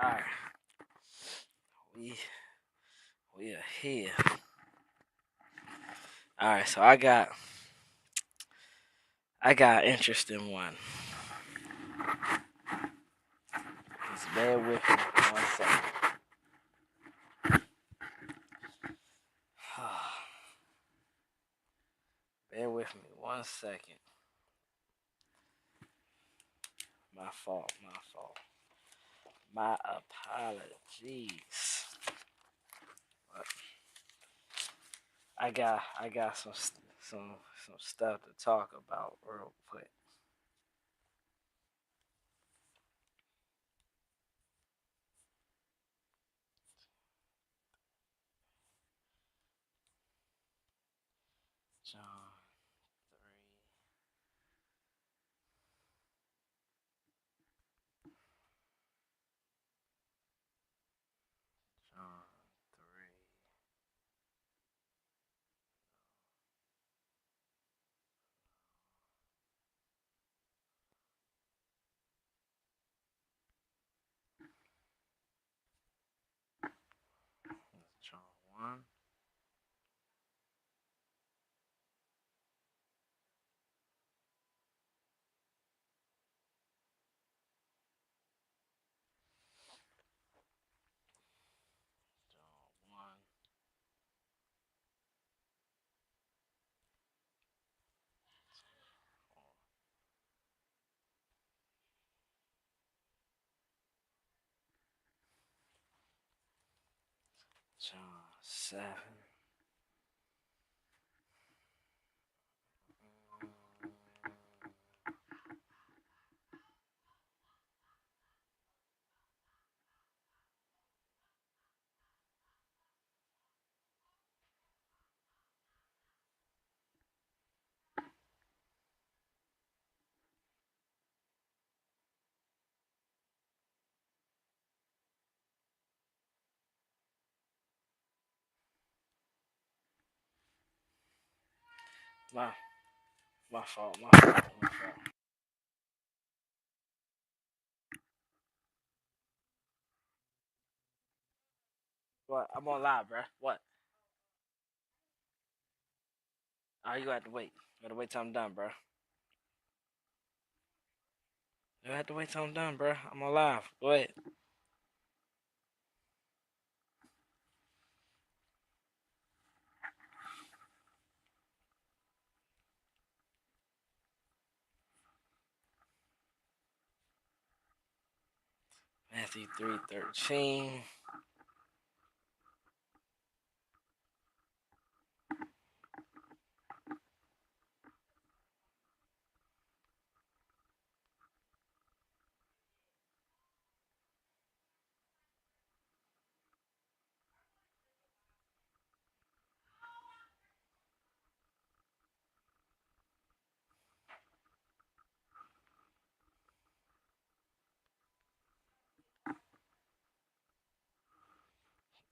Alright. We are here. Alright, so I got an interesting one. Just bear with me 1 second. Bear with me 1 second. My fault. My apologies. But I got some stuff to talk about real quick. John 3. John 3. John 1. John 1. John 7. My my fault. What? I'm on live, bruh. What? Oh, you have to wait. You gotta wait till I'm done, bruh. You have to wait till I'm done, bruh. I'm on live. Go ahead. Matthew 3:13.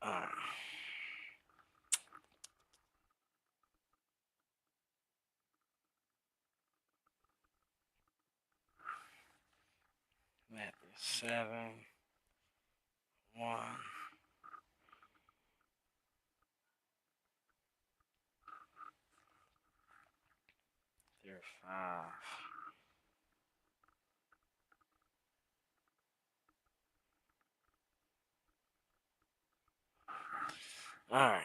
Alright. Matthew 7:1 through 5. Alright.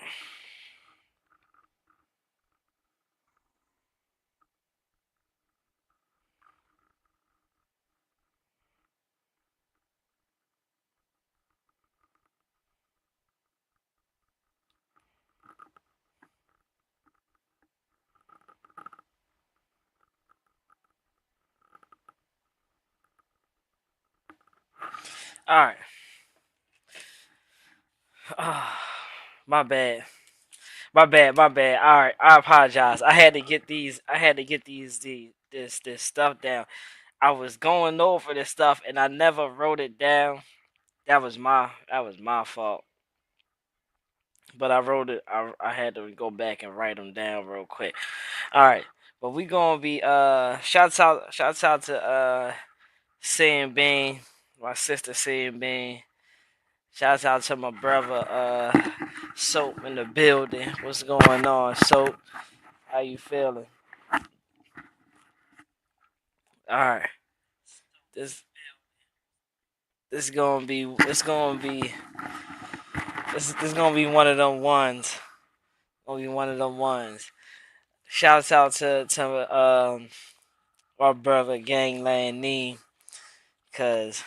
Alright. My bad. My bad. Alright, I apologize. I had to get this stuff down. I was going over this stuff and I never wrote it down. That was my fault. But I wrote it. I had to go back and write them down real quick. All right, but we gonna be shouts out to Sam Bean, my sister Sam Bean. Shouts out to my brother Soap in the building. What's going on, Soap? How you feeling? All right. This this gonna be this gonna be one of them ones. Gonna be one of them ones. Shouts out to our brother Gangland Nee, cause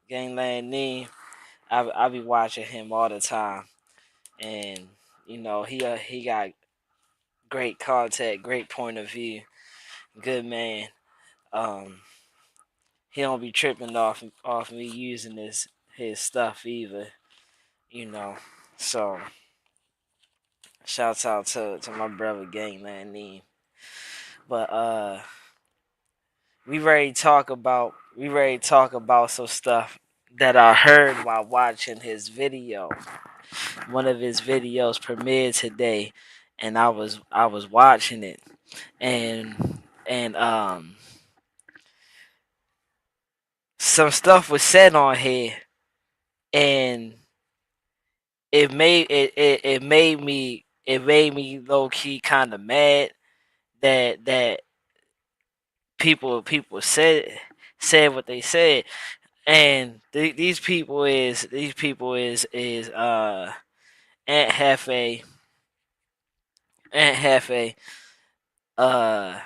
Gangland Nee, I be watching him all the time, and he got great contact, great point of view, good man. Um, he don't be tripping off me using his stuff either, you know. So shouts out to my brother Gangland Nee. But we ready to talk about some stuff that I heard while watching his video. One of his videos premiered today, and I was watching it, and some stuff was said on here, and it made me low key kind of mad that people said what they said, and these people is Aunt Hefe, Aunt Hefe, uh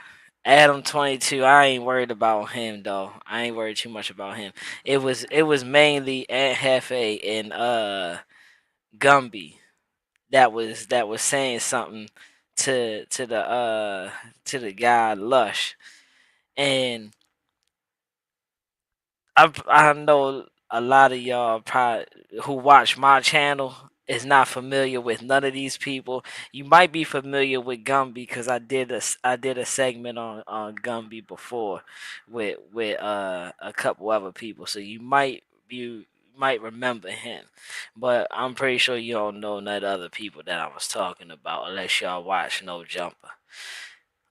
Adam 22. I ain't worried about him though. I ain't worried too much about him. It was mainly Aunt Hefe and Gumby that was saying something to the guy Lush. And I know a lot of y'all probably who watch my channel is not familiar with none of these people. You might be familiar with Gumby because I did a segment on Gumby before with a couple other people, so you might remember him, but I'm pretty sure you don't know none of the other people that I was talking about unless y'all watch No Jumper.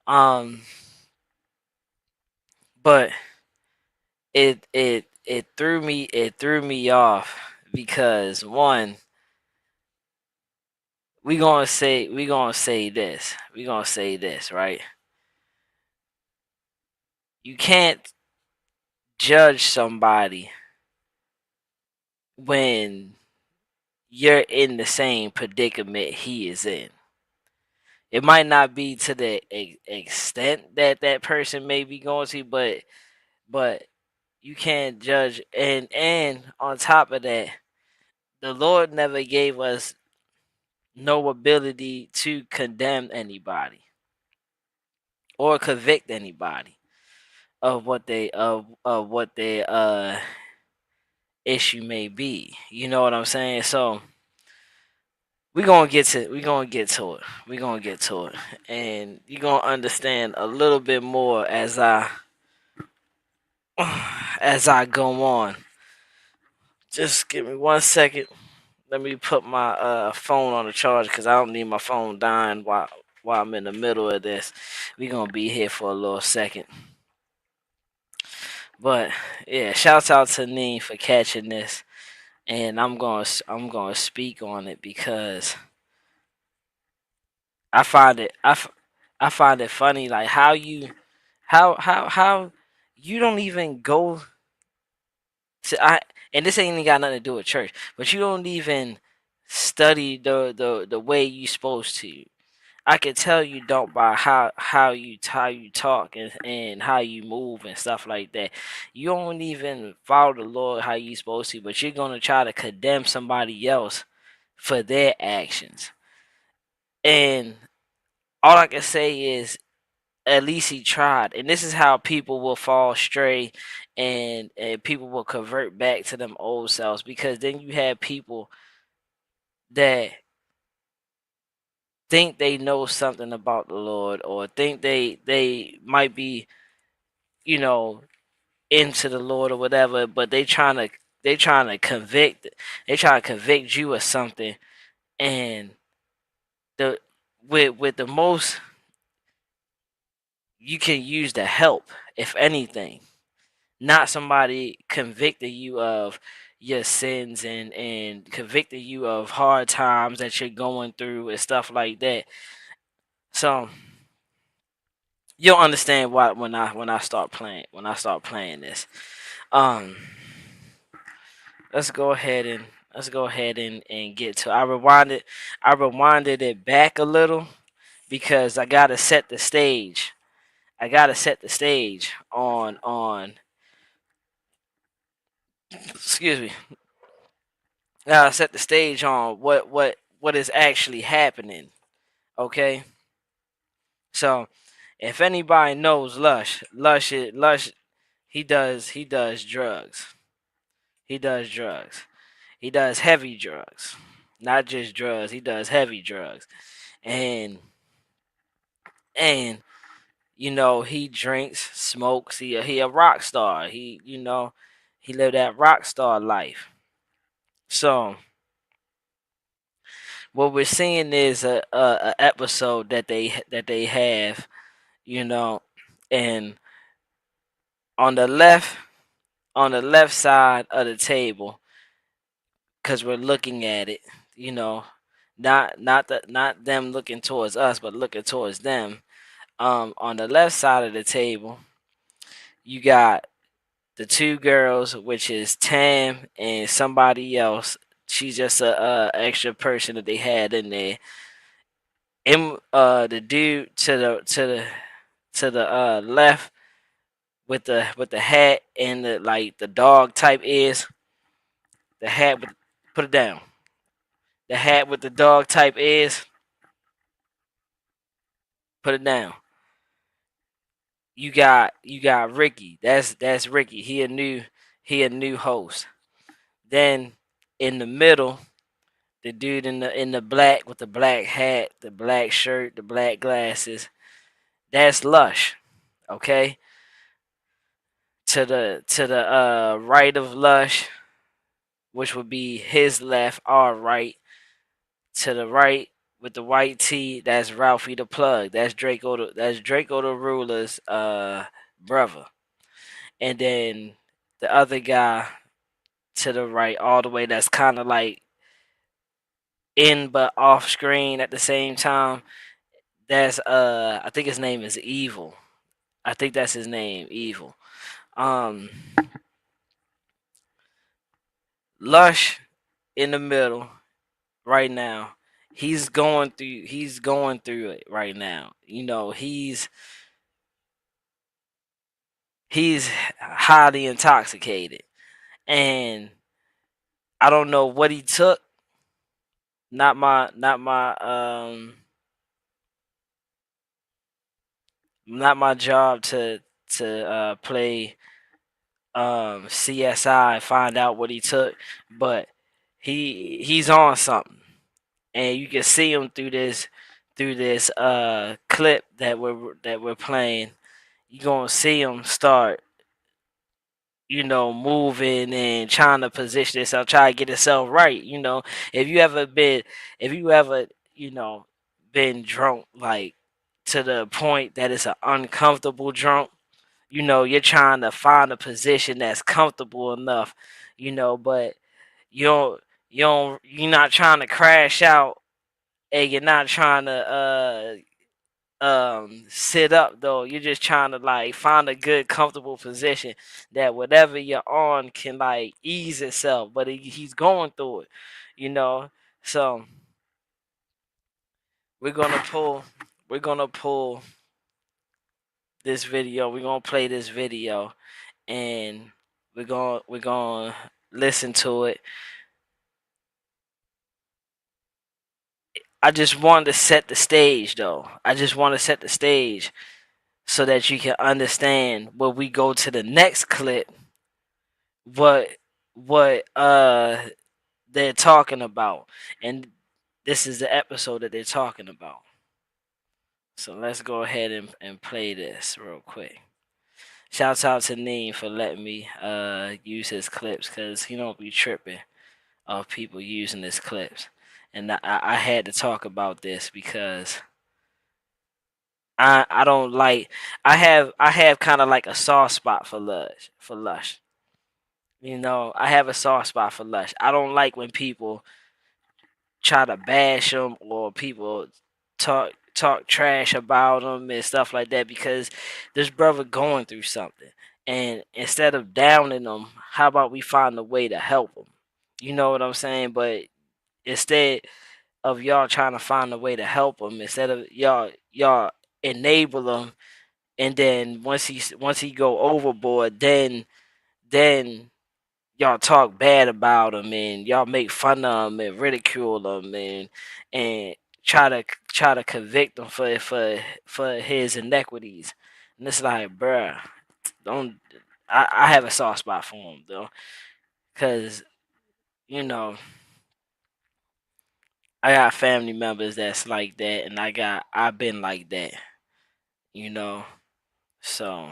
Um, but it threw me off because one, we gonna say this, right? You can't judge somebody when you're in the same predicament he is in. It might not be to the extent that that person may be going to, but you can't judge. And on top of that, the Lord never gave us no ability to condemn anybody or convict anybody of what their issue may be. You know what I'm saying? So we gonna get to it. And you're gonna understand a little bit more as I as I go on. Just give me 1 second. Let me put my phone on the charge because I don't need my phone dying while I'm in the middle of this. We gonna be here for a little second. But yeah, shouts out to Nee for catching this, and I'm gonna speak on it because I find it I find it funny, like how you don't even go to and this ain't even got nothing to do with church, but you don't even study the way you supposed to. I can tell you don't by how you talk and how you move and stuff like that. You don't even follow the Lord how you supposed to, but you're gonna try to condemn somebody else for their actions. And all I can say is at least he tried. And this is how people will fall astray, and people will convert back to them old selves, because then you have people that think they know something about the Lord, or think they might be, you know, into the Lord or whatever, but they trying to convict you of something. And the with the most you can use the help, if anything, not somebody convicting you of your sins and convicting you of hard times that you're going through and stuff like that. So you'll understand why when I start playing this. Um, let's go ahead and get to. I rewinded it back a little because I gotta set the stage. I gotta set the stage on excuse me. I gotta set the stage on what is actually happening. Okay, so if anybody knows Lush, he does drugs. He does drugs. He does heavy drugs, not just drugs. He does heavy drugs, and and he drinks, smokes. He a rock star. He lived that rock star life. So what we're seeing is a episode that they have, you know, and on the left side of the table, because we're looking at it, you know, not them looking towards us, but looking towards them. On the left side of the table, you got the two girls, which is Tam and somebody else. She's just a extra person that they had in there. And the dude to the left with the hat and the like the dog type ears. The hat with put it down. The hat with the dog type ears. Put it down. You got Ricky. That's Ricky. He a new host. Then in the middle, the dude in the black with the black hat, the black shirt, the black glasses. That's Lush. Okay? To the right of Lush, which would be his left, our right. To the right with the white tee, that's Ralphie the Plug. That's Draco the Ruler's brother. And then the other guy to the right, all the way, that's kind of like in but off screen at the same time. That's I think his name is Evil. I think that's his name, Evil. Um, Lush in the middle right now. He's going through it right now. He's highly intoxicated, and I don't know what he took. Not my job to play CSI and find out what he took, but he's on something, and you can see him through this clip that we're playing. You're gonna see him start, moving and trying to position himself, try to get himself right. If you ever been, if you ever, been drunk, like to the point that it's an uncomfortable drunk, you're trying to find a position that's comfortable enough, but you're not trying to crash out, and you're not trying to sit up though. You're just trying to like find a good comfortable position that whatever you're on can like ease itself, but he's going through it, you know so we're gonna pull we're gonna pull this video. We're gonna play this video, and we're gonna listen to it. I just wanted to set the stage though. I just want to set the stage so that you can understand when we go to the next clip what they're talking about, and this is the episode that they're talking about. So let's go ahead and play this real quick. Shouts out to Neem for letting me use his clips, because he don't be tripping of people using his clips, and I had to talk about this because I don't like I have kind of like a soft spot for Lush. You know, I have a soft spot for Lush. I don't like when people try to bash him or people talk trash about him and stuff like that because this brother going through something. And instead of downing him, how about we find a way to help him? You know what I'm saying? But instead of y'all trying to find a way to help him, instead of y'all enable him, and then once he go overboard, then y'all talk bad about him and y'all make fun of him and ridicule him and try to convict him for his inequities. And it's like, bruh, don't. I have a soft spot for him though, cause you know I got family members that's like that, and I've been like that, you know. So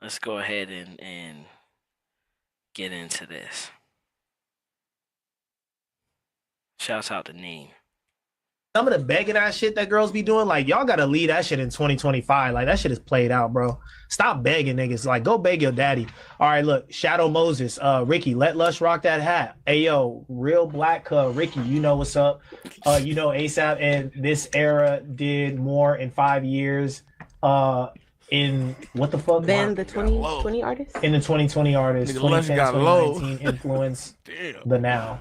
let's go ahead and get into this. Shouts out to Neem. Some of the begging ass shit that girls be doing, like y'all gotta leave that shit in 2025. Like that shit is played out, bro. Stop begging niggas. Like go beg your daddy. All right, look, Shadow Moses, Ricky, let Lush rock that hat. Hey yo, real black Ricky, you know what's up. You know ASAP and this era did more in 5 years. In what the fuck? Than the 2020 artists? In the 2020 artists, 2010, 2019 influence the now.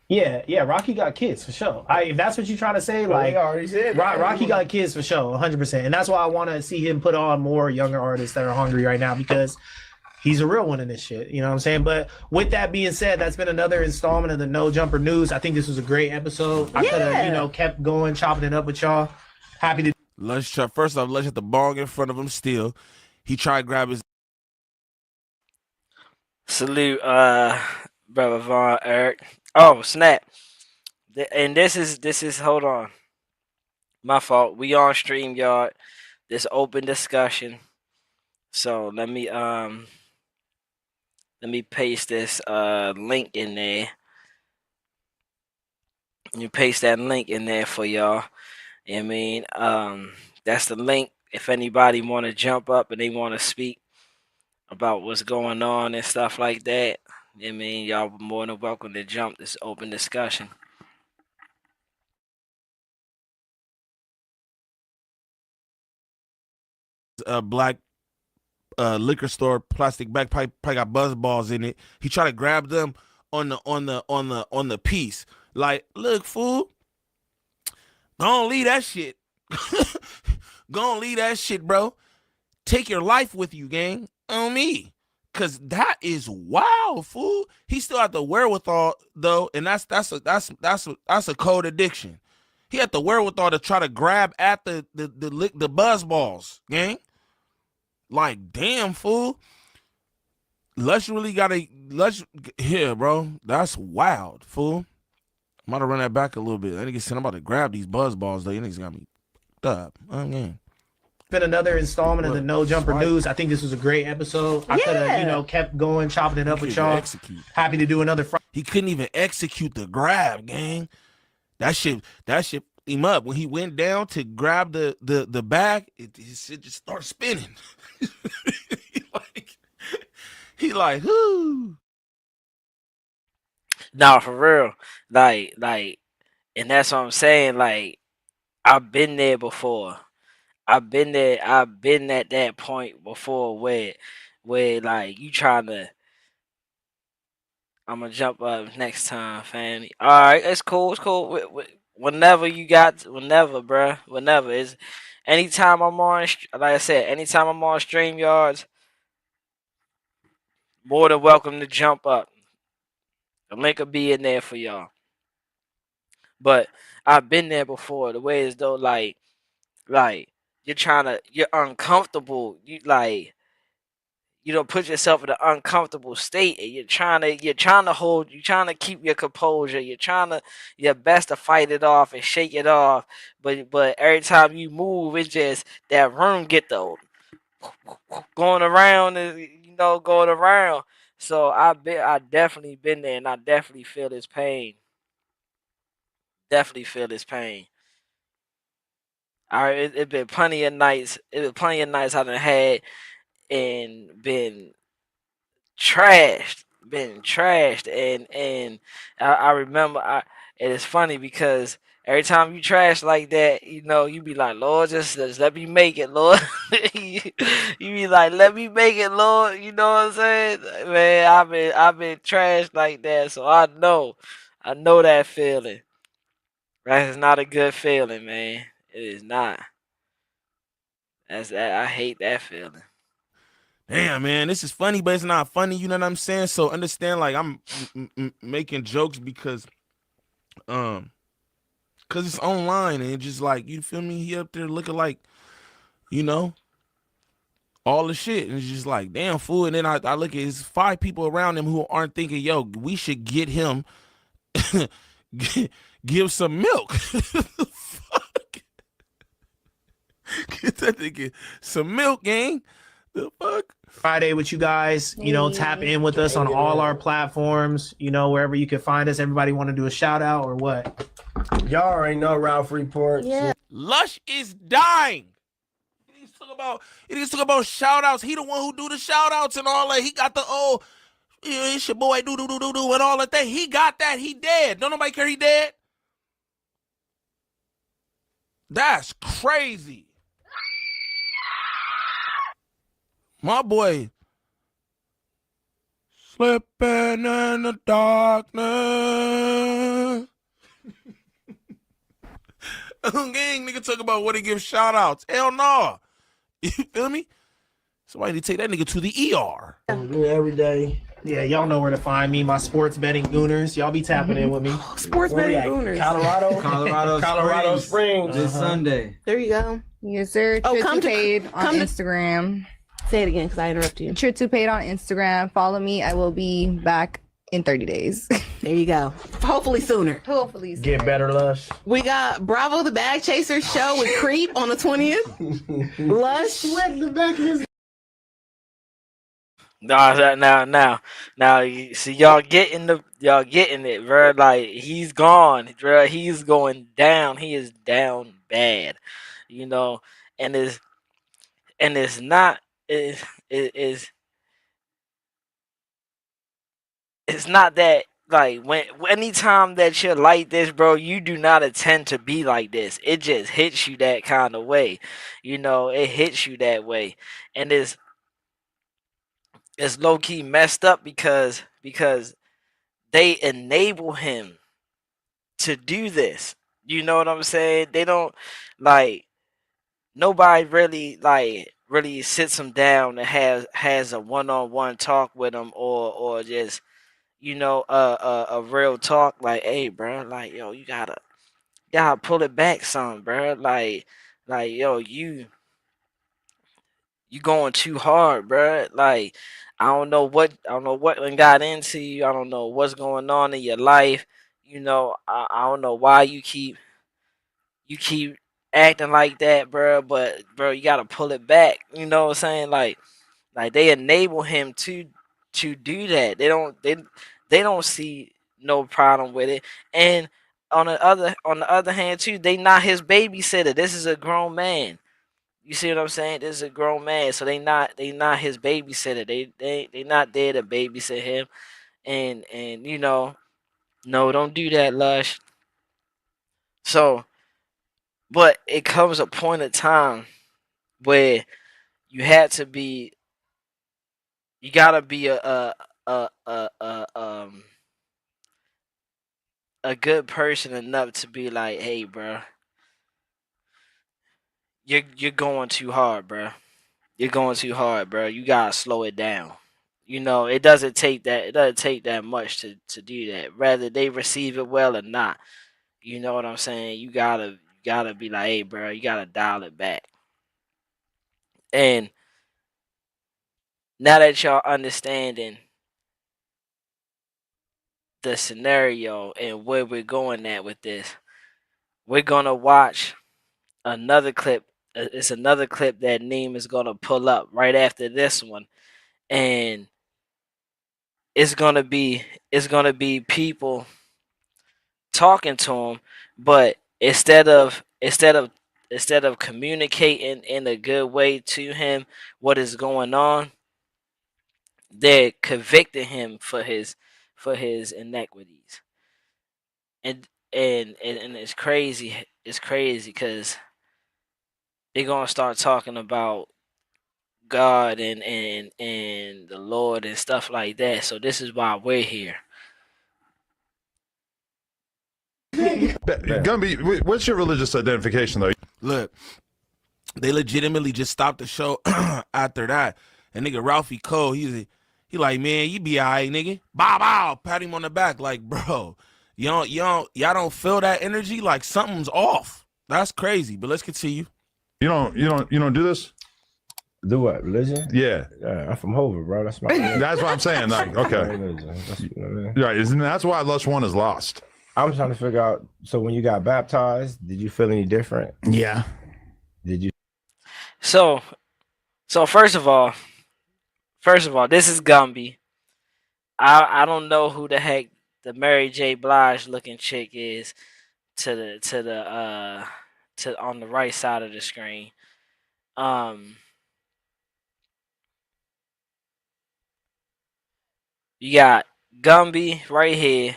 Yeah, Rocky got kids for sure. If that's what you're trying to say, like already said Rocky got kids for sure, 100%. And that's why I want to see him put on more younger artists that are hungry right now because he's a real one in this shit. You know what I'm saying? But with that being said, that's been another installment of the No Jumper News. I think this was a great episode. I could have, kept going, chopping it up with y'all. Happy to. Lush first off, Lush had the bong in front of him still. He tried to grab his. Salute, brother Von Eric. Oh snap! And this is hold on. My fault. We on StreamYard. This open discussion. So let me paste this link in there. You paste that link in there for y'all. I mean, that's the link. If anybody want to jump up and they want to speak about what's going on and stuff like that, I mean, y'all more than welcome to jump this open discussion. Black liquor store plastic bag probably got buzz balls in it. He tried to grab them on the piece. Like, look, fool, don't leave that shit. Don't leave that shit, bro. Take your life with you, gang. On me. Cause that is wild, fool. He still had the wherewithal though, and that's a code addiction. He had the wherewithal to try to grab at the buzz balls, gang. Like, damn, fool. Lush really gotta here, bro. That's wild, fool. I'm about to run that back a little bit. That nigga said I'm about to grab these buzz balls though. You niggas got me up. Okay. Been another installment of the No Jumper News. I think this was a great episode. I could have, kept going, chopping it up with y'all. Happy to do another Friday. He couldn't even execute the grab, gang. That shit him up. When he went down to grab the bag, his shit just started spinning. he like, whoo. Nah, for real. Like, and that's what I'm saying. Like, I've been there before. I've been there. I've been at that point before where like you trying to. I'm gonna jump up next time, family. All right, it's cool. It's cool. Whenever you got, whenever, bruh, whenever is. Anytime I'm on, like I said, anytime I'm on StreamYards, more than welcome to jump up. The link will be in there for y'all. But I've been there before. The way is though, like you're uncomfortable. You don't put yourself in an uncomfortable state, and you're trying to keep your composure. You're trying to your best to fight it off and shake it off. But every time you move, it's just that room get the going around, going around. So I definitely been there, and I definitely feel this pain. Definitely feel this pain. All right, it been plenty of nights. It been plenty of nights I done had and been been trashed, and I remember and it's funny because every time you trash like that, you be like, Lord, just let me make it, Lord. you be like, let me make it, Lord. You know what I'm saying? Man, I've been trashed like that, so I know that feeling. That is not a good feeling, man. It is not. That's that. I hate that feeling. Damn, man, this is funny, but it's not funny. You know what I'm saying? So understand, like I'm making jokes um, because it's online and it's just like you feel me. He up there looking like you know all the shit, and it's just like damn fool. And then I look at his 5 people around him who aren't thinking, yo, we should get him give some milk. Fuck, get that nigga some milk, gang. The fuck. Friday with you guys. Tap in with us on all our platforms. Wherever you can find us. Everybody want to do a shout out or what? Y'all already know Ralph Report. Yeah. Lush is dying. He needs to talk about shout outs. He the one who do the shout outs and all that. He got the it's your boy do and all that thing. He got that. He dead. Don't nobody care he dead. That's crazy. My boy slipping in the darkness. Gang, nigga talk about what he gives shout outs. Hell no. You feel me? Somebody need to take that nigga to the ER. Every day. Yeah, y'all know where to find me. My sports betting gooners. Y'all be tapping in with me. Sports betting owners. Colorado Springs. This Sunday. There you go. Yes, sir. Oh, True come to to- paid on come to- Instagram. Say it again because I interrupted you. True to paid on Instagram. Follow me. I will be back in 30 days. There you go. Hopefully sooner. Hopefully. Get soon. better, Lush. We got Bravo the Bag Chaser show with Creep on the 20th. Lush. Now, you see, y'all getting it, bro. Like he's gone, bro. He's going down. He is down bad, and it's not it it's not that like when anytime that you're like this, bro, you do not intend to be like this. It just hits you that kind of way, It hits you that way, and it's low key messed up because they enable him to do this. You know what I'm saying? They don't like nobody really sits him down and has a one-on-one talk with him or just a real talk like, hey, bro, like, yo, you gotta pull it back some, bro. Like yo, you going too hard, bro. Like I don't know what got into you. I don't know what's going on in your life. I don't know why you keep acting like that, bro. But bro, you gotta pull it back. You know what I'm saying? Like they enable him to do that. They don't see no problem with it. And on the other hand too, they not his babysitter. This is a grown man. You see what I'm saying? This is a grown man, so they not his babysitter. They not there to babysit him. And no, don't do that, Lush. So, but it comes a point of time where you had to be, you gotta be a good person enough to be like, hey, bro, you're going too hard, bro. You're going too hard, bro. You gotta slow it down. It doesn't take that. It doesn't take that much to do that. Whether they receive it well or not, you know what I'm saying. You gotta be like, hey, bro, you gotta dial it back. And now that y'all understanding the scenario and where we're going at with this, we're gonna watch another clip. It's another clip that Neem is gonna pull up right after this one, and it's gonna be people talking to him, but instead of communicating in a good way to him what is going on, they're convicting him for his inequities. And it's crazy. It's crazy because they're gonna start talking about God and the Lord and stuff like that. So this is why we're here. Gumby, what's your religious identification though? Look, they legitimately just stopped the show after that. And nigga Ralphie Cole, he like, man, you be alright, nigga. Bow bow, pat him on the back, like, bro, y'all don't feel that energy? Like something's off. That's crazy. But let's continue. You don't do this? Do what? Religion? Yeah. I'm from Hoover, bro. That's my. That's what I'm saying. Like, okay. Right. That's why Lush One is lost. I'm trying to figure out. So when you got baptized, did you feel any different? Yeah. Did you? So first of all, this is Gumby. I don't know who the heck the Mary J. Blige looking chick is to on the right side of the screen. You got Gumby right here.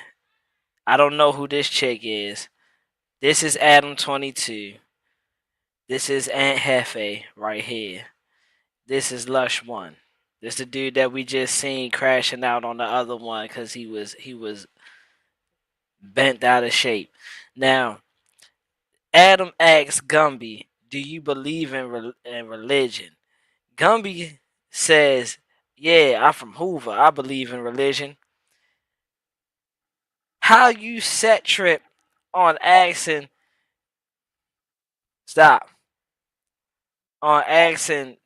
I don't know who this chick is. This is Adam 22. This is Aunt Hefe right here. This is Lush One. This the dude that we just seen crashing out on the other one because he was bent out of shape. Now, Adam asks Gumby, "Do you believe in religion?" Gumby says, "Yeah, I'm from Hoover. I believe in religion." How you set trip on asking? Stop. On asking,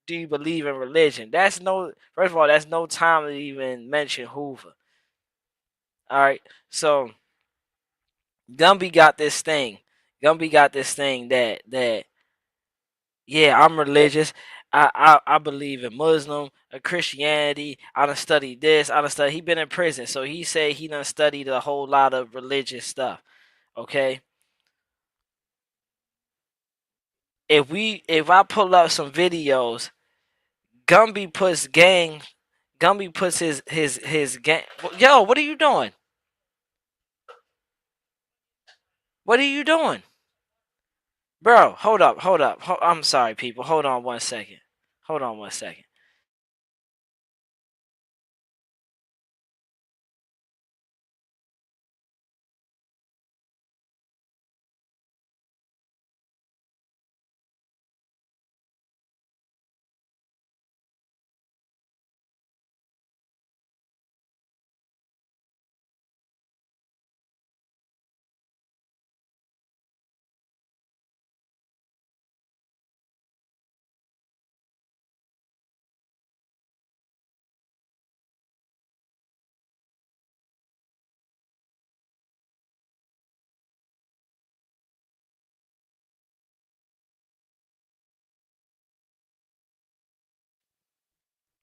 do you believe in religion? First of all, that's no time to even mention Hoover. All right, so Gumby got this thing. That yeah, I'm religious. I believe in Muslim, Christianity. I done studied this. He been in prison, so he said he done studied a whole lot of religious stuff. Okay. If I pull up some videos, Gumby puts his gang. Yo, what are you doing? What are you doing? Bro, hold up. I'm sorry, people. Hold on one second.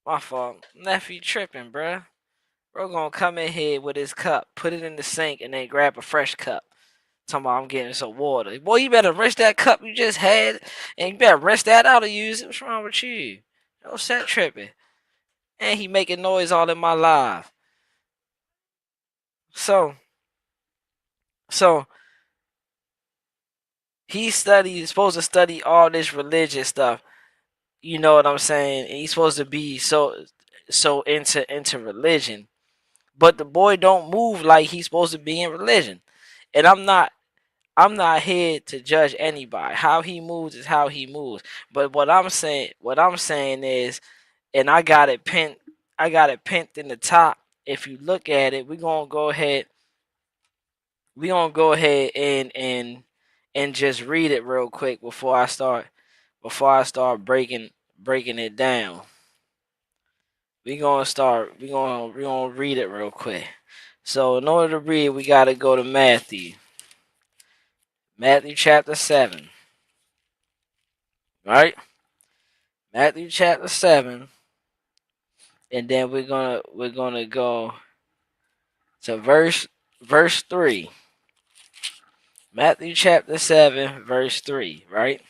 My fault. Nephew tripping, bruh. Bro gonna come in here with his cup, put it in the sink, and then grab a fresh cup. Talking about I'm getting some water. Boy, you better rinse that cup you just had, and you better rinse that out and use it. What's wrong with you? No set tripping. And he making noise all in my live. So he's supposed to study all this religious stuff. You know what I'm saying? And he's supposed to be so into religion. But the boy don't move like he's supposed to be in religion. And I'm not here to judge anybody. How he moves is how he moves. But what I'm saying is, and I got it pinned in the top. If you look at it, we're gonna go ahead and just read it real quick before I start breaking it down. We're gonna read it real quick. So in order to read, we gotta go to Matthew. Matthew chapter 7. Right? Matthew chapter 7. And then we're gonna go to verse 3. Matthew chapter 7, verse 3, right?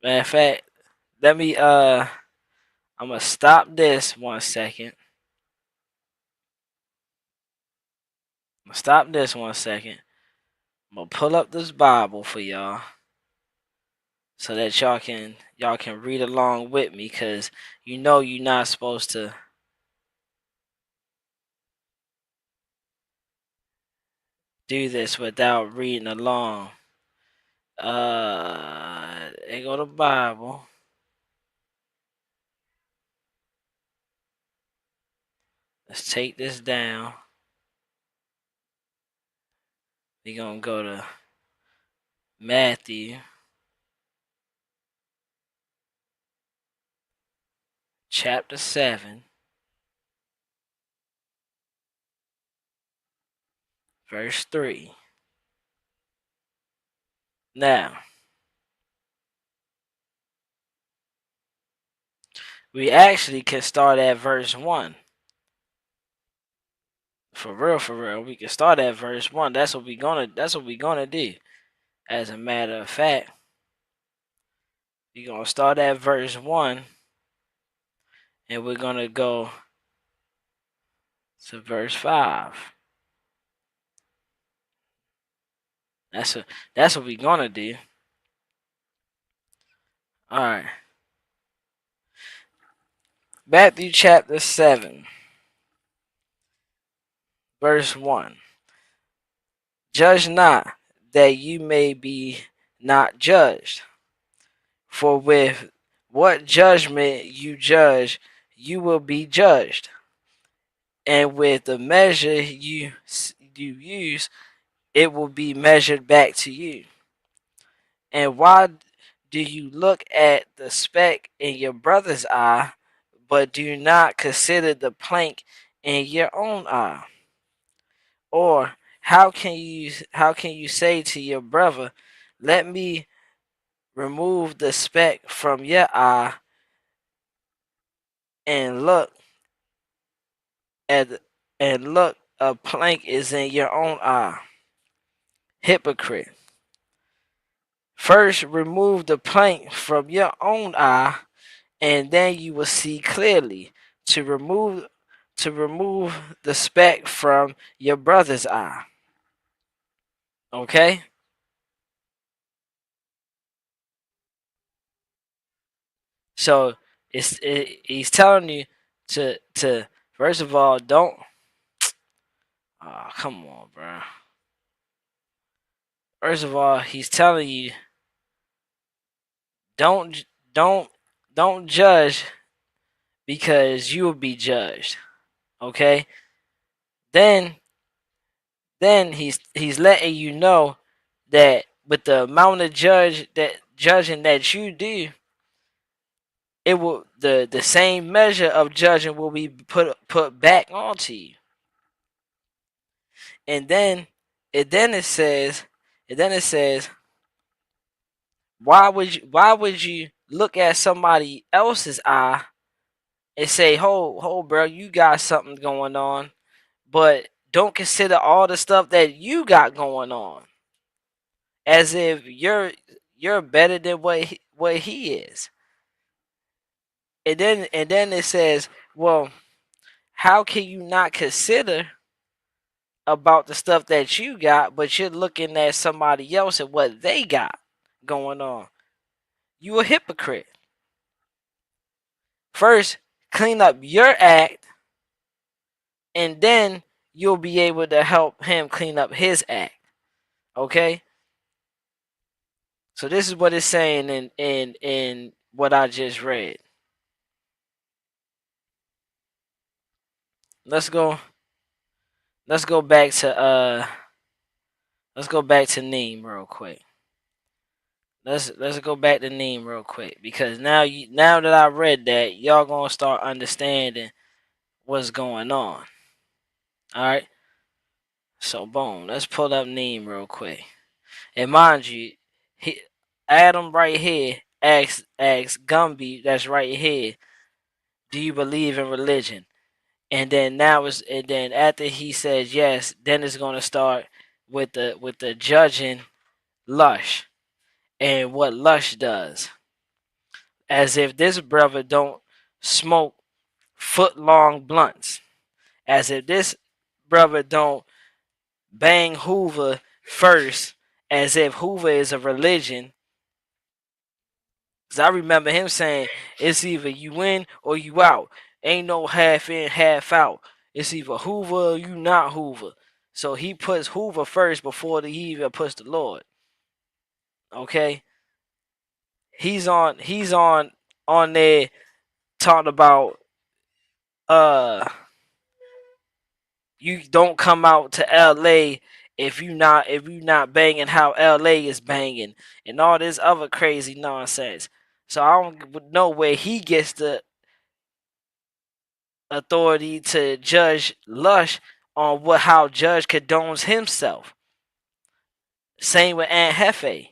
Matter of fact, let me I'm I'm gonna stop this 1 second. Stop this 1 second. I'm gonna pull up this Bible for y'all, so that y'all can read along with me, cause you know you're not supposed to do this without reading along. There go the Bible. Let's take this down. We're gonna go to Matthew chapter 7, verse 3. Now, we actually can start at verse 1. For real, we can start at verse 1. That's what we gonna do. As a matter of fact, we're gonna start at verse 1, and we're gonna go to verse 5. That's what we're gonna do. Alright. Matthew chapter 7, verse 1. Judge not, that you may be not judged. For with what judgment you judge, you will be judged. And with the measure you use, it will be measured back to you. And why do you look at the speck in your brother's eye, but do not consider the plank in your own eye? Or how can you say to your brother, let me remove the speck from your eye, and look at a plank is in your own eye? Hypocrite. First remove the plank from your own eye, and then you will see clearly to remove the speck from your brother's eye. Okay? So he's telling you to first of all, don't. Oh, come on, bro. First of all, he's telling you don't don't don't judge, because you will be judged. Okay? Then he's letting you know that with the amount of judging that you do, it will the same measure of judging will be put back onto you. And then it says why would you look at somebody else's eye and say, "Ho, bro, you got something going on," but don't consider all the stuff that you got going on, as if you're better than what he is. And then it says, well, how can you not consider about the stuff that you got, but you're looking at somebody else and what they got going on? You a hypocrite. First, clean up your act, and then you'll be able to help him clean up his act. Okay? So this is what it's saying in what I just read. Let's go back to Neem real quick. Let's go back to Neem real quick, because now that I read that, y'all gonna start understanding what's going on. All right. So boom, let's pull up Neem real quick. And mind you, Adam right here asks Gumby that's right here, do you believe in religion? And then after he says yes, then it's gonna start with the judging Lush and what Lush does. As if this brother don't smoke foot-long blunts. As if this brother don't bang Hoover first, as if Hoover is a religion. Because I remember him saying, it's either you in or you out. Ain't no half in, half out. It's either Hoover or you not Hoover. So he puts Hoover first before he even puts the Lord. Okay? He's on there talking about you don't come out to LA if you not banging how LA is banging and all this other crazy nonsense. So I don't know where he gets the authority to judge Lush on how Judge condones himself. Same with Aunt Hefe.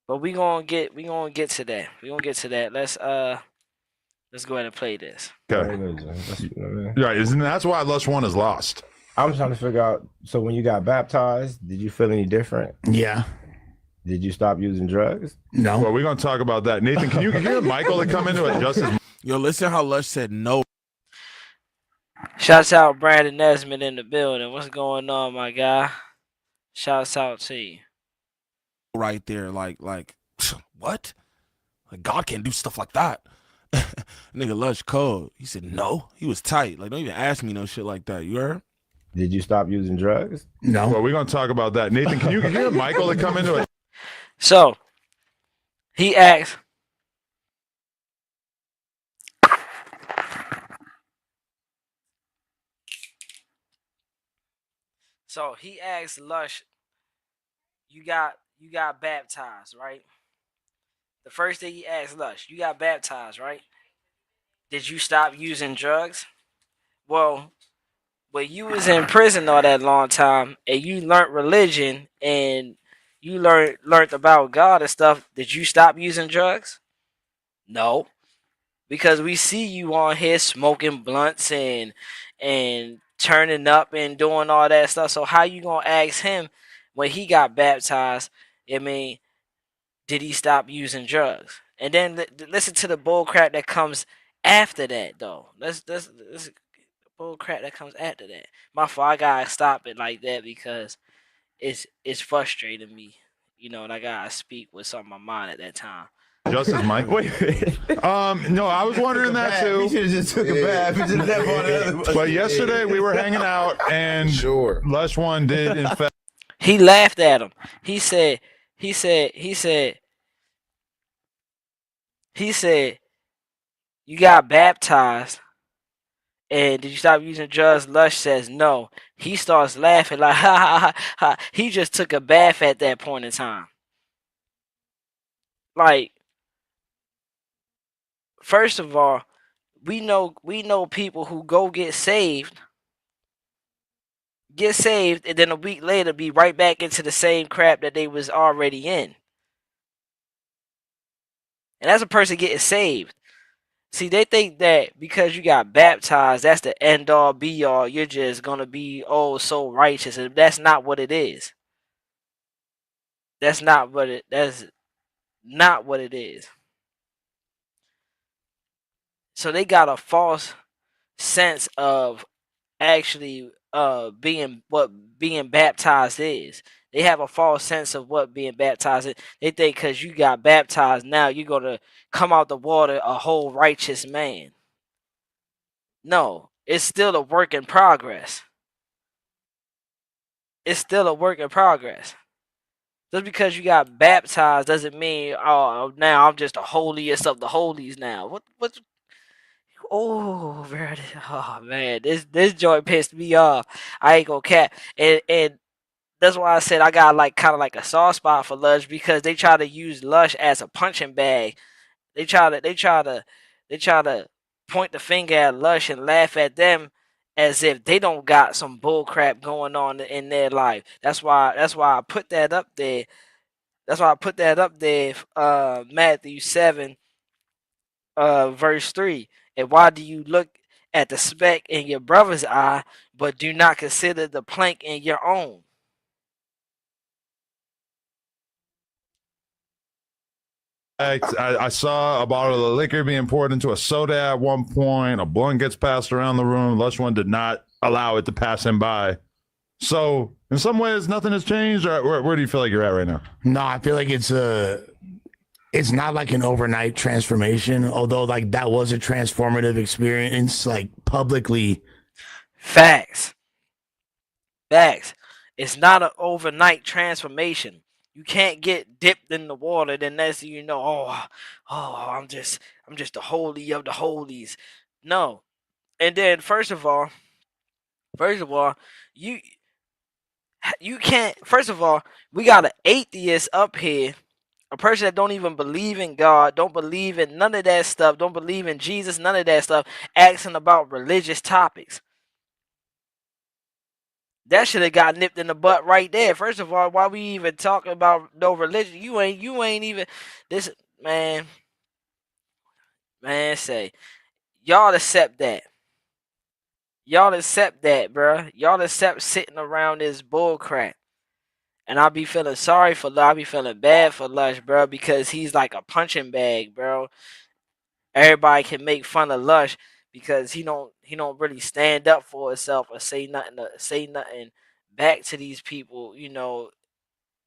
But we gonna get to that. We gonna get to that. Let's go ahead and play this. Okay. Right. That's why Lush 1 is lost. I'm trying to figure out. So when you got baptized, did you feel any different? Yeah. Did you stop using drugs? No. Well, we're gonna talk about that. Nathan, can you hear Michael to come into it? Justice. Yo, listen how Lush said no. Shouts out Brandon Nesmith in the building. What's going on, my guy? Shouts out to you. Right there, like what? Like God can't do stuff like that. Nigga Lush cold. He said no. He was tight. Like don't even ask me no shit like that. You heard? Did you stop using drugs? No. Well, we're gonna talk about that. Nathan, can you hear Michael to come into it? So he asked. So he asked Lush, you got baptized, right? The first thing he asked Lush, you got baptized, right? Did you stop using drugs? Well, when you was in prison all that long time and you learned religion and you learned about God and stuff, did you stop using drugs? No. Because we see you on here smoking blunts and turning up and doing all that stuff. So how you gonna ask him when he got baptized? I mean, did he stop using drugs? And then listen to the bull crap that comes after that, though. Let's bull crap that comes after that. My fault. I gotta stop it like that because it's frustrating me. You know, and I gotta speak with something on my mind at that time. Justice, Mike. Wait. No, I was wondering that too. You should have just took a bath. You just left on the other. But yesterday we were hanging out and Lush 1 did in fact. He laughed at him. He said, you got baptized and did you stop using drugs? Lush says no. He starts laughing like ha ha ha ha. He just took a bath at that point in time. Like, first of all, we know people who go get saved, and then a week later be right back into the same crap that they was already in. And that's a person getting saved. See, they think that because you got baptized, that's the end all be all. You're just gonna be so righteous, and that's not what it is. That's not what it is. So they got a false sense of actually being baptized is. They have a false sense of what being baptized is. They think because you got baptized now you're gonna come out the water a whole righteous man. No, it's still a work in progress. It's still a work in progress. Just because you got baptized doesn't mean now I'm just the holiest of the holies now. What? Oh, man, this joint pissed me off. I ain't gonna cap, and that's why I said I got kind of like a soft spot for Lush because they try to use Lush as a punching bag. They try to point the finger at Lush and laugh at them as if they don't got some bull crap going on in their life. That's why I put that up there. Matthew 7, verse 3. And why do you look at the speck in your brother's eye, but do not consider the plank in your own? I saw a bottle of liquor being poured into a soda at one point. A blunt gets passed around the room. Lush One did not allow it to pass him by. So, in some ways, nothing has changed. Or where do you feel like you're at right now? No, I feel like it's not like an overnight transformation, although like that was a transformative experience, like publicly. Facts. It's not an overnight transformation. You can't get dipped in the water, then next thing you know, I'm just the holy of the holies. No. And then first of all, you can't. First of all, we got an atheist up here, a person that don't even believe in God, don't believe in none of that stuff, don't believe in Jesus, none of that stuff, asking about religious topics. That should have got nipped in the butt right there. First of all, why we even talking about no religion? You ain't even this man. Say y'all accept that. Y'all accept that, bruh. Y'all accept sitting around this bull crap. And I'll be feeling sorry for I'll be feeling bad for Lush, bro, because he's like a punching bag, bro. Everybody can make fun of Lush because he don't really stand up for himself or say nothing back to these people, you know,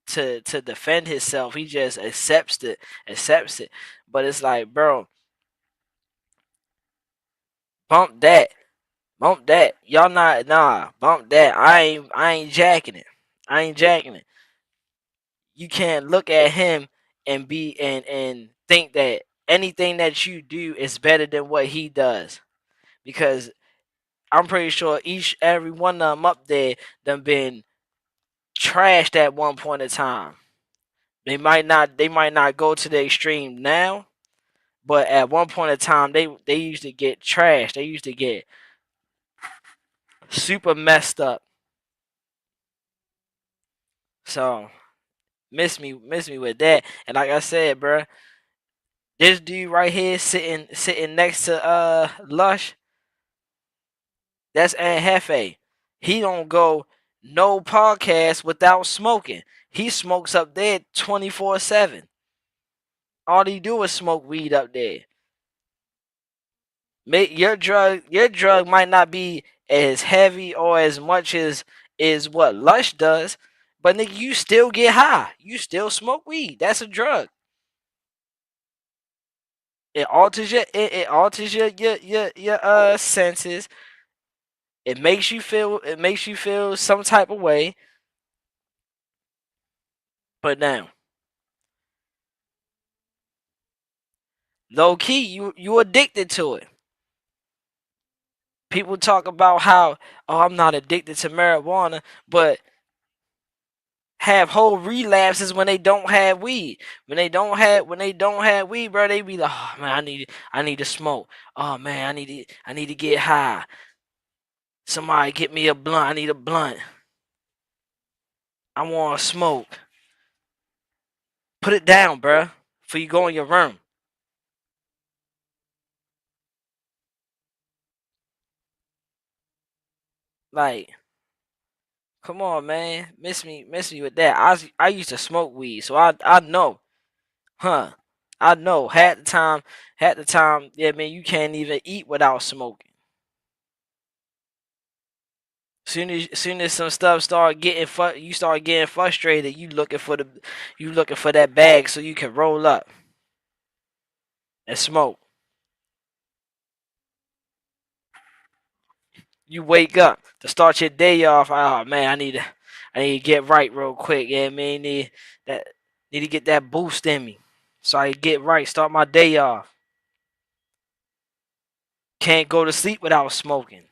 to defend himself. He just accepts it. But it's like, bro, bump that. Y'all bump that. I ain't jacking it. You can't look at him and be and think that anything that you do is better than what he does. Because I'm pretty sure every one of them up there done been trashed at one point in time. They might not go to the extreme now, but at one point in time they used to get trashed. They used to get super messed up. So miss me with that. And like I said, bro, this dude right here sitting next to Lush, that's Anhefe. He don't go no podcast without smoking. He smokes up there 24/7. All he do is smoke weed up there. Your drug might not be as heavy or as much as is what Lush does, but nigga, you still get high. You still smoke weed. That's a drug. It alters your senses. It makes you feel some type of way. But now, low key, you addicted to it. People talk about how, I'm not addicted to marijuana, but have whole relapses when they don't have weed. When they don't have weed, bro, they be like, oh man, I need to smoke. Oh man, I need to get high. Somebody get me a blunt. I need a blunt. I want to smoke. Put it down, bro, before you go in your room. Like, come on, man. Miss me with that. I used to smoke weed, so I know. I know. Had the time, yeah, man, you can't even eat without smoking. Soon as some stuff start getting you start getting frustrated, you looking for that bag so you can roll up and smoke. You wake up to start your day off. Oh man, I need to get right real quick. Yeah, man, need to get that boost in me so I can get right. Start my day off. Can't go to sleep without smoking.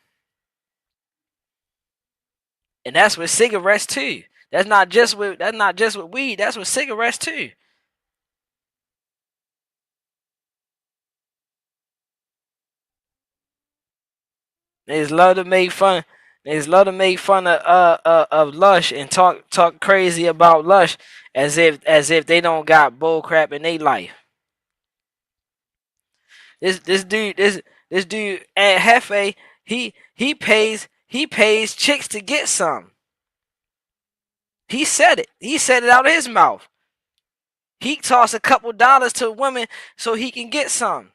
And that's with cigarettes too. That's not just with weed. That's with cigarettes too. They just love to make fun. They just love to make fun of Lush and talk crazy about Lush as if they don't got bull crap in their life. This dude at Hefe, he pays chicks to get some. He said it. He said it out of his mouth. He tossed a couple dollars to women so he can get some.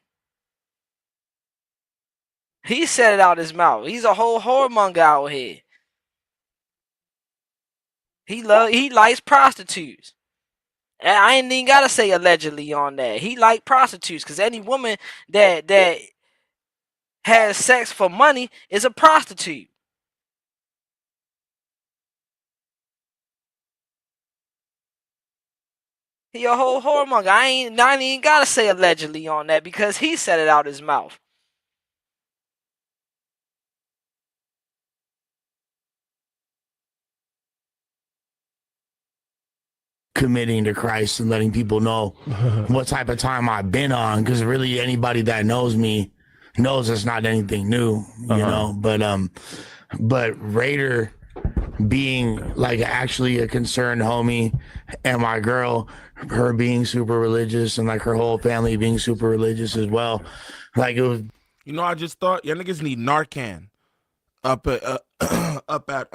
He said it out his mouth. He's a whole whoremonger out here. He likes prostitutes. And I ain't even gotta say allegedly on that. He like prostitutes because any woman that has sex for money is a prostitute. He a whole whoremonger. I ain't even gotta say allegedly on that because he said it out his mouth. Committing to Christ and letting people know what type of time I've been on, because really anybody that knows me knows it's not anything new, you know. But Raider being like actually a concerned homie, and my girl, her being super religious, and like her whole family being super religious as well, like it was. You know, I just thought y'all niggas need Narcan up at up at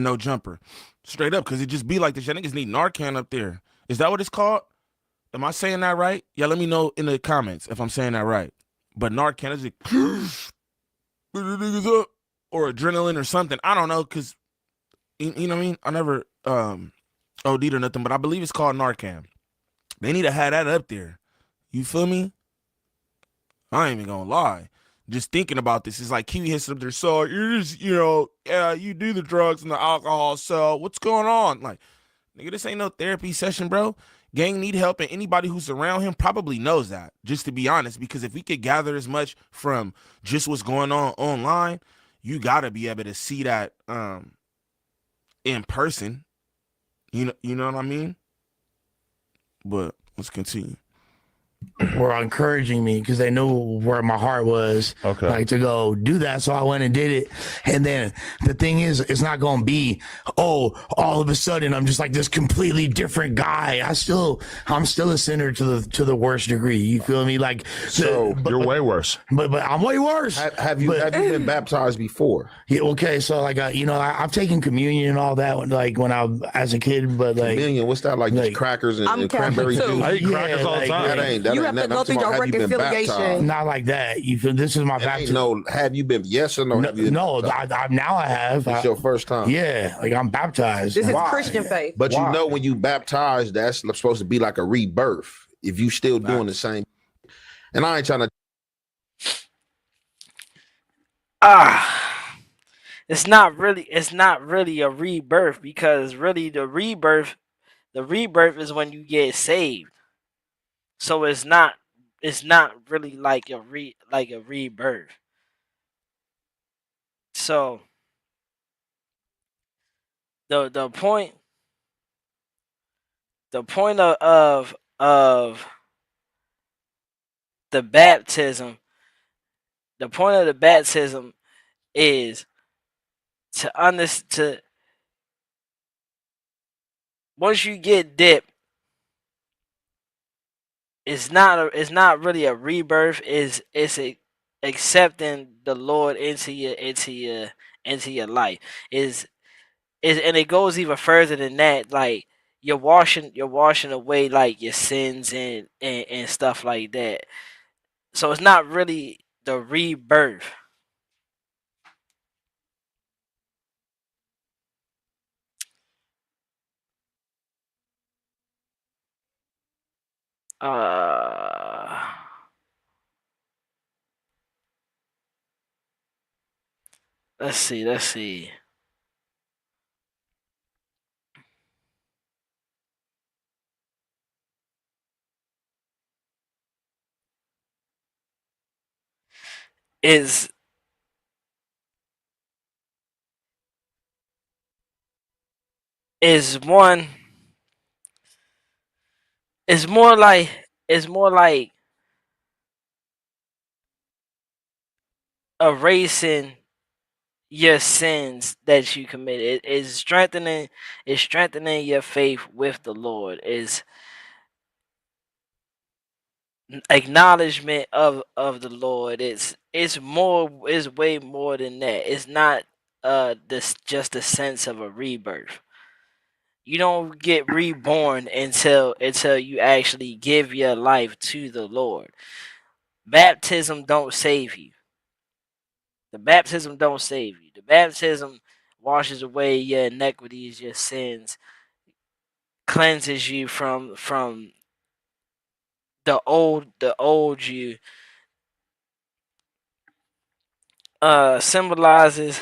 No Jumper, straight up, because it just be like this. Y'all niggas need Narcan up there. Is that what it's called? Am I saying that right? Yeah, let me know in the comments if I'm saying that right. But Narcan is like, niggas up, or adrenaline or something. I don't know, because you know what I mean. I never OD'd or nothing, but I believe it's called Narcan. They need to have that up there. You feel me? I ain't even gonna lie. Just thinking about this, it's like Kiwi hits up there. So you're just, you know, yeah, you do the drugs and the alcohol. So what's going on? Like, nigga, this ain't no therapy session, bro. Gang need help, and anybody who's around him probably knows that, just to be honest, because if we could gather as much from just what's going on online, you gotta be able to see that in person. You know what I mean? But let's continue. Were encouraging me because they knew where my heart was, like to go do that. So I went and did it. And then the thing is, it's not going to be, oh, all of a sudden I'm just like this completely different guy. I'm still a sinner to the worst degree. You feel me? Like, so you're way worse. But I'm way worse. Have you been baptized before? Yeah. Okay. So like, you know, I've taken communion and all that like when I was as a kid, but like communion, what's that like? Just crackers and cranberry juice? I eat crackers all the time. You have to go through your reconciliation. Not like that. You feel this is my baptism. No, have you been? Yes or no? No, have you, no. Now I have. It's your first time. Yeah, like I'm baptized. This is Christian faith. But you know, when you baptize, that's supposed to be like a rebirth. If you still doing the same, and I ain't trying to. It's not really a rebirth, because really the rebirth is when you get saved. So it's not really like a rebirth. So the point of the baptism, is to once you get dipped, it's not really a rebirth. It's accepting the Lord into your life. Is and it goes even further than that. Like you're washing away like your sins and stuff like that. So it's not really the rebirth. Let's see. Is one. It's more like erasing your sins that you committed. It's strengthening your faith with the Lord. Is acknowledgement of the Lord. It's way more than that. It's not this just a sense of a rebirth. You don't get reborn until you actually give your life to the Lord. Baptism don't save you. The baptism don't save you. The baptism washes away your iniquities, your sins, cleanses you from the old you. Symbolizes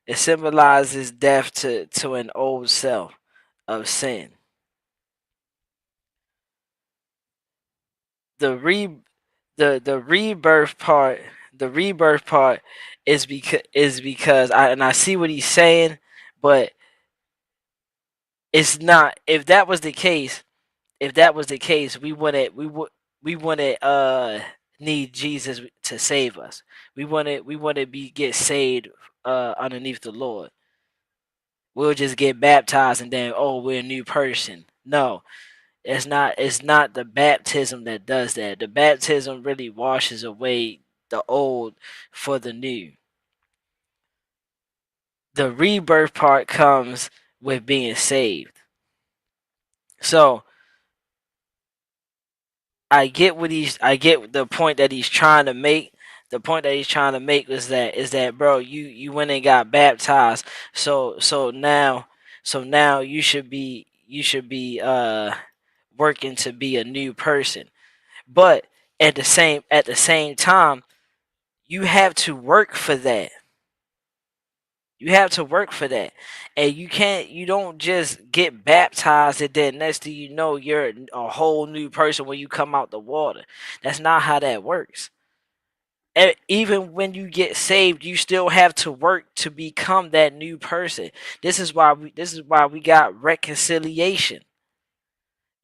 It symbolizes death to an old self of sin. The re the rebirth part is because I see what he's saying, but it's not. If that was the case, we wouldn't need Jesus to save us. We wouldn't get saved underneath the Lord. We'll just get baptized and then, oh, we're a new person. No, it's not the baptism that does that. The baptism really washes away the old for the new. The rebirth part comes with being saved. So I get the point that he's trying to make. The point that he's trying to make is that bro, you went and got baptized. So now you should be working to be a new person. But at the same time, you have to work for that. You have to work for that. And you don't just get baptized and then next thing you know you're a whole new person when you come out the water. That's not how that works. Even when you get saved, you still have to work to become that new person. This is why we got reconciliation.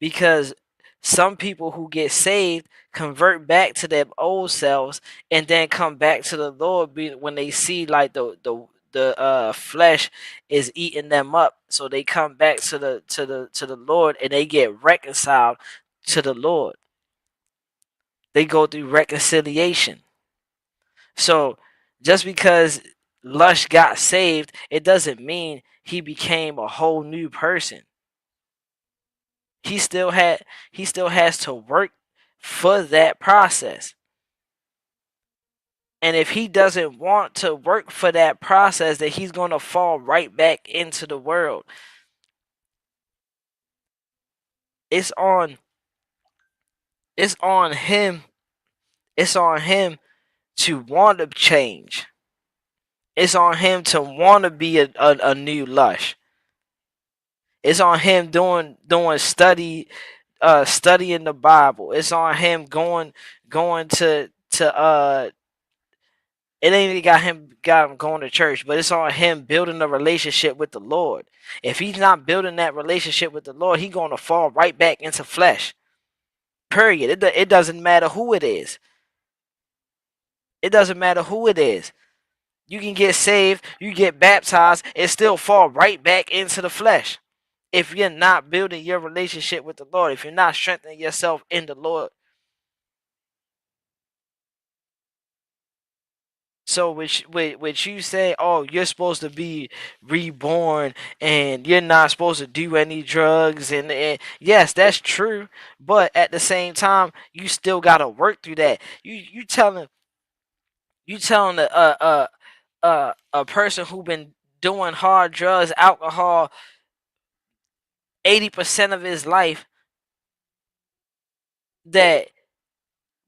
Because some people who get saved convert back to their old selves and then come back to the Lord when they see like the flesh is eating them up, so they come back to the Lord and they get reconciled to the Lord. They go through reconciliation. So just because Lush got saved, it doesn't mean he became a whole new person. He still has to work for that process. And if he doesn't want to work for that process, then he's going to fall right back into the world. It's on it's on him. It's on him to want to change. It's on him to want to be a new Lush. It's on him doing studying the Bible. It's on him going to it ain't even got him going to church, but it's on him building a relationship with the Lord. If he's not building that relationship with the Lord, he's gonna fall right back into flesh. Period. It doesn't matter who it is. It doesn't matter who it is. You can get saved, you get baptized, and still fall right back into the flesh. If you're not building your relationship with the Lord, if you're not strengthening yourself in the Lord. So which you say, oh, you're supposed to be reborn and you're not supposed to do any drugs, and yes, that's true. But at the same time, you still gotta work through that. You telling a person who been doing hard drugs, alcohol, 80% of his life, that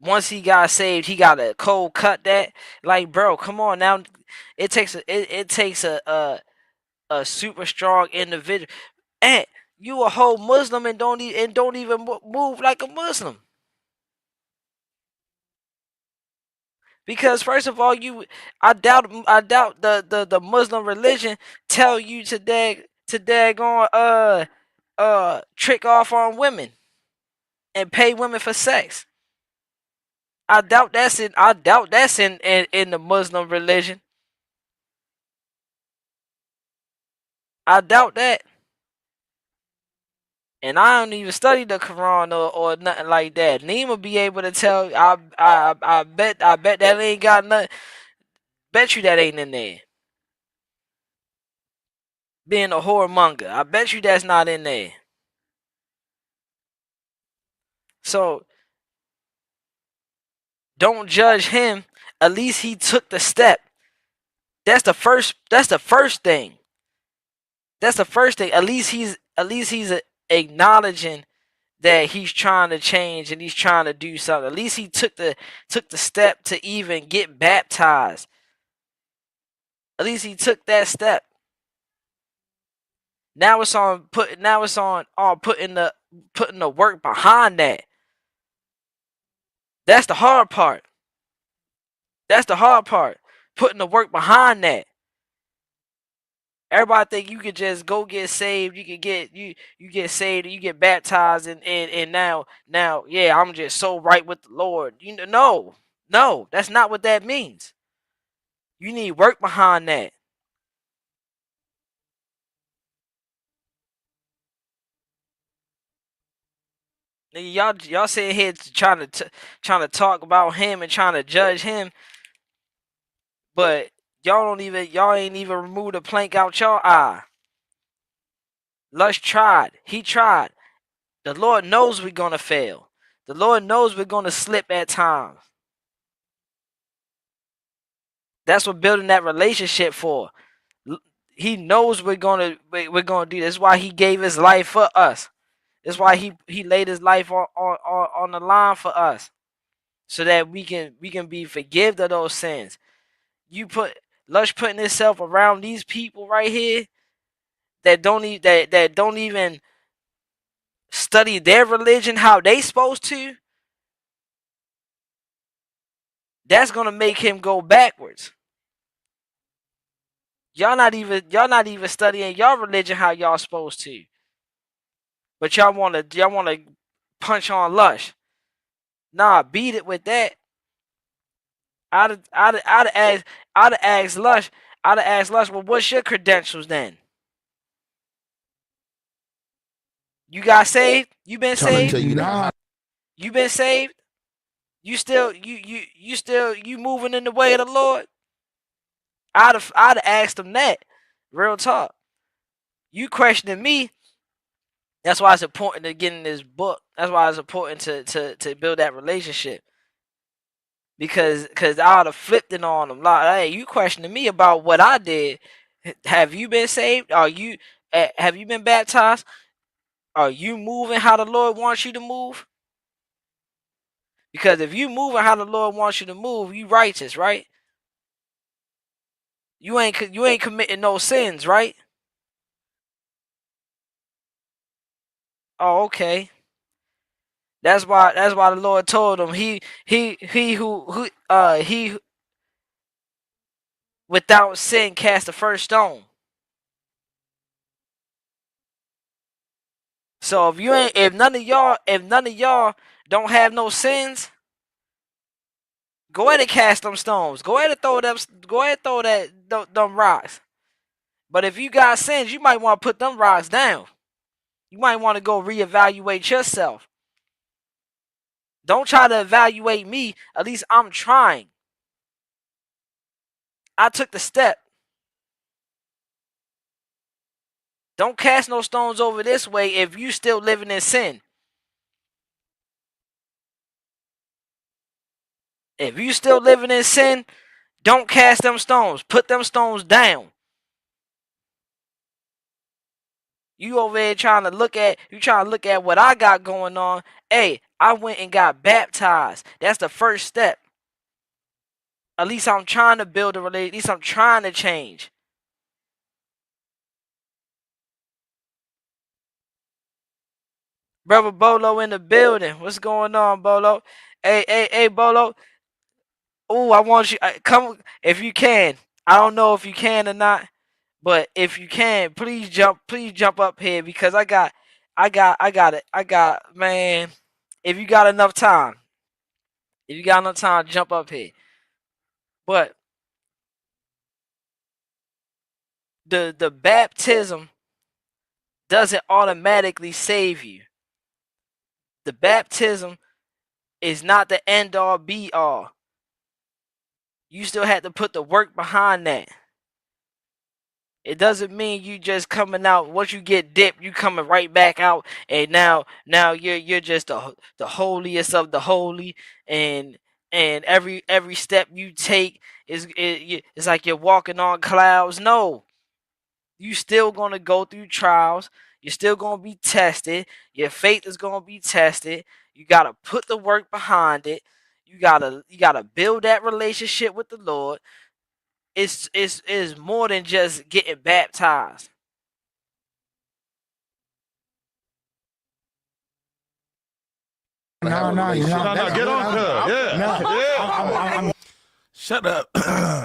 once he got saved, he got to cold cut that. Like, bro, come on now. It takes a super strong individual. And you a whole Muslim and don't even move like a Muslim. Because first of all, I doubt the Muslim religion tell you to daggone trick off on women and pay women for sex. I doubt that's in the Muslim religion. I doubt that. And I don't even study the Quran or nothing like that. Nima be able to tell. I bet that ain't got nothing. Bet you that ain't in there. being a whoremonger. I bet you that's not in there. So don't judge him. At least he took the step. That's the first thing. That's the first thing. At least he's acknowledging that he's trying to change and he's trying to do something. At least he took the step to even get baptized. At least he took that step. Now it's on putting the work behind that. That's the hard part. That's the hard part. Putting the work behind that. Everybody think you could just go get saved. You could get you get saved, you get baptized, and now yeah, I'm just so right with the Lord. You know, no, that's not what that means. You need work behind that. Y'all sitting here trying to talk about him and trying to judge him, but y'all ain't even removed a plank out y'all eye. Lush tried. He tried. The Lord knows we're gonna fail. The Lord knows we're gonna slip at times. That's what building that relationship for. He knows we're gonna do this. That's why he gave his life for us. That's why he laid his life on the line for us, so that we can be forgiven of those sins. Lush putting himself around these people right here that don't even study their religion how they supposed to. That's gonna make him go backwards. Y'all not even studying your religion how y'all supposed to. But y'all wanna punch on Lush. Nah, beat it with that. I'd ask Lush. Well, what's your credentials then? You got saved? You been Trying to saved? tell you that. You been saved? You still you moving in the way of the Lord? I'd have asked him that. Real talk. You questioning me? That's why it's important to get in this book. That's why it's important to build that relationship. Because I would have flipped it on them. Like, hey, you questioning me about what I did? Have you been saved? Have you been baptized? Are you moving how the Lord wants you to move? Because if you moving how the Lord wants you to move, you righteous, right? You ain't committing no sins, right? Oh, okay. That's why the Lord told him he without sin cast the first stone. So if none of y'all don't have no sins, go ahead and cast them stones. Go ahead and throw them rocks. But if you got sins, you might want to put them rocks down. You might want to go reevaluate yourself. Don't try to evaluate me. At least I'm trying. I took the step. Don't cast no stones over this way if you still living in sin. If you still living in sin, don't cast them stones. Put them stones down. You over here trying to look at what I got going on. Hey, I went and got baptized. That's the first step. At least I'm trying to build a relationship. At least I'm trying to change. Brother Bolo in the building. What's going on, Bolo? Hey, Bolo. Oh, I want you come if you can. I don't know if you can or not, but if you can, please jump up here because I got it. Man. If you got enough time, jump up here. But the baptism doesn't automatically save you. The baptism is not the end all be all. You still have to put the work behind that. It doesn't mean you just coming out once you get dipped, you coming right back out, and now you're just the holiest of the holy, and every step you take it's like you're walking on clouds. No, you still gonna go through trials. You're still gonna be tested. Your faith is gonna be tested. You gotta put the work behind it. You gotta build that relationship with the Lord. It's more than just getting baptized. No, Get on, yeah. Shut up.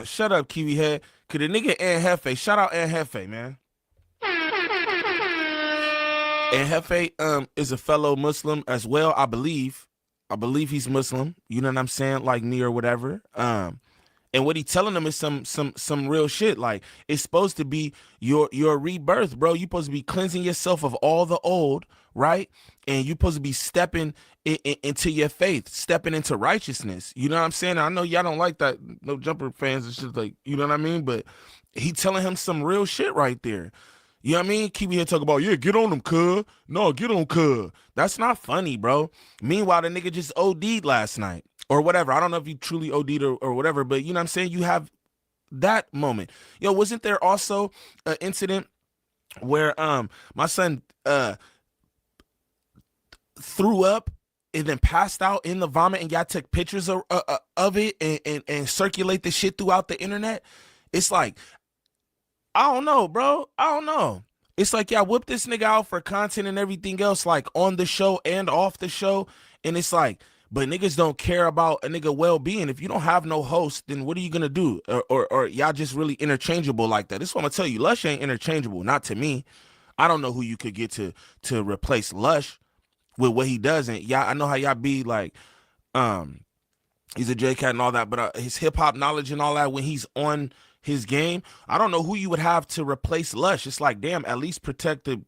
Shut up, Kiwi head. Cause the nigga Ann Hefe, shout out Ann Hefe, man. Ann Hefe is a fellow Muslim as well, I believe. I believe he's Muslim. You know what I'm saying? Like me or whatever. And what he telling them is some real shit. Like, it's supposed to be your rebirth, bro. You supposed to be cleansing yourself of all the old, right? And you supposed to be stepping into your faith, stepping into righteousness. You know what I'm saying? I know y'all don't like that, no jumper fans. It's just like, you know what I mean? But he telling him some real shit right there. You know what I mean? Keep here talking about, yeah, get on him, cuz. No, get on, cuz. That's not funny, bro. Meanwhile, the nigga just OD'd last night or whatever. I don't know if you truly OD'd or whatever, but you know what I'm saying? You have that moment. Yo, wasn't there also an incident where my son threw up and then passed out in the vomit, and y'all took pictures of it and circulate the shit throughout the internet? It's like, I don't know, bro. I don't know. It's like y'all whip this nigga out for content and everything else, like on the show and off the show. And it's like, but niggas don't care about a nigga well-being. If you don't have no host, then what are you gonna do? Or y'all just really interchangeable like that? This is what I'm gonna tell you. Lush ain't interchangeable, not to me. I don't know who you could get to replace Lush with what he does. And y'all, I know how y'all be like, he's a J Cat and all that, but his hip hop knowledge and all that, when he's on his game, I don't know who you would have to replace Lush. It's like, damn, at least protect the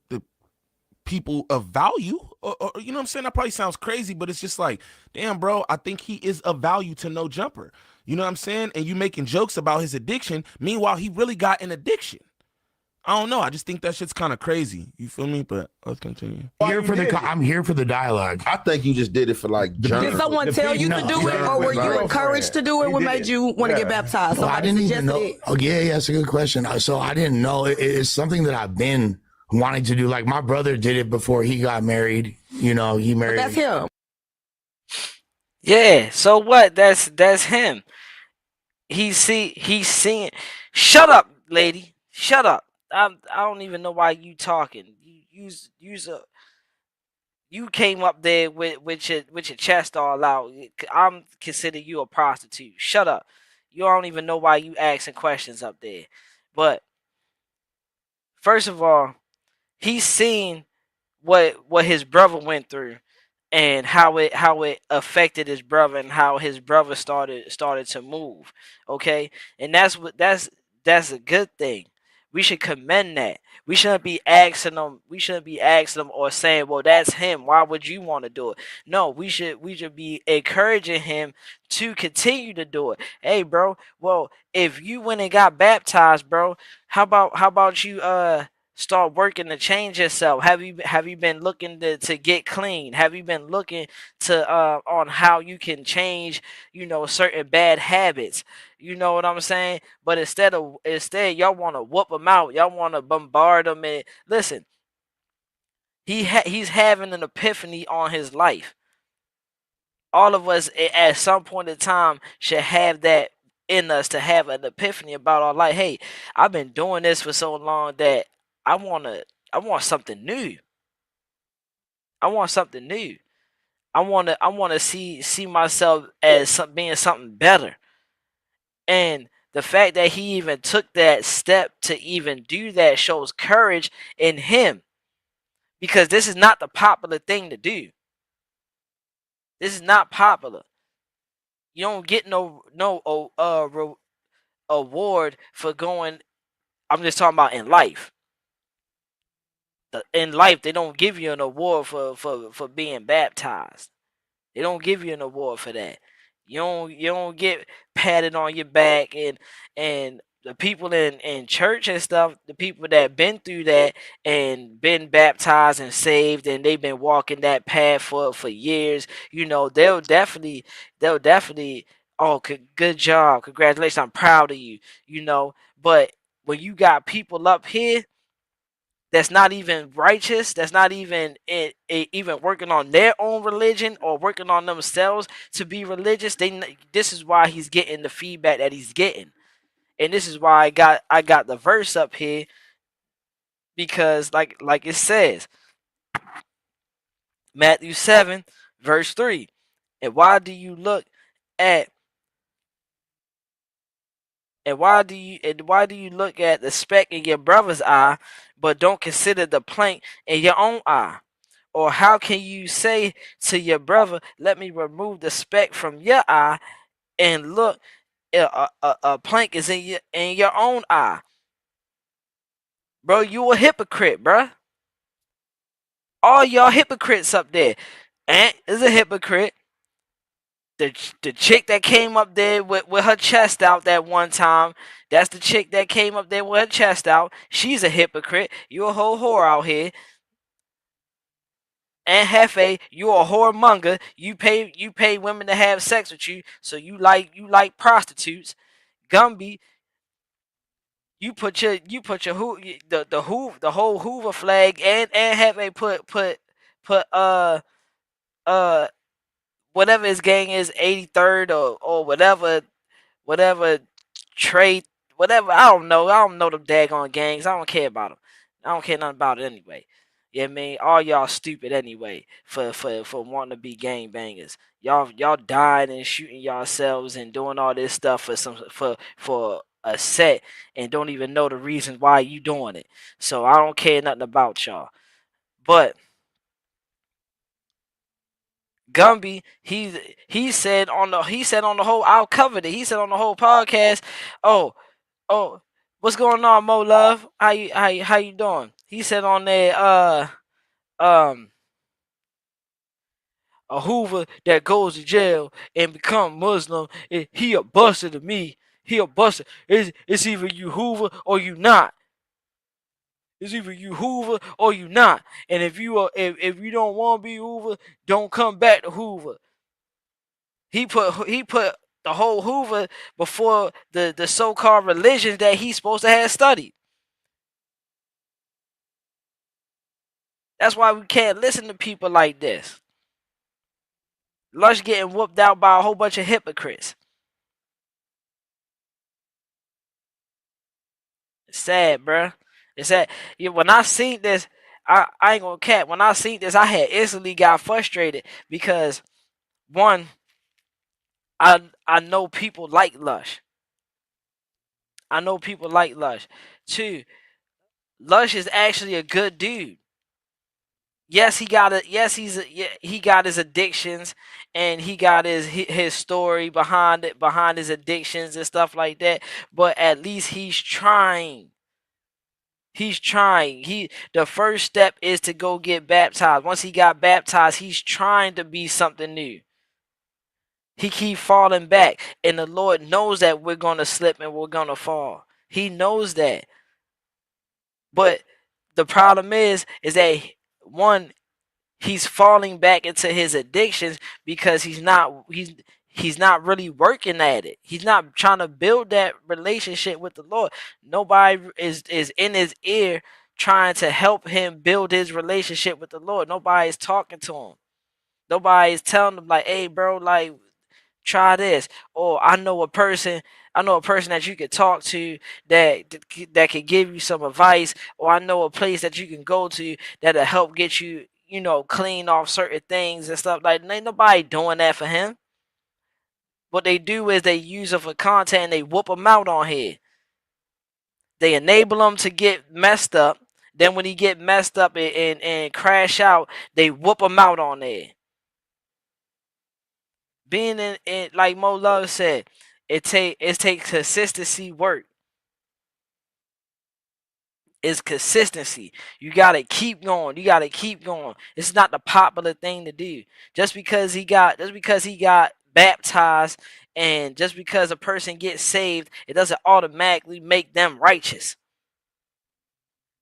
people of value. Or, you know what I'm saying? That probably sounds crazy, but it's just like, damn, bro, I think he is of value to No Jumper. You know what I'm saying? And you making jokes about his addiction. Meanwhile, he really got an addiction. I don't know. I just think that shit's kind of crazy. You feel me? But let's continue. I'm here for the dialogue. I think you just did it for like Did someone tell you to do it, or were you encouraged to do it? What made you want to get baptized? I didn't even know. Oh, yeah, that's a good question. So I didn't know. It's something that I've been wanting to do. Like, my brother did it before he got married. You know, he married. But that's him. Yeah. So what? That's him. He's seeing. Shut up, lady. Shut up. I don't even know why you talking. You came up there with your chest all out. I'm consider you a prostitute. Shut up. You don't even know why you asking questions up there. But first of all, he's seen what his brother went through, and how it affected his brother, and how his brother started to move. Okay, and that's a good thing. We should commend that. We shouldn't be asking them. We shouldn't be asking them or saying, "Well, that's him. Why would you want to do it?" No, we should be encouraging him to continue to do it. Hey, bro. Well, if you went and got baptized, bro, how about you start working to change yourself? Have you been looking to get clean? Have you been looking to on how you can change, certain bad habits? You know what I'm saying? But instead y'all want to whoop them out. Y'all want to bombard them. And listen, he's having an epiphany on his life. All of us at some point in time should have that in us, to have an epiphany about our life. Hey, I've been doing this for so long that I want something new. I want something new. I want to see myself as being something better. And the fact that he even took that step to even do that shows courage in him, because this is not the popular thing to do. This is not popular. You don't get no award for going. I'm just talking about in life. In life, they don't give you an award for being baptized. They don't give you an award for that. You don't get patted on your back and the people in church and stuff, the people that been through that and been baptized and saved, and they've been walking that path for years, they'll definitely, oh, good job, congratulations, I'm proud of you, but when you got people up here that's not even righteous, that's not even even working on their own religion or working on themselves to be religious, this is why he's getting the feedback that he's getting. And this is why I got the verse up here, because like it says, Matthew 7 verse 3. And why do you look at why do you look at the speck in your brother's eye, but don't consider the plank in your own eye? Or how can you say to your brother, let me remove the speck from your eye, and look, a plank is in your own eye? Bro, you a hypocrite, bro. All y'all hypocrites up there. Ant is a hypocrite. The chick that came up there with her chest out that one time, that's the chick that came up there with her chest out. She's a hypocrite. You a whole whore out here. And Hefe, you a whoremonger. You pay women to have sex with you, so you like prostitutes. Gumby, you put your the whole Hoover flag, and Hefe put whatever his gang is, 83rd or whatever trade, whatever. I don't know. I don't know them daggone gangs. I don't care about them. I don't care nothing about it anyway. Yeah, I mean, all y'all stupid anyway for wanting to be gang bangers. Y'all dying and shooting yourselves and doing all this stuff for a set, and don't even know the reason why you doing it. So I don't care nothing about y'all. But Gumby, he said on the whole, I'll cover it. He said on the whole podcast, oh, what's going on, Mo Love? How you doing? He said on there, a Hoover that goes to jail and become Muslim, he a buster to me. He a buster. It's either you Hoover or you not. It's either you Hoover or you not. And if you don't want to be Hoover, don't come back to Hoover. He put the whole Hoover before the so-called religions that he's supposed to have studied. That's why we can't listen to people like this. Lush getting whooped out by a whole bunch of hypocrites. It's sad, bruh. It's sad. When I seen this, I ain't gonna cap. When I seen this, I had instantly got frustrated because, one, I know people like Lush. I know people like Lush. Two, Lush is actually a good dude. Yes, he got it. Yes, he got his addictions, and he got his story behind his addictions and stuff like that. But at least he's trying. He's trying. The first step is to go get baptized. Once he got baptized, he's trying to be something new. He keep falling back, and the Lord knows that we're gonna slip and we're gonna fall. He knows that. But the problem is that, one, he's falling back into his addictions because he's not really working at it. He's not trying to build that relationship with the Lord. Nobody is in his ear trying to help him build his relationship with the Lord. Nobody's talking to him. Nobody's telling him like, hey bro, like, try this. Or I know a person that you could talk to that could give you some advice. Or I know a place that you can go to that'll help get you, clean off certain things and stuff. Like, ain't nobody doing that for him. What they do is they use it for content and they whoop them out on here. They enable him to get messed up. Then when he get messed up and crash out, they whoop him out on there. Being in like Mo Love said, it takes consistency work. It's consistency. You gotta keep going. You gotta keep going. It's not the popular thing to do. Just because he got baptized And just because a person gets saved, it doesn't automatically make them righteous.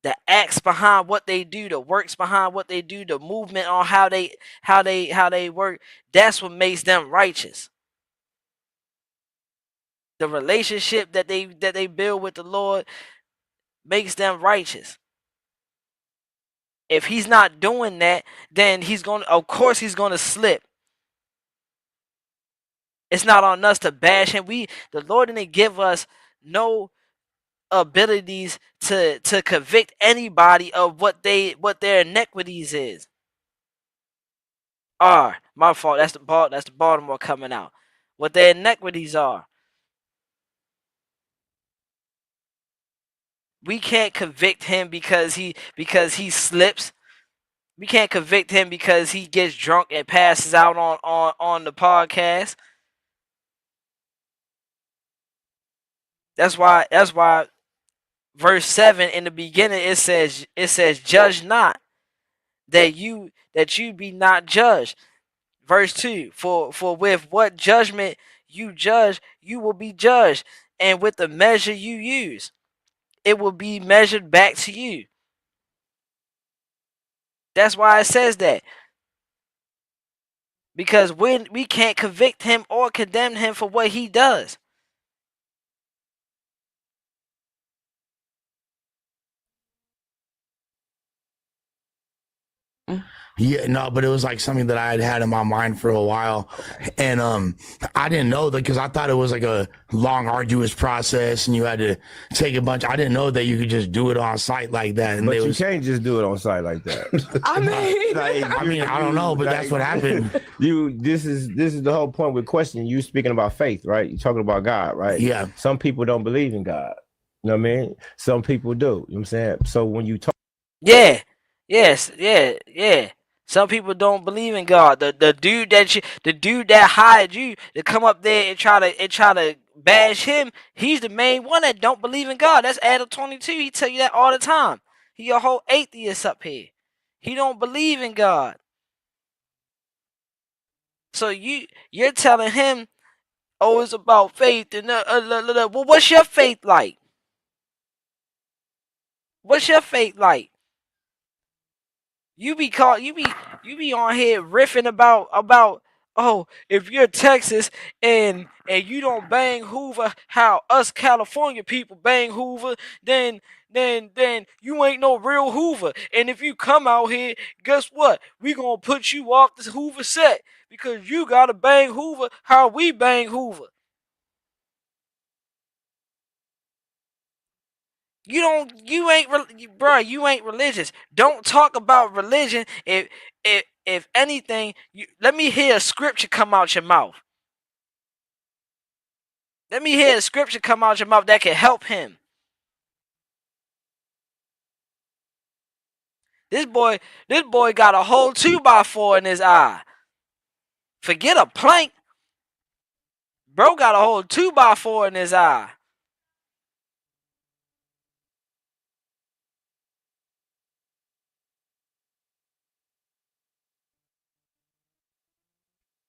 The acts behind what they do, the works behind what they do, the movement on how they work, that's what makes them righteous. The relationship that they build with the Lord makes them righteous. If he's not doing that, then of course he's gonna slip. It's not on us to bash him. The Lord didn't give us no abilities to convict anybody of what their iniquities is. My fault. That's the Baltimore coming out. What their iniquities are. We can't convict him because he slips. We can't convict him because he gets drunk and passes out on the podcast. That's why verse 7 in the beginning it says judge not, that you be not judged. Verse 2, for with what judgment you judge, you will be judged, and with the measure you use, it will be measured back to you. That's why it says that. Because we can't convict him or condemn him for what he does. Yeah, no, but it was like something that I had in my mind for a while, and I didn't know that because I thought it was like a long, arduous process, and you had to take a bunch. I didn't know that you could just do it on site like that. And but you can't just do it on site like that. I mean, I don't know, but that's what happened. This is the whole point with questioning. You speaking about faith, right? You're talking about God, right? Yeah. Some people don't believe in God. You know what I mean? Some people do. You know what I'm saying? So when you talk, Yeah. Yes. Yeah. Some people don't believe in God. The dude that hired you to come up there and try to bash him, he's the main one that don't believe in God. That's Adam 22. He tell you that all the time. He a whole atheist up here. He don't believe in God. So you're telling him, oh, it's about faith and well, what's your faith like? What's your faith like? You be on here riffing about oh, if you're Texas and you don't bang Hoover how us California people bang Hoover, then you ain't no real Hoover. And if you come out here, guess what? We gonna put you off this Hoover set because you gotta bang Hoover how we bang Hoover. You ain't religious. Don't talk about religion. If anything, let me hear a scripture come out your mouth. Let me hear a scripture come out your mouth that can help him. This boy got a whole 2x4 in his eye. Forget a plank. Bro got a whole 2x4 in his eye.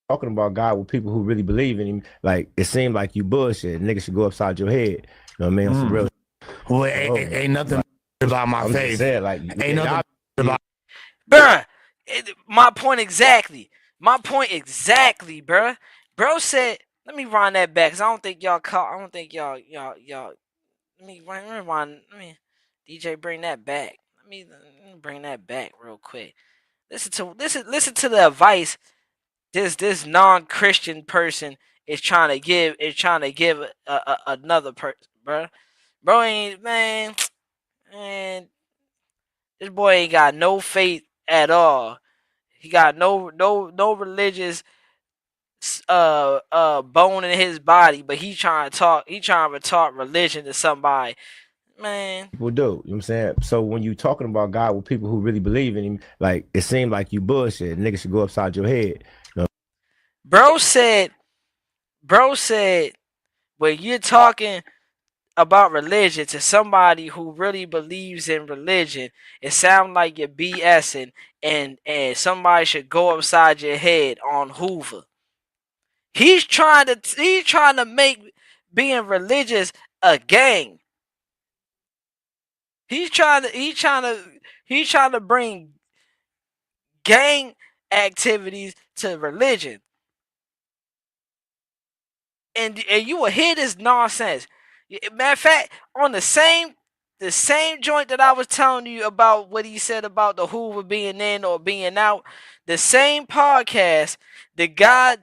talking about God with people who really believe in him, like it seemed like you bullshit. Niggas should go upside your head. You know what I mean? Some real. Well, ain't nothing about my faith. Saying, like, ain't nothing about. Bruh, my point exactly. Bruh. Bro said, let me run that back, cause I don't think y'all caught. I don't think y'all. Let me DJ bring that back. Let me bring that back real quick. Listen to the advice this non-Christian person is trying to give another person, bro ain't man. This boy ain't got no faith at all. He got no religious bone in his body, but he trying to talk religion to somebody. Man, people do. You know what I'm saying? So when you talking about God with people who really believe in him, like it seemed like you bullshit. Niggas should go upside your head. You know? Bro said when you're talking about religion to somebody who really believes in religion, it sounds like you're BSing and somebody should go upside your head on Hoover. He's trying to make being religious a gang. He's trying to bring gang activities to religion. And you will hear this nonsense. Matter of fact, on the same joint that I was telling you about what he said about the Hoover being in or being out, the same podcast, the guy,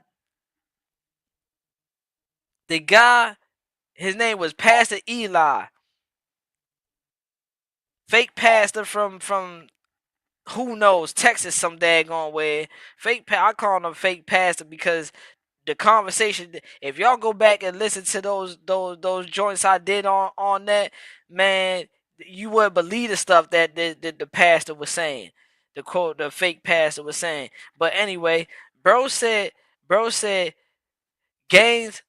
his name was Pastor Eli, fake pastor from who knows, Texas, some daggone way. I call him a fake pastor because the conversation. If y'all go back and listen to those joints I did on that, man, you wouldn't believe the stuff that the pastor was saying. The fake pastor was saying. But anyway, bro said gangs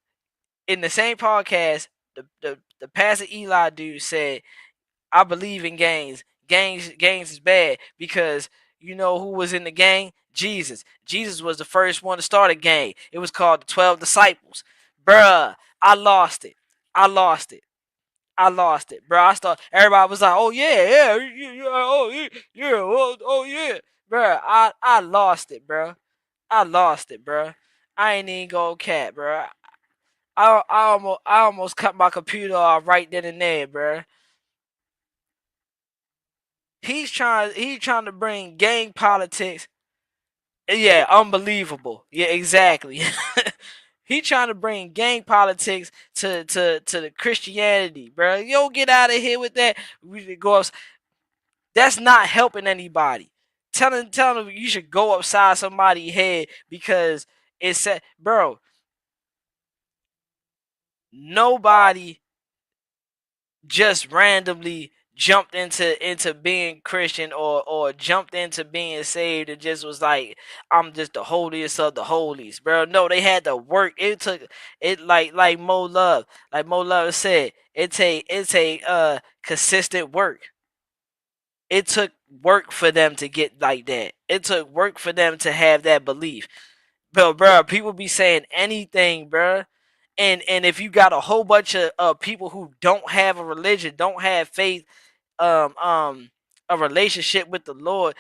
in the same podcast. The pastor Eli dude said, I believe in gangs. Gangs is bad because you know who was in the gang? Jesus. Jesus was the first one to start a gang. It was called the 12 Disciples. Bruh, I lost it. I lost it. Bruh, everybody was like, oh yeah, oh yeah, oh yeah. Bruh, I lost it, bruh. I ain't even gonna cap, bruh. I almost cut my computer off right then and there, bruh. He's trying to bring gang politics. Yeah, unbelievable. Yeah, exactly. He trying to bring gang politics to the Christianity, bro. Yo, get out of here with that. We go up. That's not helping anybody. Telling them you should go upside somebody's head because it's said, bro. Nobody just randomly jumped into being Christian or jumped into being saved and just was like, I'm just the holiest of the holies, bro. No, they had to work. It took it like Mo Love. Like Mo Love said, it's a consistent work. It took work for them to get like that. It took work for them to have that belief. Bro, people be saying anything, bro. And if you got a whole bunch of people who don't have a religion, don't have faith, a relationship with the Lord,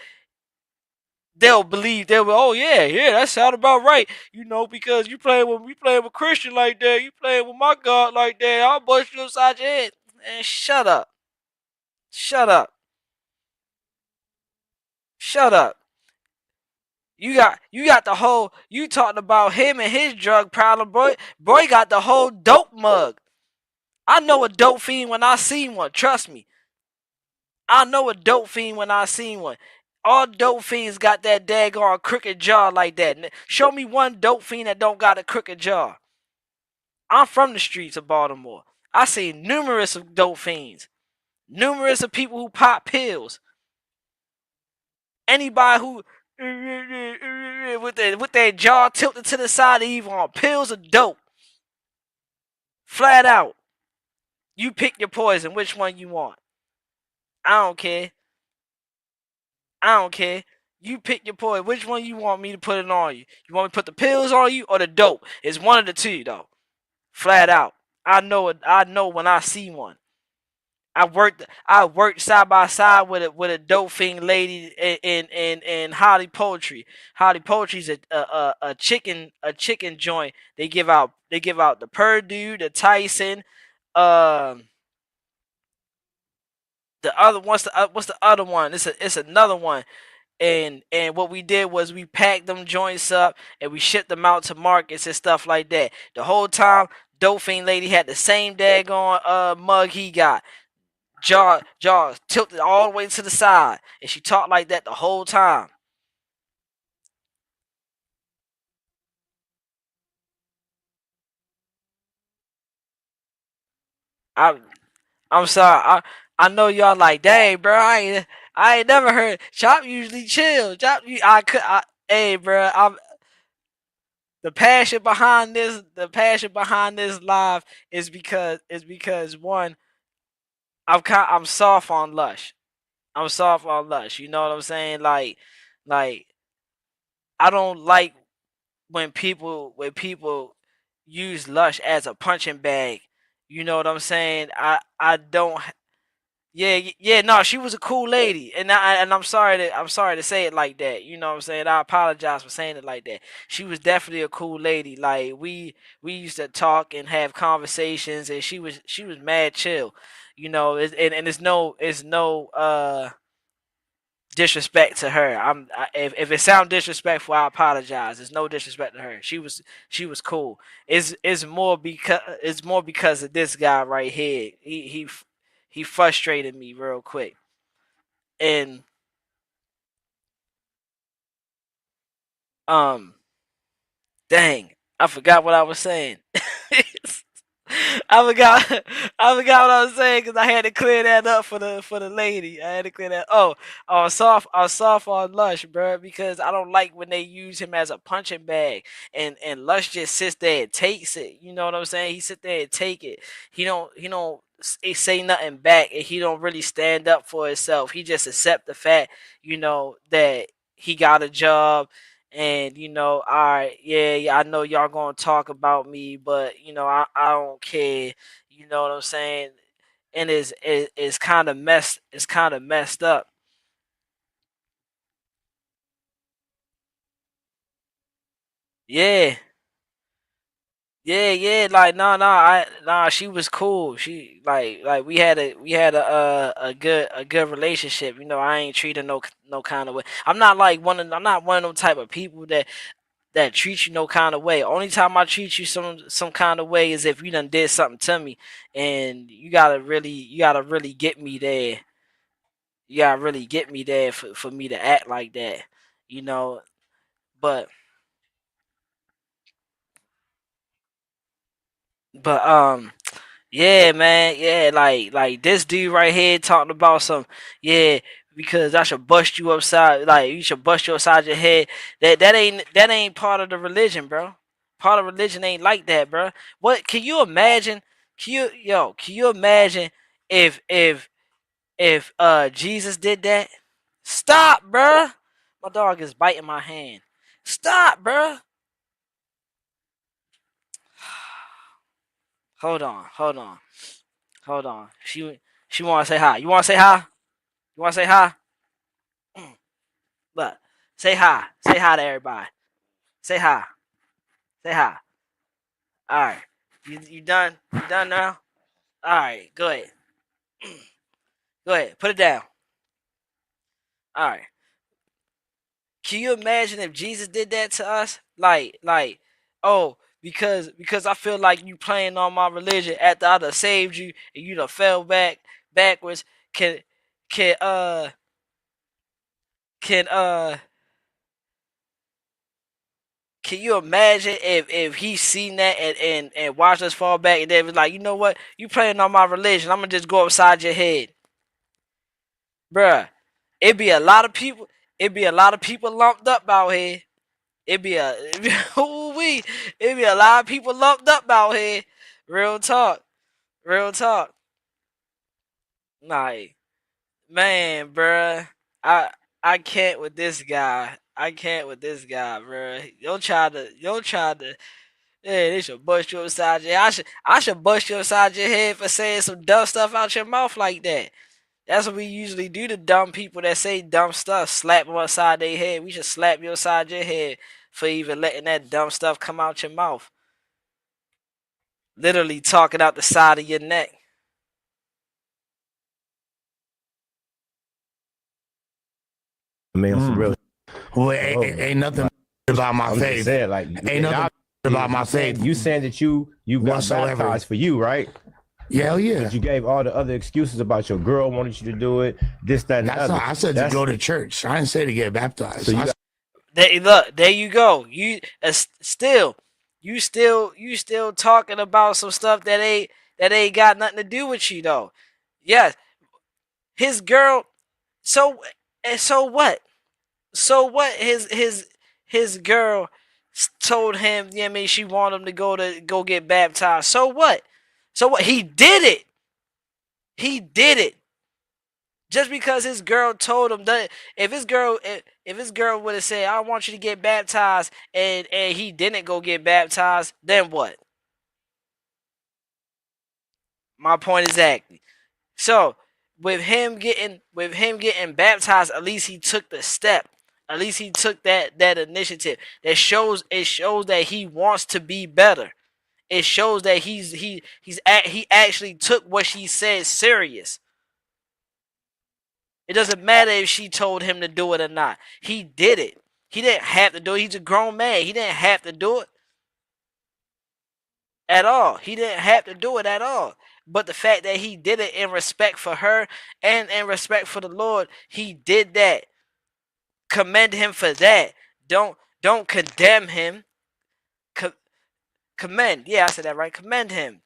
they'll oh yeah, that sound about right. You know, because you playing with Christian like that, you playing with my God like that, I'll bust you upside your head. And shut up. Shut up. Shut up. You got the whole you talking about him and his drug problem, boy. Boy got the whole dope mug. I know a dope fiend when I see one. Trust me. I know a dope fiend when I seen one. All dope fiends got that daggone crooked jaw like that. Show me one dope fiend that don't got a crooked jaw. I'm from the streets of Baltimore. I seen numerous of dope fiends. Numerous of people who pop pills. Anybody who with their jaw tilted to the side, even on pills of dope. Flat out. You pick your poison, which one you want. I don't care. You pick your poison. Which one you want me to put it on you? You want me to put the pills on you or the dope? It's one of the two, though. Flat out. I know it. I know when I see one. I worked side by side with a dope fiend lady in Holly Poultry. Holly Poultry's a chicken joint. They give out the Purdue, the Tyson, the other what's the other one? It's another one. And what we did was we packed them joints up and we shipped them out to markets and stuff like that. The whole time, dope fiend lady had the same daggone mug he got. Jaw tilted all the way to the side, and she talked like that the whole time. I'm sorry. I know y'all like, dang, bro. I ain't never heard. Chop usually chill. Hey, bro. The passion behind this live is because one, I'm soft on Lush. I'm soft on Lush. You know what I'm saying? Like I don't like when people use Lush as a punching bag. You know what I'm saying? I don't. Yeah. No, she was a cool lady, and I'm sorry to say it like that. You know what I'm saying? I apologize for saying it like that. She was definitely a cool lady. Like we used to talk and have conversations, and she was mad chill. You know, and it's no disrespect to her. If it sounds disrespectful, I apologize. It's no disrespect to her. She was cool. It's more because of this guy right here. He frustrated me real quick. And um dang, I forgot what I was saying. I forgot. I forgot what I was saying because I had to clear that up for the lady. I had to clear that. Oh, I was soft on Lush, bro, because I don't like when they use him as a punching bag, and Lush just sits there and takes it. You know what I'm saying? He sit there and take it. He don't say nothing back, and he don't really stand up for himself. He just accept the fact, that he got a job, and all right, yeah, I know y'all gonna talk about me, but I don't care. You know what I'm saying? And it's kind of messed up. Yeah, yeah. Like no, she was cool. She like we had a good relationship. I ain't treat her no kind of way. I'm not one of them type of people that treat you no kind of way. Only time I treat you some kind of way is if you done did something to me, and you gotta really get me there. You gotta really get me there for me to act like that, you know. But but yeah, man, yeah, like this dude right here talking about yeah, because I should bust you upside, like you should bust you upside your head. That ain't part of the religion, bro. Part of religion ain't like that, bro. What can you imagine? Can you imagine if Jesus did that? Stop, bro. My dog is biting my hand. Stop, bro. Hold on, hold on, hold on. She want to say hi. You want to say hi? You want to say hi? Look, say hi. Say hi to everybody. Say hi. Say hi. All right. You done? You done now? All right. Go ahead. Go ahead. Put it down. All right. Can you imagine if Jesus did that to us? Oh, because I feel like you playing on my religion after I done saved you and you done fell backwards. Can can uh can uh can you imagine if he seen that and watched us fall back and then was like, you know what? You playing on my religion. I'm gonna just go upside your head. Bruh. It'd be a lot of people. It'd be a lot of people lumped up out here. Ooh-wee. It'd be a lot of people lumped up out here. Real talk. Real talk. Like, man, bruh. I I can't with this guy. I can't with this guy, bruh. You'll try to yeah, they should bust you upside your head. I should bust you upside your head for saying some dumb stuff out your mouth like that. That's what we usually do to dumb people that say dumb stuff. Slap them upside their head. We should slap you upside your head for even letting that dumb stuff come out your mouth. Literally talking out the side of your neck. I mean, on some real. Well, ain't nothing about my I'm just faith. saying, like, Ain't nothing about my faith. You saying that you got Whatsoever. baptized for you, right? Yeah, hell yeah. But you gave all the other excuses about your girl wanted you to do it, this, that, and the That's other. not, I said to go to church. I didn't say to get baptized. So you I got- Look, there you go. You still talking about some stuff that ain't got nothing to do with you though. Yes, his girl. So so what? So what? His girl told him. Yeah, I mean, she wanted him to go get baptized. So what? So what? He did it. He did it. Just because his girl told him that if his girl would have said, I want you to get baptized, and he didn't go get baptized, then what? My point exactly. So with him getting baptized, at least he took the step. At least he took that initiative. It shows that he wants to be better. It shows that he actually took what she said serious. It doesn't matter if she told him to do it or not. He did it. He didn't have to do it. He's a grown man. He didn't have to do it at all. He didn't have to do it at all. But the fact that he did it in respect for her and in respect for the Lord, he did that. Commend him for that. Don't condemn him. Commend. Yeah, I said that right. Commend him.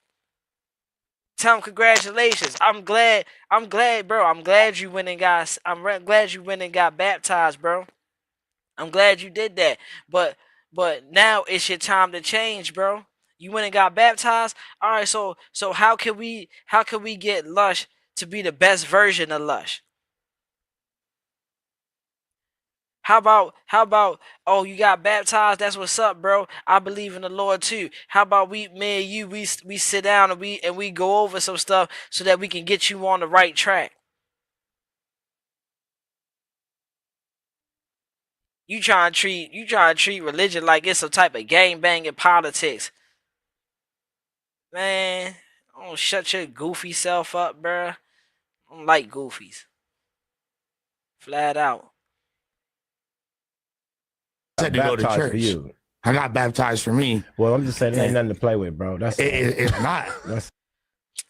Tell him congratulations. I'm glad, bro. I'm glad you went and got baptized, bro. I'm glad you did that. But now it's your time to change, bro. You went and got baptized. All right, so how can we get Lush to be the best version of Lush? How about oh, you got baptized? That's what's up, bro. I believe in the Lord too. How about me and you we sit down and we go over some stuff so that we can get you on the right track. You trying to treat religion like it's some type of gang banging politics. Man, don't shut your goofy self up, bruh. I don't like goofies. Flat out. Said to go to Baptized for church. you. I'm not baptized for me. Well, I'm just saying it ain't nothing to play with, bro. That's It's not. that's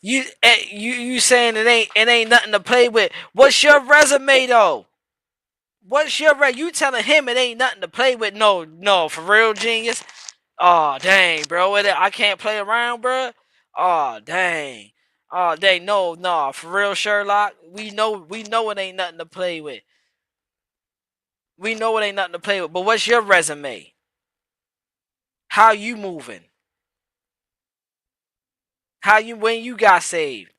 You saying it ain't nothing to play with. What's your resume though? You telling him it ain't nothing to play with? No, for real, genius. Oh dang, bro, I can't play around, bro. Oh dang. Oh dang, no, for real, Sherlock. We know it ain't nothing to play with. We know it ain't nothing to play with. But what's your resume? How you moving? When you got saved?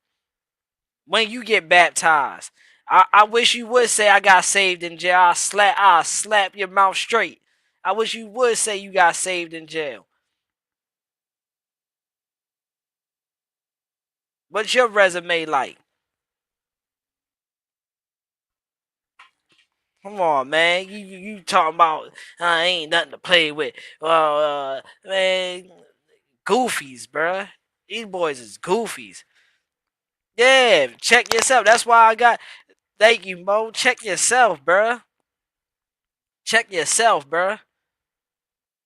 When you get baptized? I wish you would say I got saved in jail. I'll slap your mouth straight. I wish you would say you got saved in jail. What's your resume like? Come on, man. You talking about ain't nothing to play with. Man, goofies, bruh. These boys is goofies. Yeah, check yourself. That's why I got. Thank you, Mo. Check yourself, bruh. Check yourself, bruh.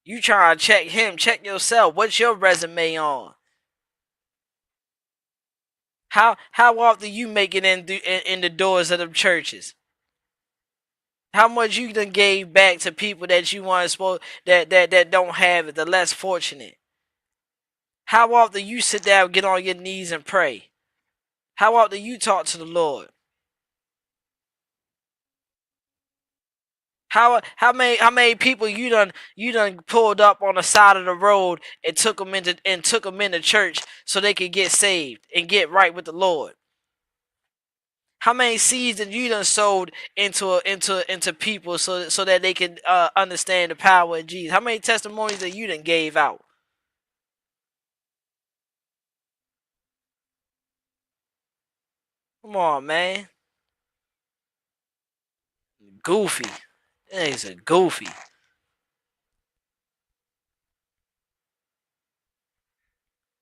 You trying to check him? Check yourself. What's your resume on? How often you make it in the doors of them churches? How much you done gave back to people that you want to that don't have it, the less fortunate? How often you sit down, get on your knees and pray? How often you talk to the Lord? How many people you done pulled up on the side of the road and took them into church so they could get saved and get right with the Lord? How many seeds that you done sowed into people so that they can understand the power of Jesus? How many testimonies that you done gave out? Come on, man. Goofy. He's a goofy.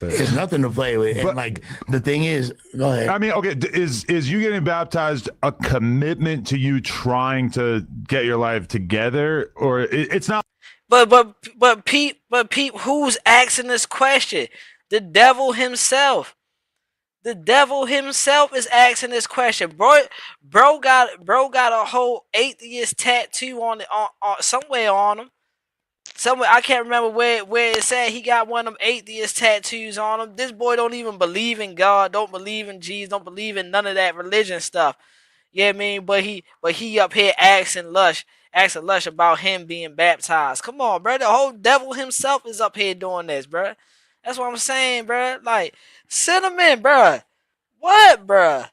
It's nothing to play with. And like the thing is, go ahead. I mean, okay, is you getting baptized a commitment to you trying to get your life together, or it's not? But Pete, who's asking this question? The devil himself. The devil himself is asking this question. Bro got a whole atheist tattoo on somewhere on him. Somewhere I can't remember where it said he got one of them atheist tattoos on him. This boy don't even believe in God, don't believe in Jesus, don't believe in none of that religion stuff. Yeah, I mean, but he up here asking Lush about him being baptized. Come on, bro. The whole devil himself is up here doing this, bro. That's what I'm saying, bro. Like, cinnamon, bro. What, bro?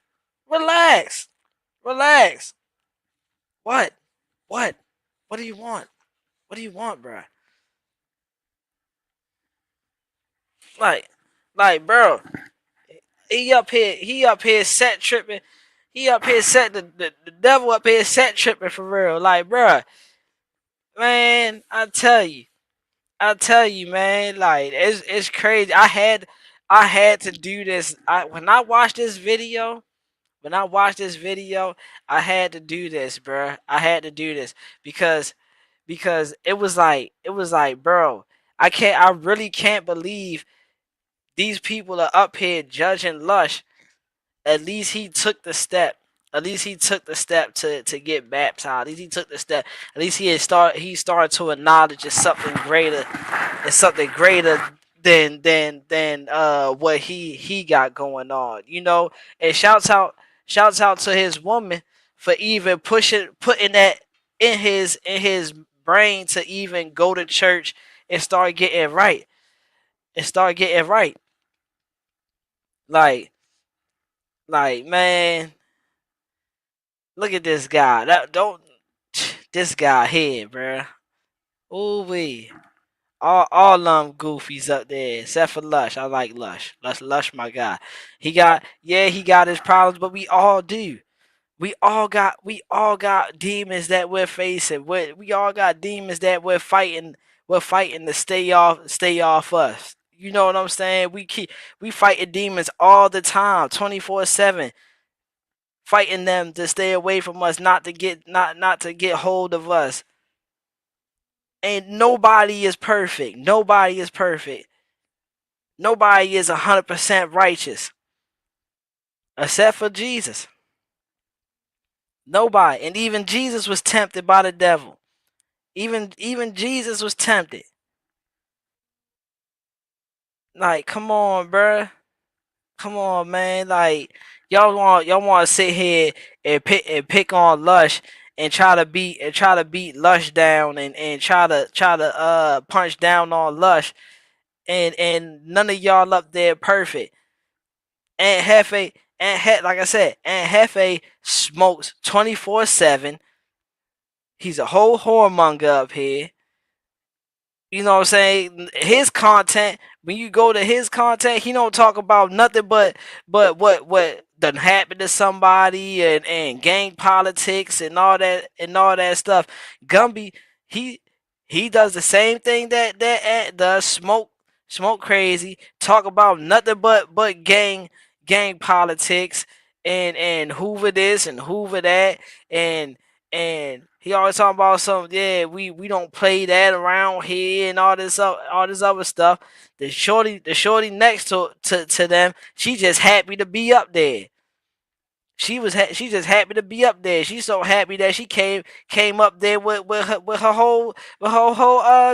Relax. What? What do you want? What do you want, bro? Like, bro. he up here set tripping. He up here set the devil up here set tripping for real. Like, bruh, man, I tell you, man, like it's crazy. I had to do this. When I watched this video, I had to do this, bruh. I had to do this because it was like, bro, I really can't believe these people are up here judging Lush. At least he took the step. At least he took the step to get baptized. At least he took the step. At least he started to acknowledge it's something greater. It's something greater than what he got going on. You know, and shouts out to his woman for even putting that in his brain to even go to church and start getting right. And start getting right. Like man, look at this guy. That don't this guy here, bruh. Ooh wee. All them goofies up there, except for Lush. I like Lush. Lush, my guy. He got his problems, but we all do. We all got demons that we're facing. We all got demons that we're fighting. We're fighting to stay off us. You know what I'm saying? We fighting demons all the time, 24/7, fighting them to stay away from us, not to get hold of us. And nobody is perfect. Nobody is perfect. Nobody is 100% righteous, except for Jesus. Nobody. And even Jesus was tempted by the devil. Even Jesus was tempted. Like, come on, bruh. Come on, man. Like, y'all want to sit here and pick on Lush and try to beat Lush down and try to punch down on Lush, and none of y'all up there perfect. And Hefe, like I said, and Hefe smokes 24/7. He's a whole whoremonger up here. You know what I'm saying? His content, when you go to his content, he don't talk about nothing but what done happened to somebody and gang politics and all that stuff. Gumby, he does the same thing that does smoke crazy, talk about nothing but gang politics and Hoover this and Hoover that and he always talking about something. Yeah, we don't play that around here and all this other stuff. The shorty next to them, she just happy to be up there. She just happy to be up there. She's so happy that she came up there with her whole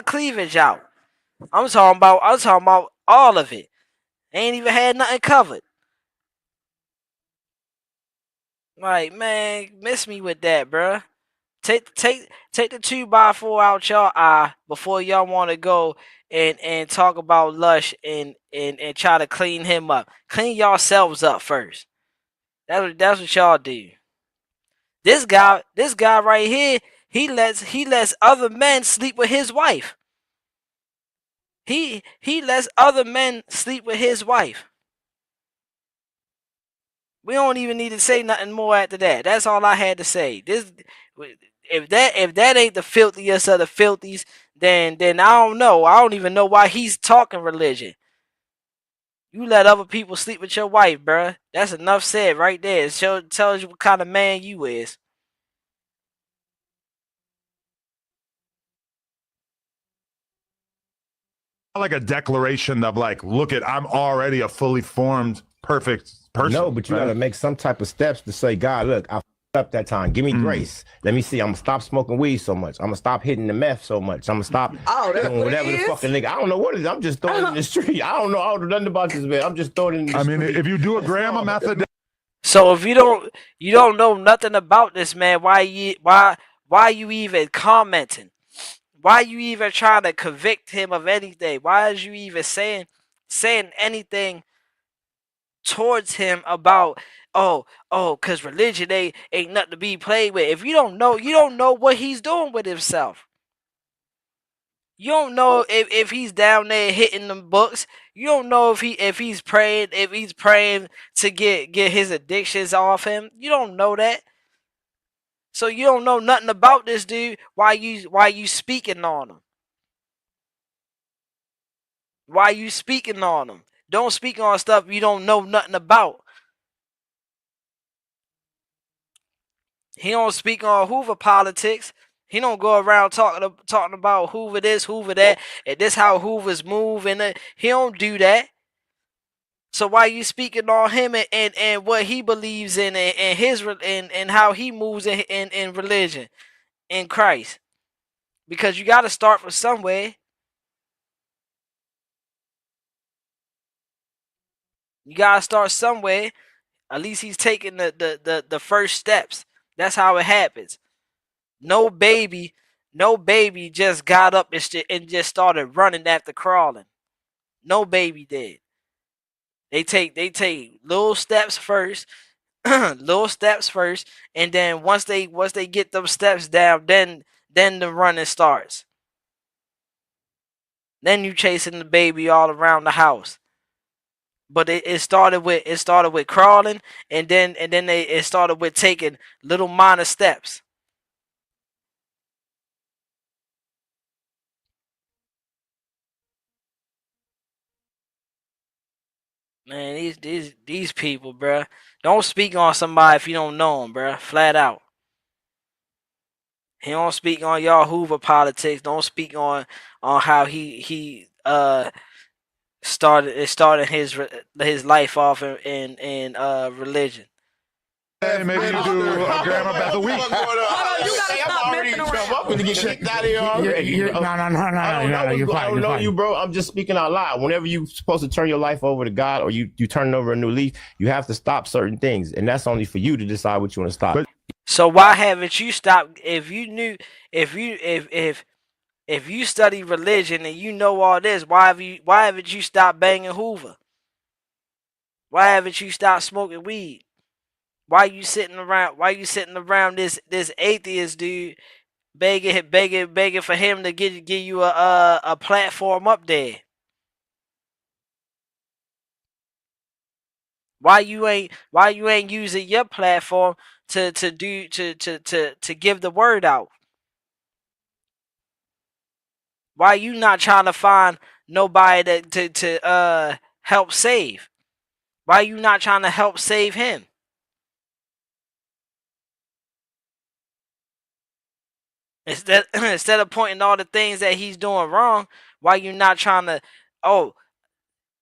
cleavage out. I'm talking about all of it. Ain't even had nothing covered. Like, man, miss me with that, bruh. Take the 2x4 out y'all eye before y'all want to go and talk about Lush and try to clean him up. Clean yourselves up first. That's what y'all do. This guy right here, he lets other men sleep with his wife. He lets other men sleep with his wife. We don't even need to say nothing more after that. That's all I had to say. If that ain't the filthiest of the filthies, then I don't know. I don't even know why he's talking religion. You let other people sleep with your wife, bruh. That's enough said right there. It tells you what kind of man you is. Like a declaration of like, look at, I'm already a fully formed, perfect person. No, but you got to make some type of steps to say, God, look, I up that time. Give me grace. Let me see. I'm gonna stop smoking weed so much. I'm gonna stop hitting the meth so much. I'm gonna stop doing whatever the fucking nigga. I don't know what it is. I'm just throwing it in the street. I don't know nothing about this, man. I'm just throwing it in the street. I mean, if you do a gram of method. So if you don't know nothing about this, man, why you even commenting? Why you even trying to convict him of anything? Why is you even saying anything towards him about cause religion ain't nothing to be played with. If you don't know what he's doing with himself. You don't know if he's down there hitting them books. You don't know if he's praying to get his addictions off him. You don't know that. So you don't know nothing about this dude. Why you speaking on him? Why you speaking on him? Don't speak on stuff you don't know nothing about. He don't speak on Hoover politics. He don't go around talking about Hoover this, Hoover that, and this how Hoovers move, and he don't do that. So why you speaking on him and what he believes in and his and how he moves in religion in Christ? Because you got to start from somewhere. You got to start somewhere. At least he's taking the first steps. That's how it happens. No baby just got up and just started running after crawling. No baby did. They take little steps first, little steps first, and then once they get them steps down, then the running starts. Then you chasing the baby all around the house. But it started with crawling, and then it started with taking little minor steps. Man, these people, bruh. Don't speak on somebody if you don't know them, bruh. Flat out. He don't speak on y'all Hoover politics. Don't speak on how he started his life off in religion. Hey, maybe you do a gram of a week. You gotta stop messing around. I'm gonna get kicked out of here already. No, you're fine. I don't know you, bro. I'm just speaking out loud. Whenever you're supposed to turn your life over to God, or you turn over a new leaf, you have to stop certain things, and that's only for you to decide what you want to stop. So why haven't you stopped? If you knew, if you study religion and you know all this, why haven't you stopped banging Hoover? Why haven't you stopped smoking weed? Why you sitting around this atheist dude begging for him to give you a platform up there? Why you ain't using your platform to give the word out? Why you not trying to find nobody to help save? Why you not trying to help save him? Instead of pointing all the things that he's doing wrong, why you not trying to? Oh,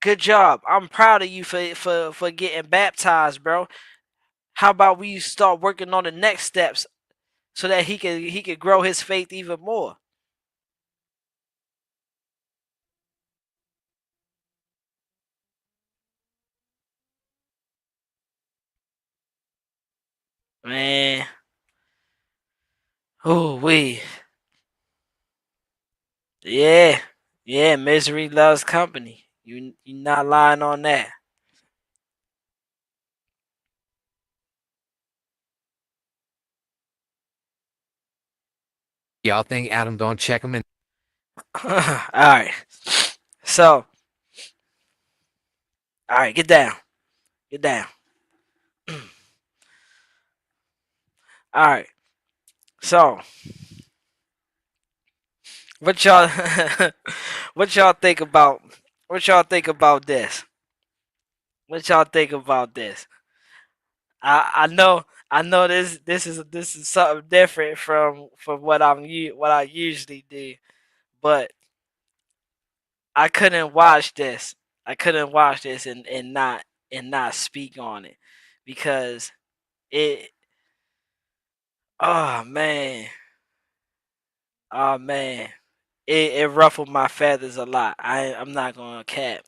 good job! I'm proud of you for getting baptized, bro. How about we start working on the next steps so that he could grow his faith even more? Man, oh we, yeah, misery loves company. You not lying on that. Y'all think Adam don't check him in? All right, so all right, get down. All right, so what y'all what y'all think about this? What y'all think about this? I know this is something different from what I usually do, but I couldn't watch this. I couldn't watch this and not speak on it because it. Oh man, oh man, it ruffled my feathers a lot. I'm not gonna cap.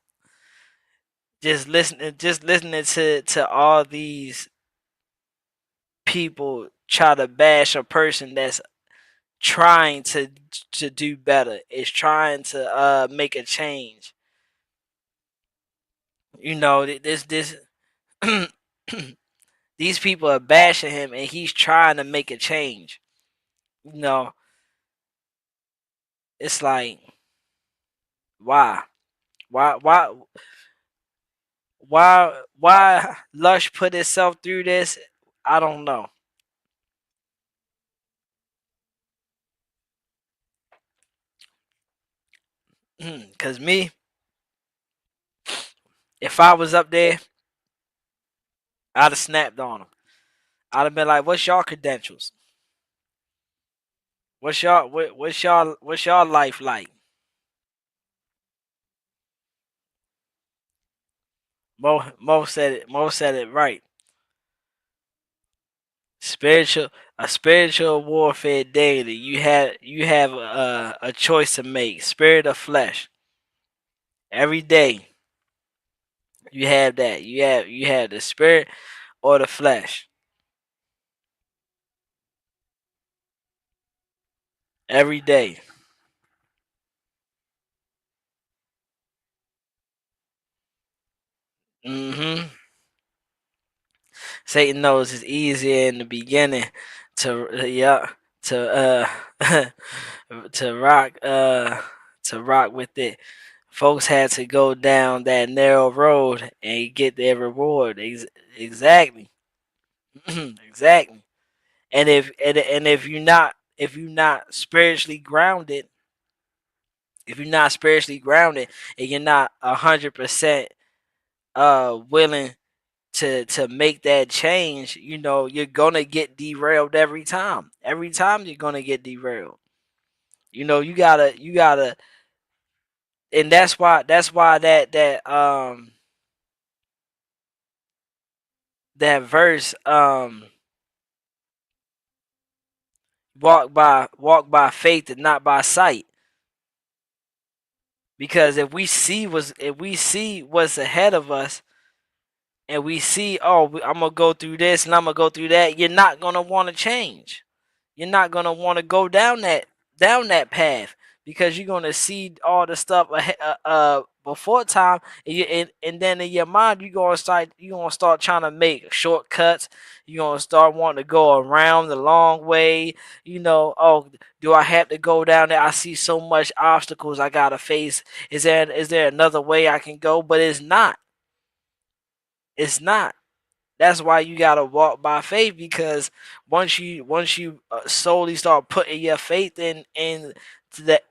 Just listening to all these people try to bash a person that's trying to do better. Is trying to make a change. You know this these people are bashing him and he's trying to make a change. You know, it's like Why? Why? Why Lush put itself through this? I don't know. Cause me, if I was up there, I'd have snapped on him. I'd have been like, "What's y'all credentials? What's y'all life like?" Mo said it. Mo said it right. Spiritual, a spiritual warfare daily. You have a choice to make. Spirit or flesh. Every day you have that. You have the spirit or the flesh. Every day. Mm-hmm. Satan knows it's easier in the beginning to yeah to rock to rock with it. Folks had to go down that narrow road and get their reward. Exactly. Exactly. And if you're not spiritually grounded, if you're not spiritually grounded and you're not 100% willing to make that change, you're gonna get derailed every time. Every time you're gonna get derailed. You gotta, and that's why that verse walk by faith and not by sight. Because if we see what's ahead of us, and we see, I'm gonna go through this and I'm gonna go through that, you're not gonna want to change. You're not gonna want to go down that path, because you're gonna see all the stuff ahead, before time, and then in your mind you're gonna start trying to make shortcuts. You're gonna start wanting to go around the long way. Oh, do I have to go down there? I see so much obstacles I gotta face. Is there another way I can go? But it's not. It's not. That's why you gotta walk by faith, because once you solely start putting your faith into that,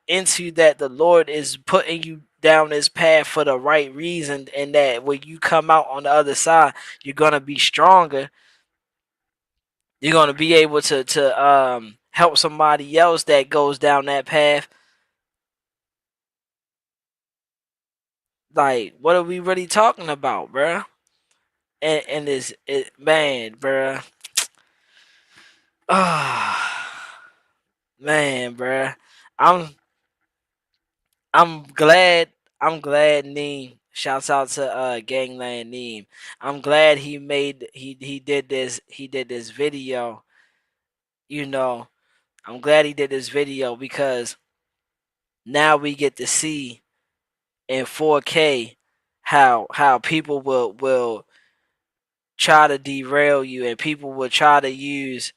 the Lord is putting you down this path for the right reason, and that when you come out on the other side, you're gonna be stronger. You're gonna be able to help somebody else that goes down that path. Like, what are we really talking about, bruh? And man, bruh. Ah, man, bruh. I'm I'm glad. I'm glad Neem. Shouts out to Gangland Neem. I'm glad he did this video. You know, I'm glad he did this video, because now we get to see in 4K how people will try to derail you, and people will try to use,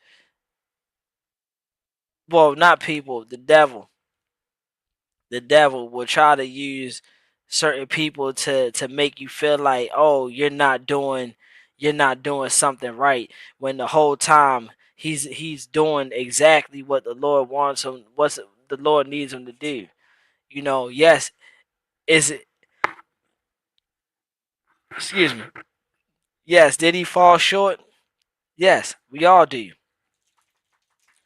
well, not people, the devil will try to use certain people to make you feel like, oh, you're not doing something right, when the whole time he's doing exactly what the Lord wants him, what the Lord needs him to do. Yes, is it, excuse me. Yes, did he fall short? Yes, we all do.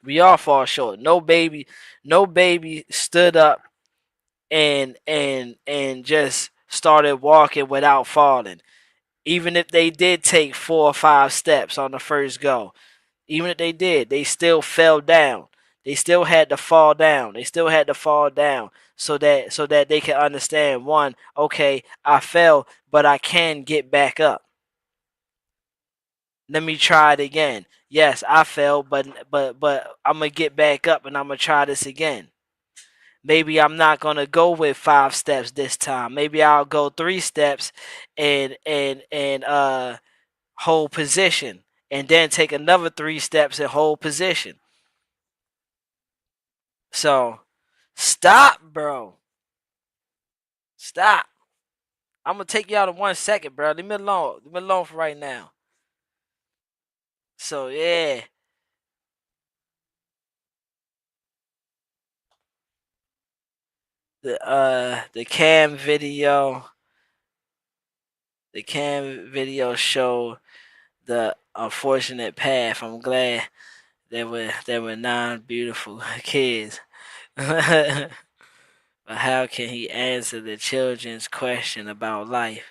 We all fall short. No baby stood up and just started walking without falling. Even if they did take 4 or 5 steps on the first go, even if they did, they still fell down. They still had to fall down. They still had to fall down, so that they can understand, one, okay, I fell, but I can get back up. Let me try it again. Yes, I fell, but I'm gonna get back up and I'm gonna try this again. Maybe I'm not gonna go with 5 steps this time. Maybe I'll go 3 steps and hold position, and then take another 3 steps and hold position. So stop, bro. Stop. I'm gonna take you out in 1 second, bro. Leave me alone. Leave me alone for right now. So yeah. The cam video. The cam video showed the unfortunate path. I'm glad there were 9 beautiful kids. But how can he answer the children's question about life?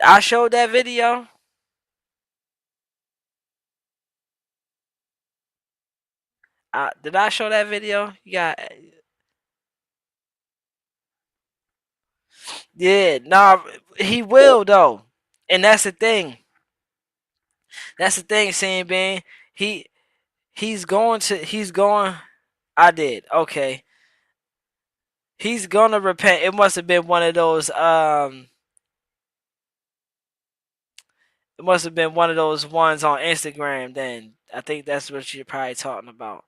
I showed that video. Did I show that video? Yeah, nah, he will though, and that's the thing. That's the thing, Sam Ben. He he's going to he's going. I did okay. He's gonna repent. It must have been one of those. It must have been one of those ones on Instagram. Then I think that's what you're probably talking about.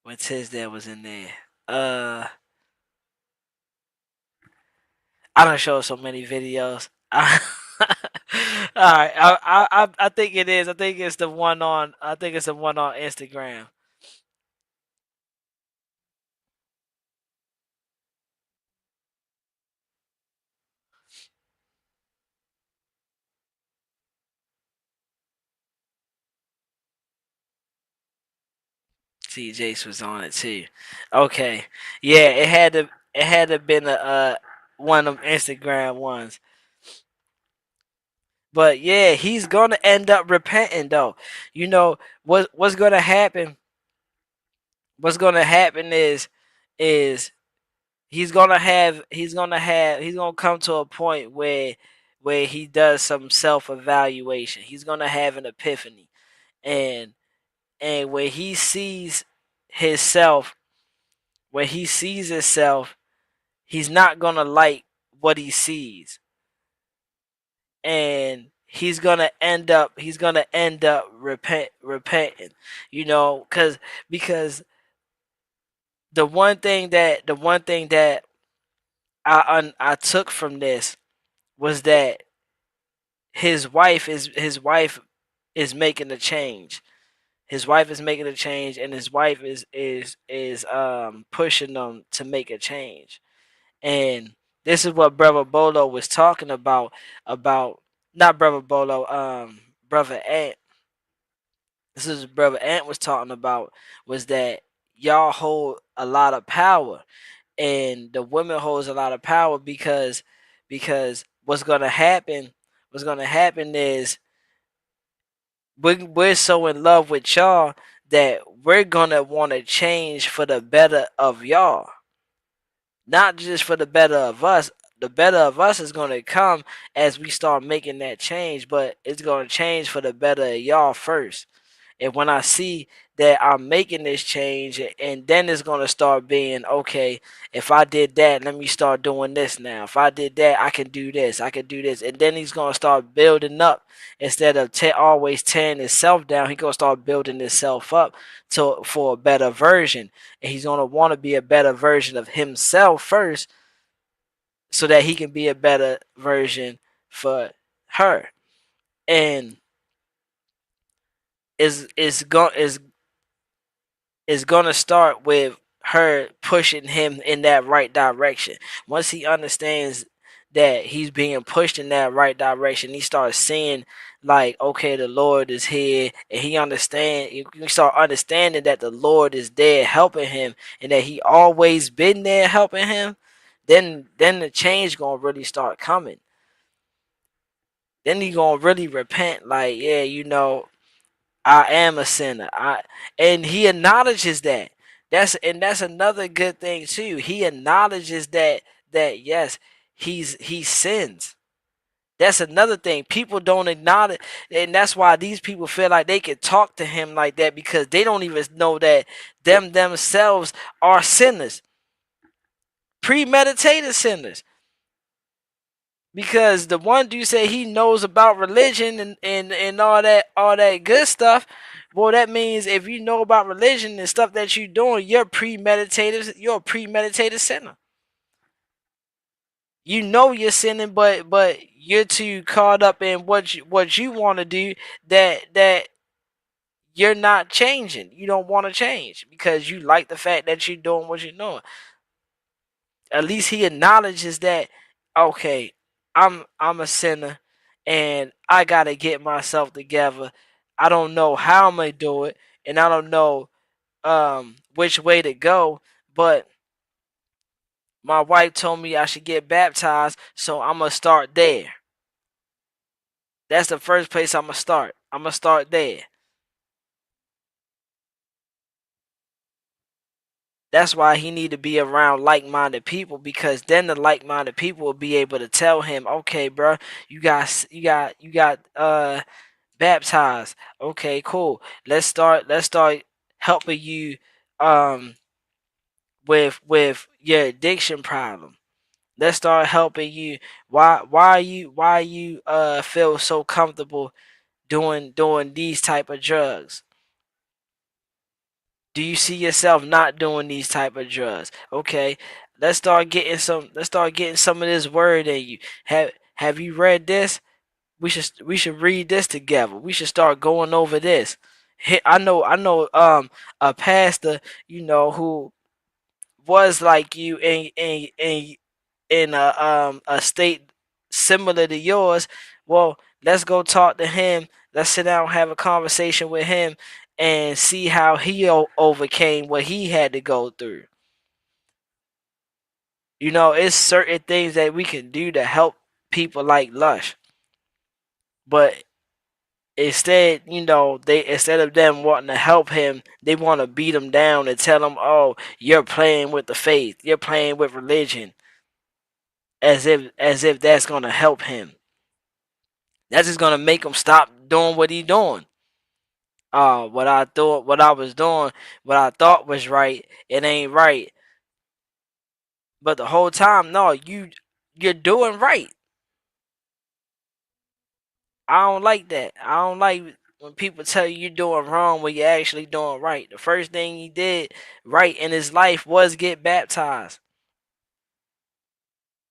When Tisdale was in there. I don't show so many videos. All right, I think it is. I think it's the one on. I think it's the one on Instagram. See, Jace was on it too. Okay, yeah, it had to been a one of them Instagram ones. But yeah, he's gonna end up repenting though. You know what's gonna happen? What's gonna happen is he's gonna come to a point where he does some self evaluation. He's gonna have an epiphany, and where he sees himself, he's not gonna like what he sees, and he's gonna end up repenting, because the one thing that I took from this was that his wife is making a change. His wife is making a change, and his wife is pushing them to make a change. And this is what Brother Bolo was talking about not Brother Bolo, Brother Ant. This is what Brother Ant was talking about, was that y'all hold a lot of power, and the women holds a lot of power because what's gonna happen is we're so in love with y'all that we're gonna want to change for the better of y'all, not just for the better of us. The better of us is going to come as we start making that change, but it's going to change for the better of y'all first. And when I see that I'm making this change, and then it's going to start being, okay, if I did that, let me start doing this now. If I did that, I can do this. And then he's going to start building up instead of always tearing himself down. He's going to start building himself up for a better version. And he's going to want to be a better version of himself first so that he can be a better version for her. And is gonna start with her pushing him in that right direction. Once he understands that he's being pushed in that right direction, he starts seeing like, okay, the Lord is here, and you start understanding that the Lord is there helping him, and that he always been there helping him. Then the change gonna really start coming. Then he gonna really repent, like, yeah, I am a sinner. And he acknowledges that. That's another good thing too. He acknowledges that yes, he sins. That's another thing. People don't acknowledge, and that's why these people feel like they can talk to him like that, because they don't even know that themselves are sinners. Premeditated sinners. Because the one dude say he knows about religion and all that good stuff, Well, that means if you know about religion and stuff that you're doing, you're premeditated. You're a premeditated sinner. You know you're sinning, but you're too caught up in what you want to do that you're not changing. You don't want to change because you like the fact that you're doing what you're doing. At least he acknowledges that, okay, I'm a sinner and I gotta get myself together. I don't know how I'm gonna do it, and I don't know which way to go, but my wife told me I should get baptized, so I'm gonna start there. That's the first place I'm gonna start. I'm gonna start there. That's why he need to be around like-minded people, because then the like-minded people will be able to tell him, okay, bro, you got baptized. Okay, cool. Let's start helping you um with your addiction problem. Let's start helping you. Why you feel so comfortable doing these type of drugs? Do you see yourself not doing these type of drugs? Okay, let's start getting some of this word in you. Have you read this? We should read this together. We should start going over this. I know a pastor, who was like you in a state similar to yours. Well, let's go talk to him. Let's sit down and have a conversation with him and see how he overcame what he had to go through. It's certain things that we can do to help people like Lush, but instead, they instead of them wanting to help him, they want to beat him down and tell him, "Oh, you're playing with the faith. You're playing with religion," as if that's gonna help him. That's just gonna make him stop doing what he doing. What I thought, what I was doing, what I thought was right, it ain't right. But the whole time, no, you're doing right. I don't like that. I don't like when people tell you you're doing wrong when you're actually doing right. The first thing he did right in his life was get baptized.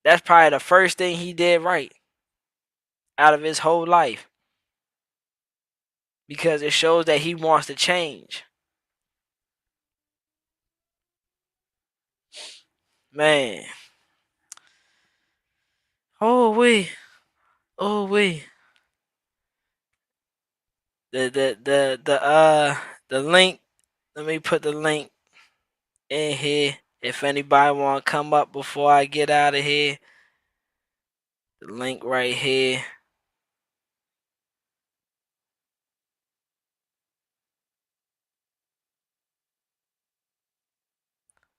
That's probably the first thing he did right out of his whole life, because it shows that he wants to change. Man. Oh we. Oh we. The link. Let me put the link in here. If anybody want to come up before I get out of here, the link right here.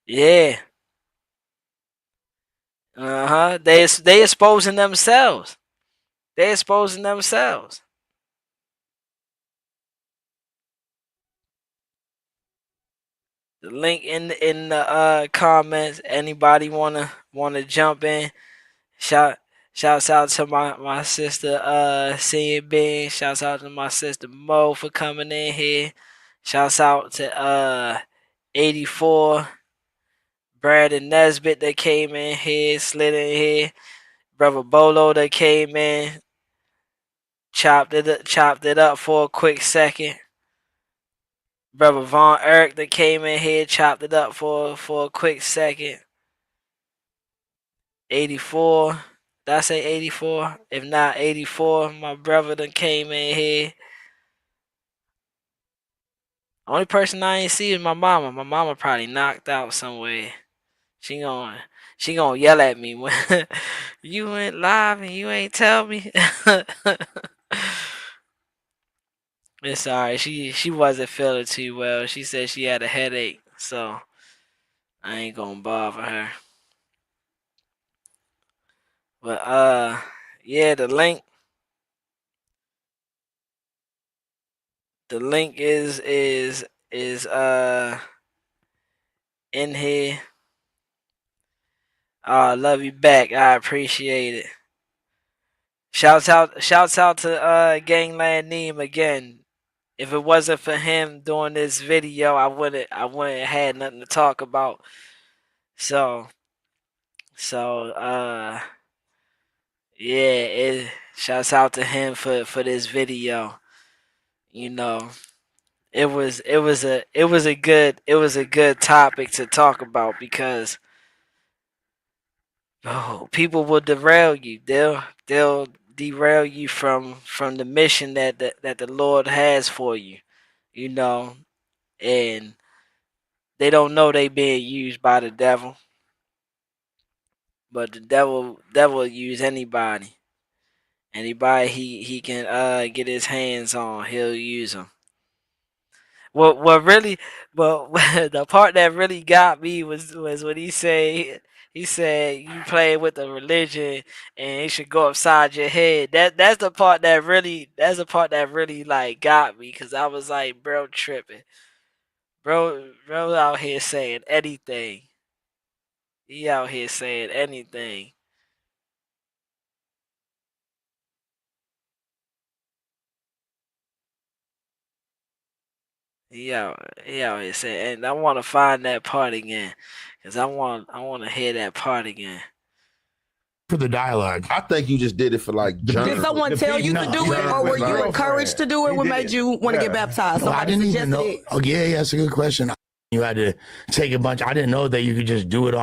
Yeah. They exposing themselves. They exposing themselves. The link in the comments. Anybody wanna jump in? Shouts out to my sister Senior Bean. Shouts out to my sister Mo for coming in here. Shouts out to 84. Brandon Nesbitt that came in here, slid in here. Brother Bolo that came in, chopped it up for a quick second. Brother Von Erich that came in here, chopped it up for a quick second. 84. Did I say 84? If not 84, my brother that came in here. Only person I ain't see is my mama. My mama probably knocked out somewhere. She gonna yell at me when you went live and you ain't tell me. It's alright. She wasn't feeling too well. She said she had a headache, so I ain't gonna bother her. But yeah, the link is in here. Love you back. I appreciate it. Shouts out to Gangland Neem again. If it wasn't for him doing this video, I wouldn't have had nothing to talk about. So yeah, shouts out to him for this video. You know, it was a good topic to talk about because people will derail you. They'll derail you from the mission that the Lord has for you. You know, and they don't know they being used by the devil. But the devil use anybody. Anybody he can get his hands on, he'll use them. What really, but the part that really got me was when he said you play with the religion and it should go upside your head. That's the part that really like got me because I was like, bro, tripping, bro out here saying anything. He out here saying anything. He out here saying, and I want to find that part again, cause I want to hear that part again. For the dialogue. I think you just did it for like Did someone tell you to do it, or were you encouraged to do it? What made you want to get baptized? No, I didn't even know. It. Oh yeah, that's a good question. You had to take a bunch. I didn't know that you could just do it all.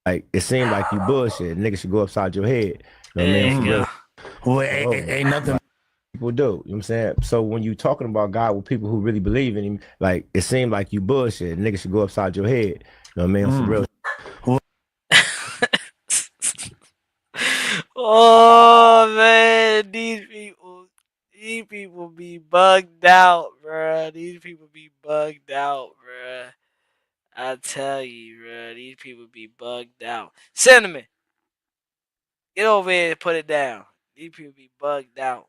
Like it seemed like you bullshit. Niggas should go upside your head. You know what I mean? Yeah. Well, ain't nothing. People do. You know what I'm saying? So when you talking about God with people who really believe in him, like it seemed like you bullshit. Niggas should go upside your head. You know what I mean? For real. Oh man, these people be bugged out, bruh. These people be bugged out, bruh. I tell you, bruh, these people be bugged out. Cinnamon, get over here and put it down. These people be bugged out.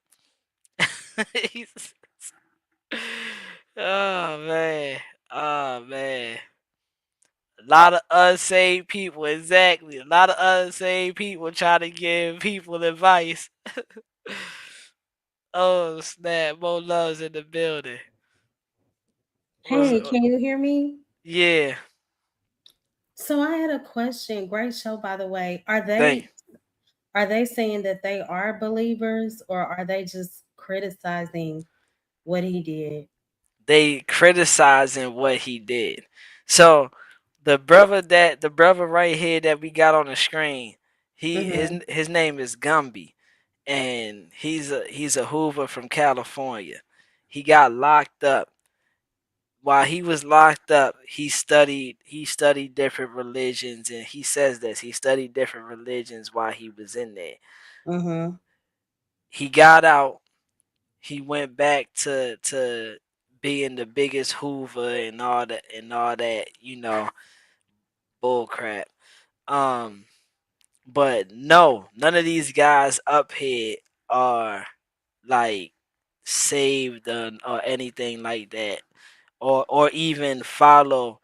Oh man, oh man. A lot of unsaved people, exactly. A lot of unsaved people trying to give people advice. Oh snap! Mo Love's in the building. Hey, can you hear me? Yeah. So I had a question. Great show, by the way. Are Thank they saying that they are believers, or are they just criticizing what he did? They criticizing what he did. So the brother right here that we got on the screen, his name is Gumby, and he's a Hoover from California. He got locked up. While he was locked up, he studied different religions, and he says this. He studied different religions while he was in there. Mm-hmm. He got out. He went back to being the biggest Hoover and all that, bull crap. But no, none of these guys up here are like saved or anything like that, or even follow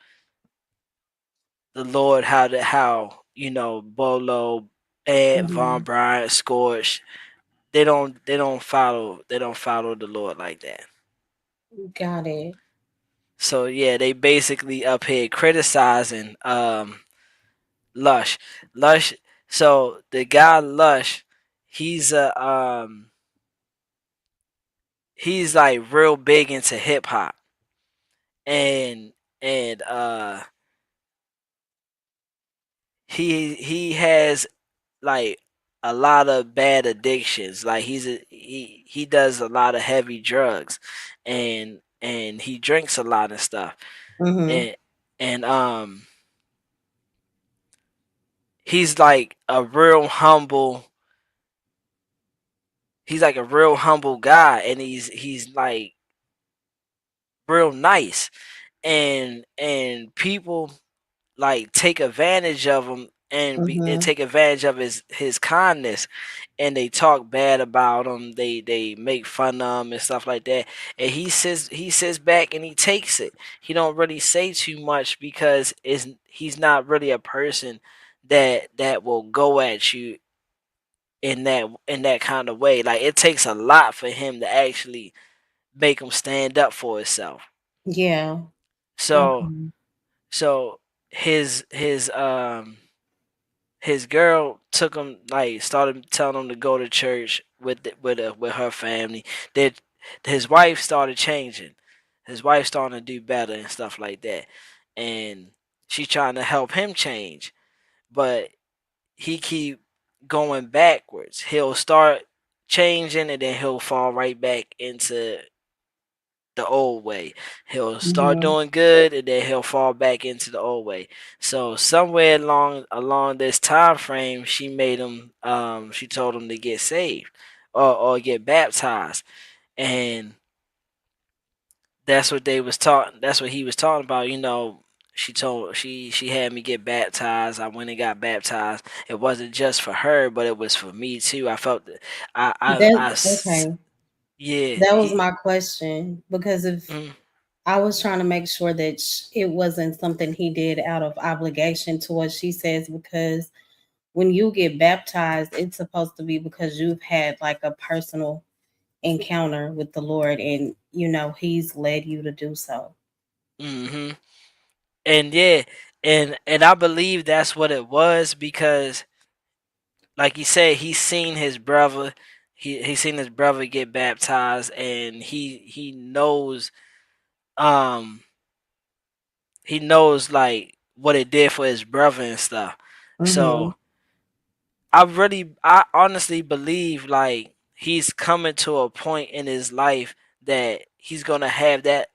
the Lord how Bolo and Von Bryant Scorch. They don't follow the Lord like that. Got it. So yeah, they basically up here criticizing Lush. Lush so the guy Lush, he's he's like real big into hip hop. And he has like a lot of bad addictions. Like he does a lot of heavy drugs, and he drinks a lot of stuff. Mm-hmm. And he's like a real humble. He's like a real humble guy, and he's like real nice, and people like take advantage of him and take advantage of his kindness, and they talk bad about him. They make fun of him and stuff like that. And he sits back and he takes it. He don't really say too much because he's not really a person that will go at you in that kind of way. Like it takes a lot for him to actually make him stand up for himself. Yeah. So so his girl took him, like, started telling him to go to church with with her family. That his wife started changing. His wife starting to do better and stuff like that, and she's trying to help him change, but he keep going backwards. He'll start changing and then he'll fall right back into the old way. He'll start Mhm. doing good and then he'll fall back into the old way. So somewhere along this time frame, she made him. She told him to get saved or get baptized, and that's what they was talking. That's what he was talking about. She had me get baptized. I went and got baptized. It wasn't just for her, but it was for me too. I felt that Okay. yeah. That was my question, because if Mm, I was trying to make sure that it wasn't something he did out of obligation to what she says, because when you get baptized, it's supposed to be because you've had like a personal encounter with the Lord, and He's led you to do so. hmm And yeah, and I believe that's what it was, because like you said, he's seen his brother. He seen his brother get baptized, and um he knows like what it did for his brother and stuff. Mm-hmm. So I honestly believe like he's coming to a point in his life that he's gonna have that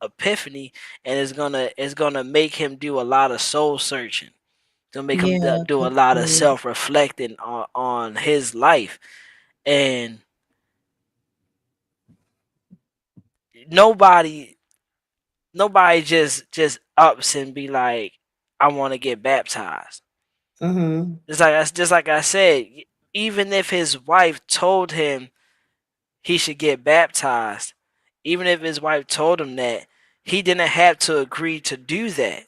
epiphany, and it's gonna make him do a lot of soul searching. It's gonna make him Yeah, do a that's lot of good. self reflecting on his life, and nobody nobody just ups and be like, I want to get baptized. Mm-hmm. Just like I said, even if his wife told him he should get baptized, even if his wife told him that, he didn't have to agree to do that.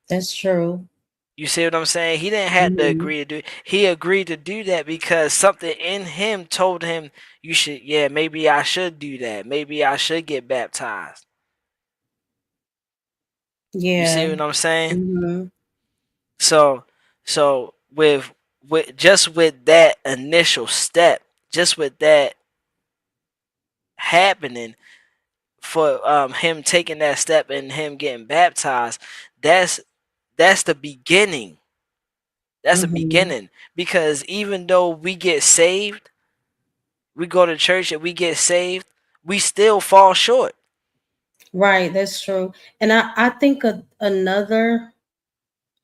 That's true. You see what I'm saying? He didn't have to Mm-hmm. agree to do. He agreed to do that because something in him told him, you should. Yeah, maybe I should do that. Maybe I should get baptized. You see Yeah. what I'm saying? Mm-hmm. So, so with that initial step, just with that happening, for him taking that step and him getting baptized, that's that's the beginning. That's the Mm-hmm. beginning, because even though we get saved, we go to church and we get saved, we still fall short. Right, that's true. And I think another,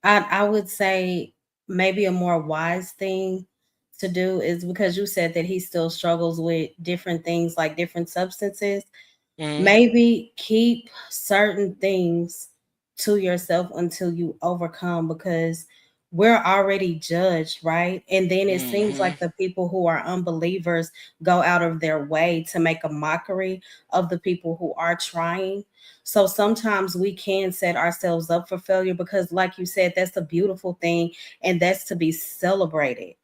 I would say maybe a more wise thing to do is, because you said that he still struggles with different things like different substances. Mm-hmm. Maybe keep certain things to yourself until you overcome, because we're already judged, right? And then it seems Mm-hmm. like the people who are unbelievers go out of their way to make a mockery of the people who are trying. So sometimes we can set ourselves up for failure, because, like you said, that's a beautiful thing and that's to be celebrated.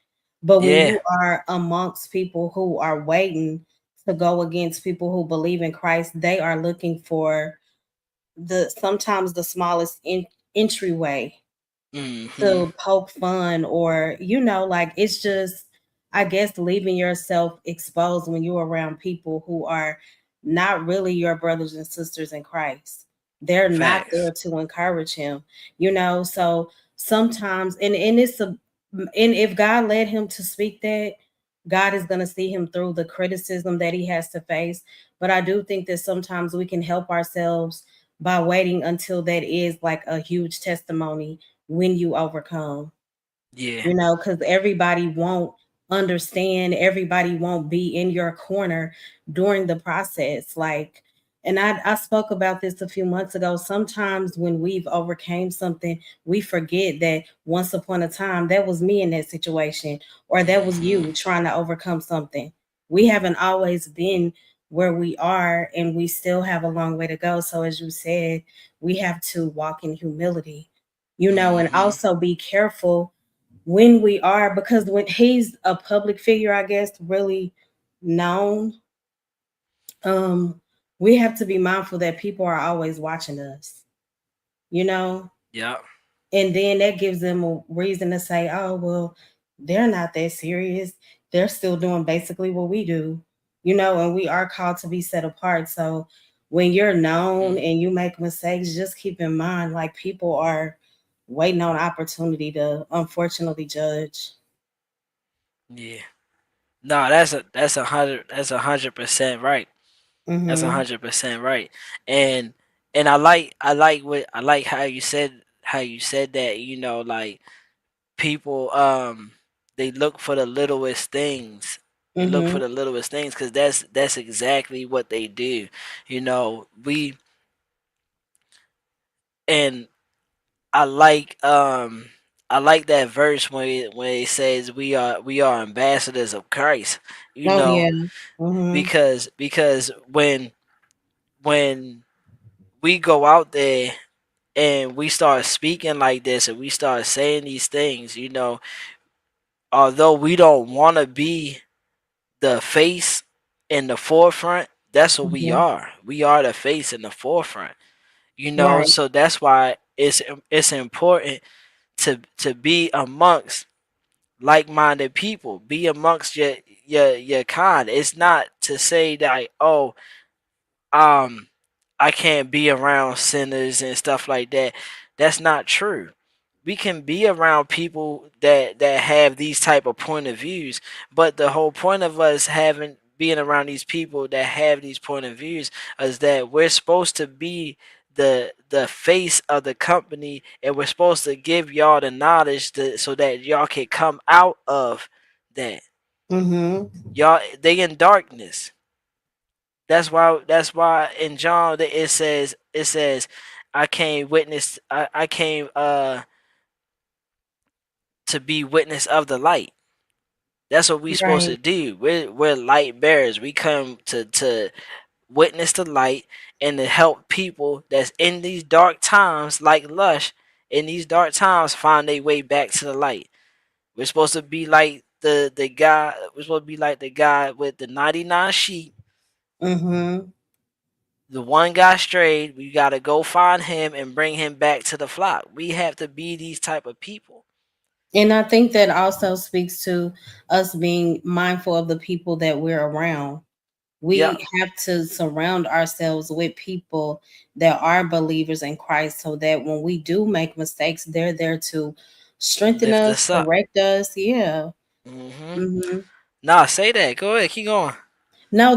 But when Yeah. you are amongst people who are waiting to go against people who believe in Christ, they are looking for the sometimes the smallest entryway Mm-hmm. to poke fun, or like, it's just, I guess, leaving yourself exposed when you're around people who are not really your brothers and sisters in Christ. They're not Facts. there to encourage him. So sometimes, and it's a and if God led him to speak that, God is going to see him through the criticism that he has to face. But I do think that sometimes we can help ourselves by waiting until that is like a huge testimony when you overcome, Yeah. because everybody won't understand, everybody won't be in your corner during the process. Like, and I spoke about this a few months ago. Sometimes when we've overcame something, we forget that once upon a time that was me in that situation, or that was Mm-hmm. you trying to overcome something. We haven't always been where we are, and we still have a long way to go. So as you said, we have to walk in humility, and Mm-hmm. also be careful when we are, because when he's a public figure, I guess, really known, um, we have to be mindful that people are always watching us, you know? Yeah. And then that gives them a reason to say, oh, well, they're not that serious. They're still doing basically what we do, you know, and we are called to be set apart. So when you're known and you make mistakes, just keep in mind, like, people are waiting on opportunity to unfortunately judge. Yeah. No, that's 100% right. That's Mm-hmm. 100% right. And I like how you said that, you know, like people they look for the littlest things. They look Mm-hmm. for the littlest things because that's exactly what they do. You know, we and I like that verse when it says we are ambassadors of Christ. You Oh know, yeah. Mm-hmm. because when we go out there and we start speaking like this and we start saying these things, you know, although we don't want to be the face in the forefront, that's what we Mm-hmm. are. We are the face in the forefront, you know. Right. So that's why it's important to be amongst like-minded people, be amongst your kind. It's not to say that, oh, um I can't be around sinners and stuff like that. That's not true. We can be around people that have these type of point of views, but the whole point of us having being around these people that have these point of views is that we're supposed to be the face of the company, and we're supposed to give y'all the knowledge so that y'all can come out of that. Mm-hmm. Y'all, they in darkness. That's why in John it says I came witness I came to be witness of the light. That's what we supposed to Right. do. We're light bearers. We come to witness the light and to help people that's in these dark times, like Lush, in these dark times find their way back to the light. We're supposed to be like the guy. We're supposed to be like the guy with the 99 sheep. Mm-hmm. The one guy strayed. We got to go find him and bring him back to the flock. We have to be these type of people. And I think that also speaks to us being mindful of the people that we're around. Yeah, We have to surround ourselves with people that are believers in Christ so that when we do make mistakes, they're there to strengthen lift us, us up. correct us. Yeah. Hmm. Hmm. Nah, say that. Go ahead, keep going. No,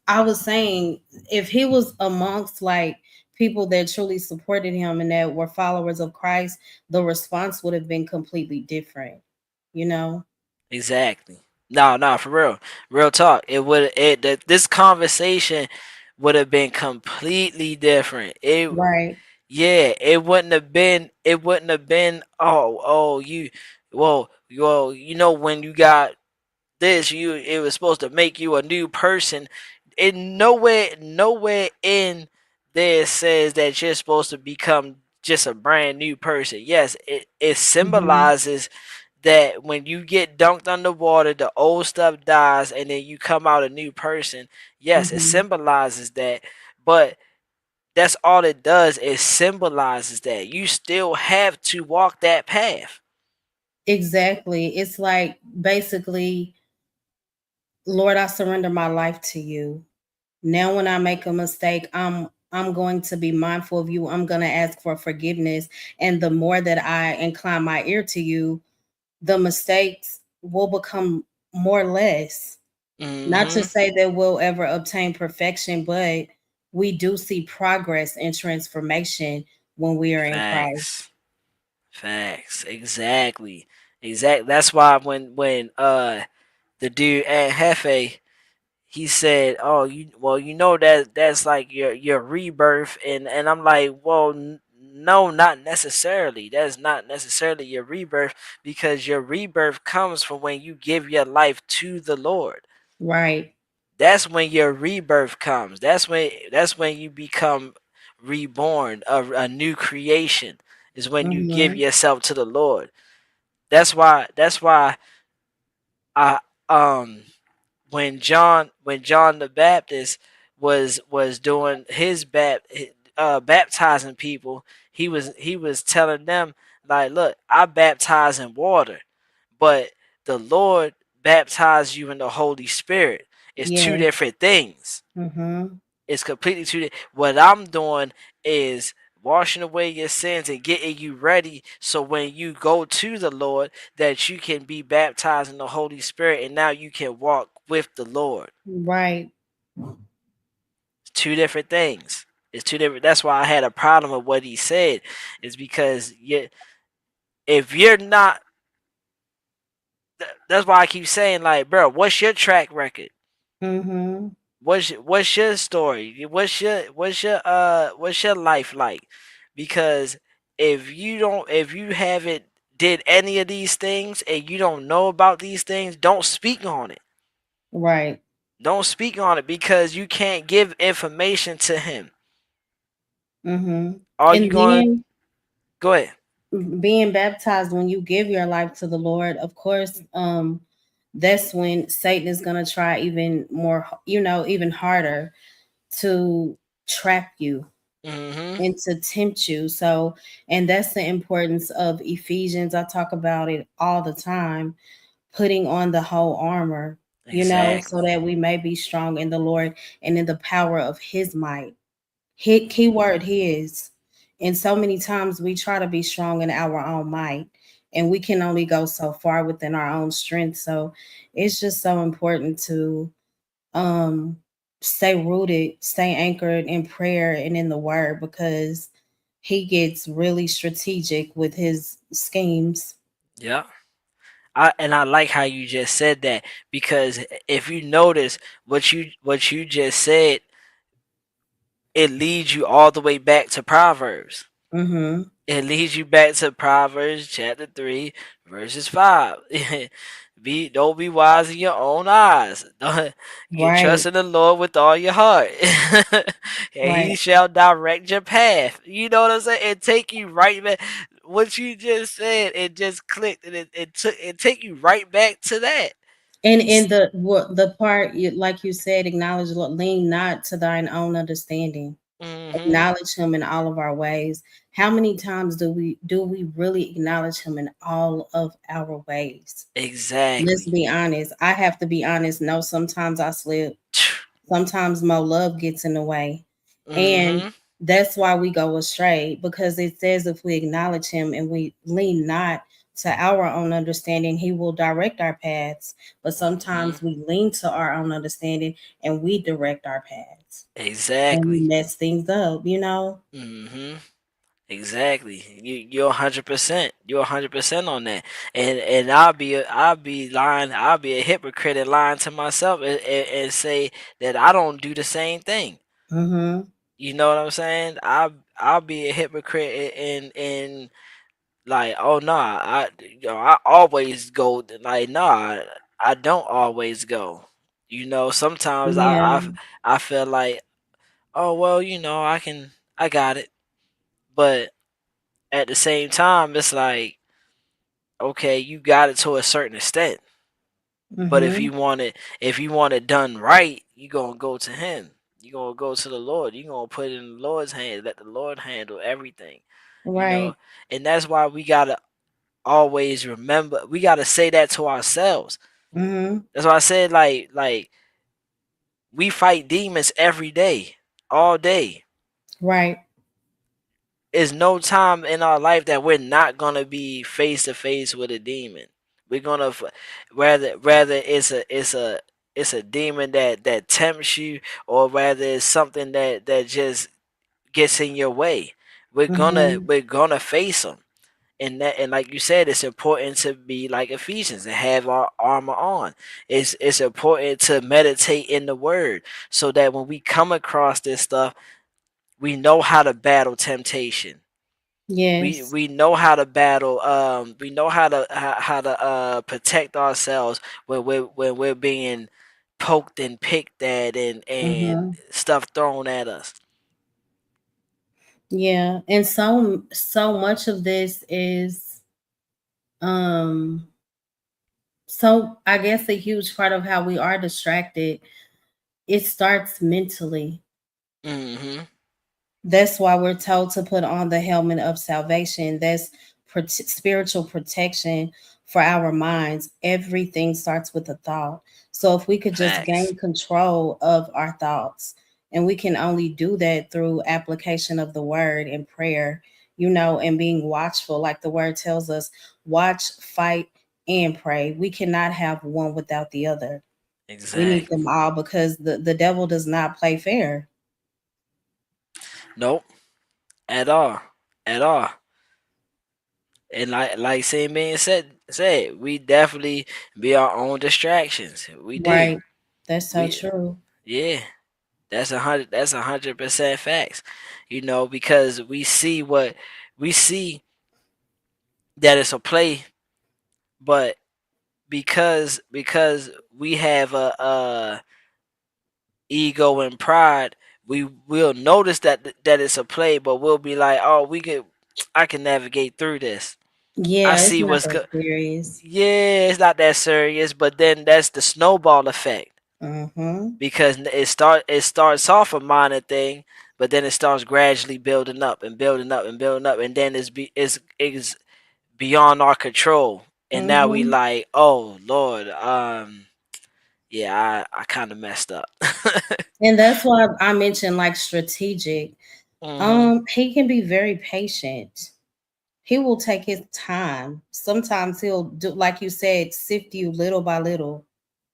I was saying, if he was amongst like people that truly supported him and that were followers of Christ, the response would have been completely different, you know? Exactly. No, for real, real talk. This conversation would have been completely different. Right. Yeah, it wouldn't have been. It wouldn't have been. Oh, you know when you got this, it was supposed to make you a new person. It nowhere in there says that you're supposed to become just a brand new person. Yes, it Hmm. symbolizes that when you get dunked underwater, the old stuff dies and then you come out a new person. Yes, it Hmm. symbolizes that, but that's all it does. It symbolizes that you still have to walk that path. Exactly. It's like basically, Lord, I surrender my life to you. Now when I make a mistake, I'm going to be mindful of you. I'm going to ask for forgiveness, and the more that I incline my ear to you, the mistakes will become more less. Not to Mm-hmm. say that we'll ever obtain perfection, but we do see progress and transformation when we are in Christ. Facts. Facts. Exactly. That's why when the dude at Hefe, he said, "Oh, you know that's like your rebirth," and I'm like, "Well, no, not necessarily. That's not necessarily your rebirth because your rebirth comes from when you give your life to the Lord. Right. That's when your rebirth comes. That's when you become reborn, a new creation. Is when you give Hmm. yourself to the Lord. That's why I um when John the Baptist was doing his baptizing people, he was telling them like, look, I baptize in water, but the Lord baptized you in the Holy Spirit. It's two Yeah. different things. Mm-hmm. It's completely two. What I'm doing is washing away your sins and getting you ready, so when you go to the Lord, that you can be baptized in the Holy Spirit, and now you can walk with the Lord. Right. Two different things. It's two different. That's why I had a problem with what he said. Is because if you're not, that's why I keep saying, like, bro, what's your track record? Mm-hmm. What's your story? What's your life like? Because if you haven't did any of these things and you don't know about these things, don't speak on it. Right. Don't speak on it, because you can't give information to him. Mm-hmm. Are you And going? then Go ahead. being baptized, when you give your life to the Lord, of course, that's when Satan is gonna try even more, even harder to trap you Mm-hmm. and to tempt you. So, and that's the importance of Ephesians. I talk about it all the time, putting on the whole armor, so Exactly. that we may be strong in the Lord and in the power of his might. Keyword his. And so many times we try to be strong in our own might, and we can only go so far within our own strength. So it's just so important to um stay rooted, stay anchored in prayer and in the word, because he gets really strategic with his schemes. Yeah. I like how you just said that, because if you notice what you just said, it leads you all the way back to Proverbs. Mm-hmm. It leads you back to Proverbs chapter 3, verses 5. Don't be wise in your own eyes. Get Right, trust in the Lord with all your heart. And he right. shall direct your path. You know what I'm saying? And take you right back. What you just said, it just clicked, and it take you right back to that. And in the part like you said, acknowledge the Lord, lean not to thine own understanding. Mm-hmm. Acknowledge him in all of our ways. How many times do we really acknowledge him in all of our ways? Let's Exactly. be honest. I have to be honest. No, sometimes I slip. Sometimes my love gets in the way. And Mm-hmm. that's why we go astray, because it says if we acknowledge him and we lean not to our own understanding, he will direct our paths. But Mm-hmm. sometimes we lean to our own understanding and we direct our paths and we Exactly. mess things up. Mm-hmm. Exactly. You're 100%. You're 100% on that. And I'll be lying. I'll be a hypocrite and lying to myself, and say that I don't do the same thing. Mm-hmm. You know what I'm saying? I'll be a hypocrite and like, oh no, I always go, like, no, I don't always go. Sometimes Yeah. I feel like, oh well, I got it. But at the same time, it's like, okay, you got it to a certain extent. But if Mm-hmm. you want it done right, you gonna go to him. You gonna go to the Lord. You gonna put it in the Lord's hand. Let the Lord handle everything. You know, Right. and that's why we gotta always remember. We gotta say that to ourselves. Mm-hmm. That's why I said, like we fight demons every day, all day. Right. Is no time in our life that we're not gonna be face to face with a demon. We're gonna whether it's a demon that tempts you, or whether it's something that just gets in your way. We're gonna Mm-hmm. we're gonna face them. And like you said, it's important to be like Ephesians and have our armor on. It's important to meditate in the word, so that when we come across this stuff, we know how to battle temptation. we Yes. we know how to battle. We know how to protect ourselves when we're being poked and picked at, and Mm-hmm. stuff thrown at us. Yeah. And so much of this is um so I guess a huge part of how we are distracted it starts mentally. Mm-hmm. That's why we're told to put on the helmet of salvation. That's spiritual protection for our minds. Everything starts with a thought. So if we could just Facts. gain control of our thoughts, and we can only do that through application of the word and prayer, and being watchful, like the word tells us, watch, fight, and pray. We cannot have one without the other. We need them Exactly. all because the devil does not play fair. Nope. At all. At all. And like same man said, we definitely be our own distractions. We do. Right. That's so We true. yeah. That's 100% facts. Because we see that it's a play, but because we have a ego and pride, we will notice that it's a play, but we'll be like, oh, I can navigate through this. I Yeah, it's see not what's that good. serious. Yeah, it's not that serious, but then that's the snowball effect Mm-hmm. because it starts off a minor thing, but then it starts gradually building up and building up and building up, and then it's beyond our control, and now we Mm-hmm. like, oh Lord, yeah, I kind of messed up. And that's why I mentioned like strategic. Hmm. He can be very patient. He will take his time. Sometimes he'll do, like you said, sift you little by little.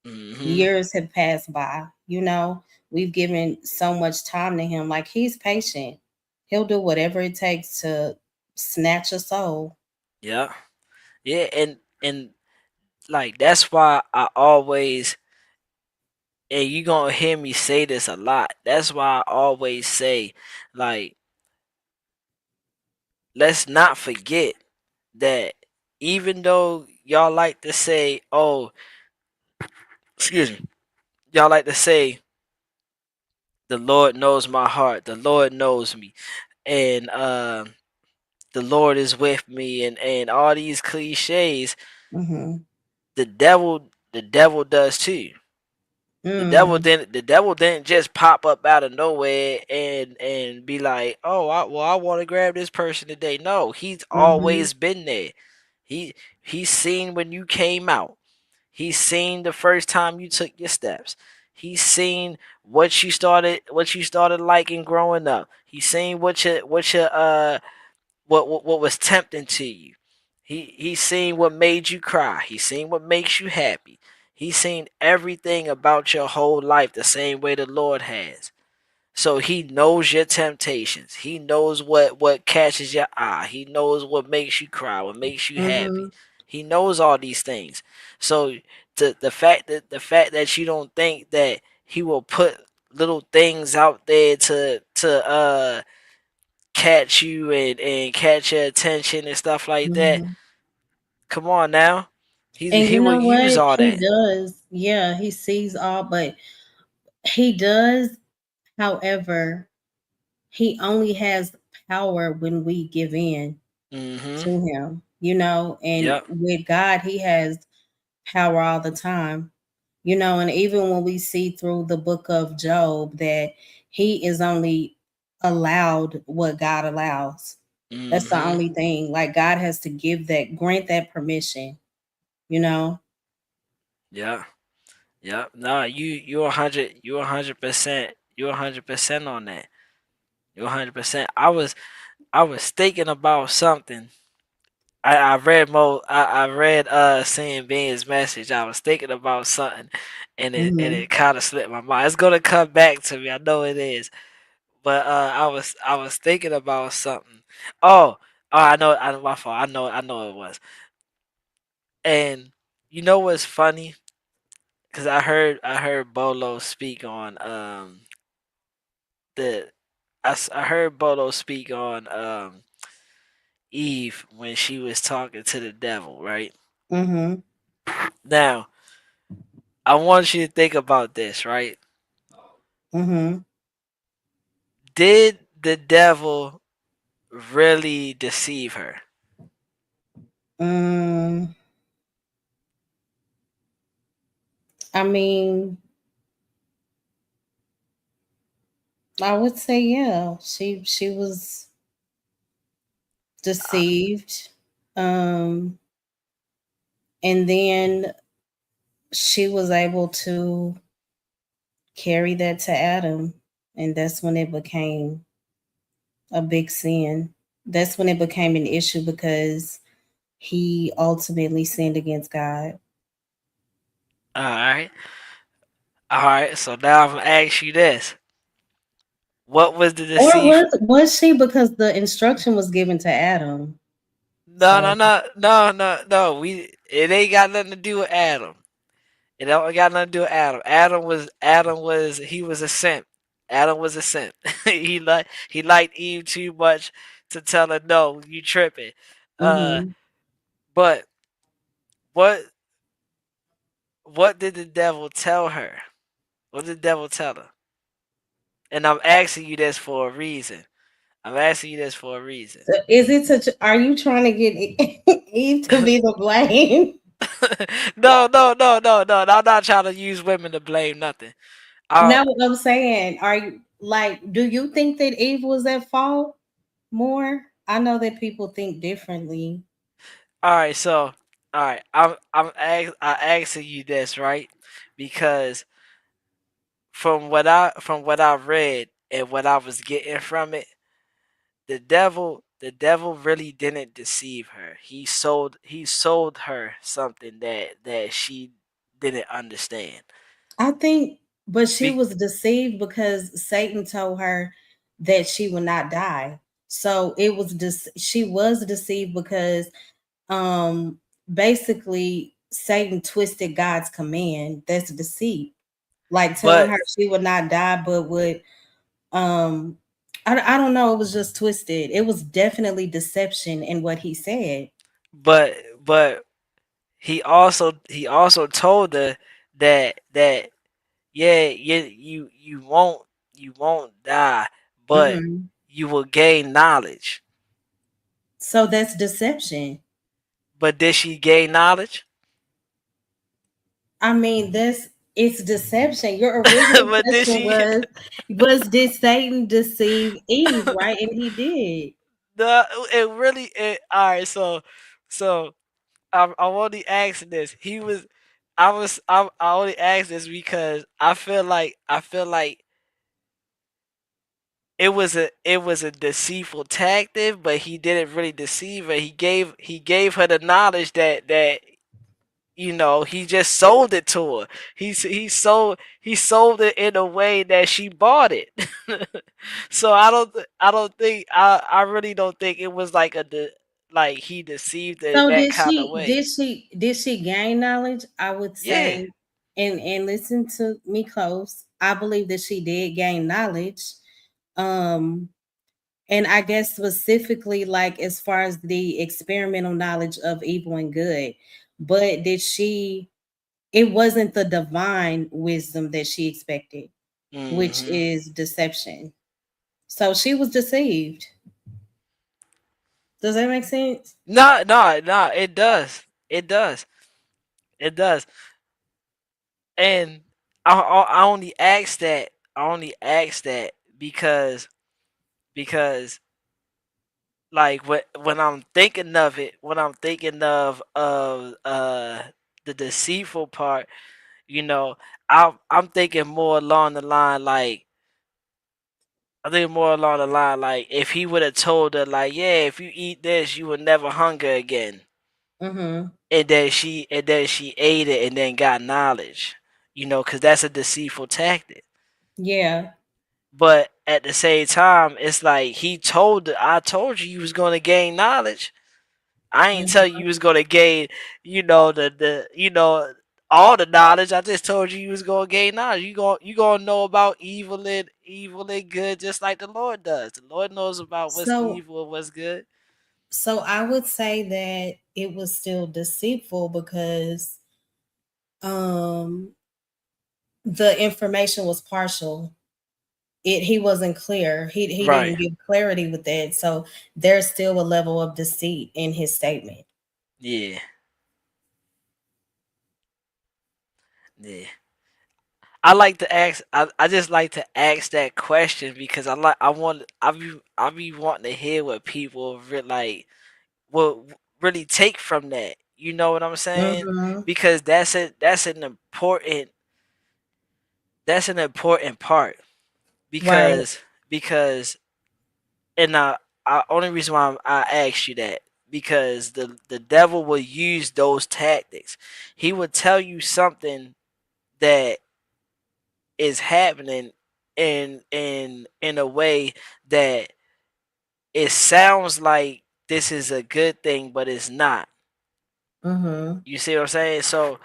Hmm. Years have passed by. We've given so much time to him. Like he's patient. He'll do whatever it takes to snatch a soul. Yeah, yeah, and like that's why I always, and you gonna hear me say this a lot. That's why I always say, like, let's not forget that even though y'all like to say, oh, excuse me, y'all like to say, the Lord knows my heart, the Lord knows me, and the Lord is with me, and all these cliches, Mm-hmm. the devil does too. Mm. The devil didn't just pop up out of nowhere and be like, oh, I want to grab this person today. No, he's Mm-hmm. always been there. He he's seen when you came out. He's seen the first time you took your steps. He's seen what you started liking growing up. He's seen what was tempting to you. He's seen what made you cry. He's seen what makes you happy. He's seen everything about your whole life the same way the Lord has. So he knows your temptations. He knows what catches your eye. He knows what makes you cry, what makes you happy. Mm-hmm. He knows all these things. So the fact that you don't think that he will put little things out there to catch you and catch your attention and stuff like that. Mm-hmm. Come on now. And He you will know use what? all He that. does. Yeah, he sees all, but he does. However, he only has power when we give in Mm-hmm. to him, and Yep. with God, he has power all the time, and even when we see through the book of Job that he is only allowed what God allows. That's the Mm-hmm. only thing. Like God has to grant that permission, you know. Yeah. Yep. No, you 100% on that. You 100%. I was thinking about something. I read seeing Ben's message. I was thinking about something, and it Hmm. kind of slipped my mind. It's gonna come back to me. I know it is. But I was thinking about something. Oh, I know my fault. I know it was. And you know what's funny? Cause I heard Bolo speak on the I heard Bolo speak on Eve when she was talking to the devil, right? Hmm. Now, I want you to think about this, right? Hmm. Did the devil really deceive her? Mm, I mean, I would say yeah. She was deceived. Um and then she was able to carry that to Adam, and that's when it became a big sin. That's when it became an issue because he ultimately sinned against God. All right. All right. So now I'm gonna ask you this: what was the Or deceive? was she, because the instruction was given to Adam? No, no, So no, no, no, no. It ain't got nothing to do with Adam. It don't got nothing to do with Adam. He was a simp. Adam was a simp. He liked Eve too much to tell her no, you tripping. Uh, mhm. but what what did the devil tell her? What did the devil tell her? And I'm asking you this for a reason. I'm asking you this for a reason. So is it such? Are you trying to get Eve to be the blame? No, no, no, no, no. I'm not trying to use women to blame nothing. I, No, I'm saying, are you like? Do you think that Eve was at fault more? I know that people think differently. all right, so all right, I asking you this right because from what I read and what I was getting from it, the devil really didn't deceive her. He sold her something that she didn't understand. I think, but she Be, was deceived because Satan told her that she would not die. So it was she was deceived because um basically Satan twisted God's command. That's deceit. Like telling but her she would not die, but would um I don't know, it was just twisted. It was definitely deception in what he said. but but he also told her that yeah, you won't die, but Mhm. you will gain knowledge. So that's deception. But did she gain knowledge? I mean, that's it's deception. Your original But did question she? was did Satan deceive Eve, right? And he did. The it really all right. So I'm only asking this. I only asked this because I feel like it was a deceitful tactic, but he didn't really deceive her. He gave her the knowledge that he just sold it to her. He sold it in a way that she bought it. So I really don't think it was like like he deceived her in So that kind of way. did she gain knowledge? I would Yeah, say, and listen to me close. I believe that she did gain knowledge. Um and I guess specifically like as far as the experimental knowledge of evil and good. But did she it wasn't the divine wisdom that she expected, which hmm. is deception. So she was deceived. Does that make sense? No, no, no. It does. It does. It does. And I only ask that. I only ask that because like when I'm thinking of it, when I'm thinking of the deceitful part, you know, I'm thinking more along the line like I think more along the line like if he would have told her like, yeah, if you eat this, you will never hunger again. Mm-hmm. And then she ate it and then got knowledge, because that's a deceitful tactic. Yeah. But at the same time, it's like I told you was gonna gain knowledge. I ain't tell you Mm-hmm. you was gonna gain, all the knowledge. I just told you was gonna gain knowledge. You gonna know about evil and good just like the Lord does. The Lord knows about what's So evil and what's good. so I would say that it was still deceitful because um the information was partial. He wasn't clear. He Right. didn't give clarity with that. So there's still a level of deceit in his statement. Yeah. Yeah. I like to ask. I just like to ask that question because I be wanting to hear what people like will really take from that. You know what I'm saying? Mm-hmm. Because that's an important part Right. because and only reason why I asked you that because the devil will use those tactics. He would tell you something that is happening in a way that it sounds like this is a good thing, but it's not. Mm-hmm. You see what I'm saying? So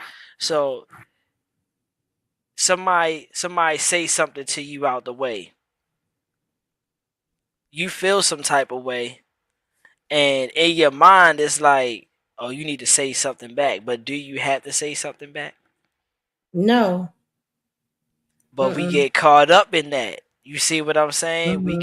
somebody say something to you out the way. You feel some type of way, and in your mind it's like, oh, you need to say something back. But do you have to say something back? No. But we Mm-mm. get caught up in that. You see what I'm saying? Mm-hmm. We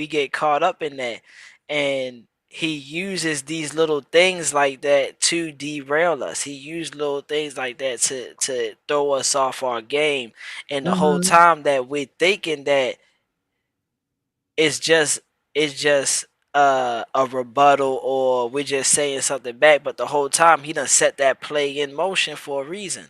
get caught up in that, and he uses these little things like that to derail us. He used little things like that to throw us off our game, and the whole Mm-hmm. time that we're thinking that it's just it's just a rebuttal or we're just saying something back, but the whole time he done set that play in motion for a reason.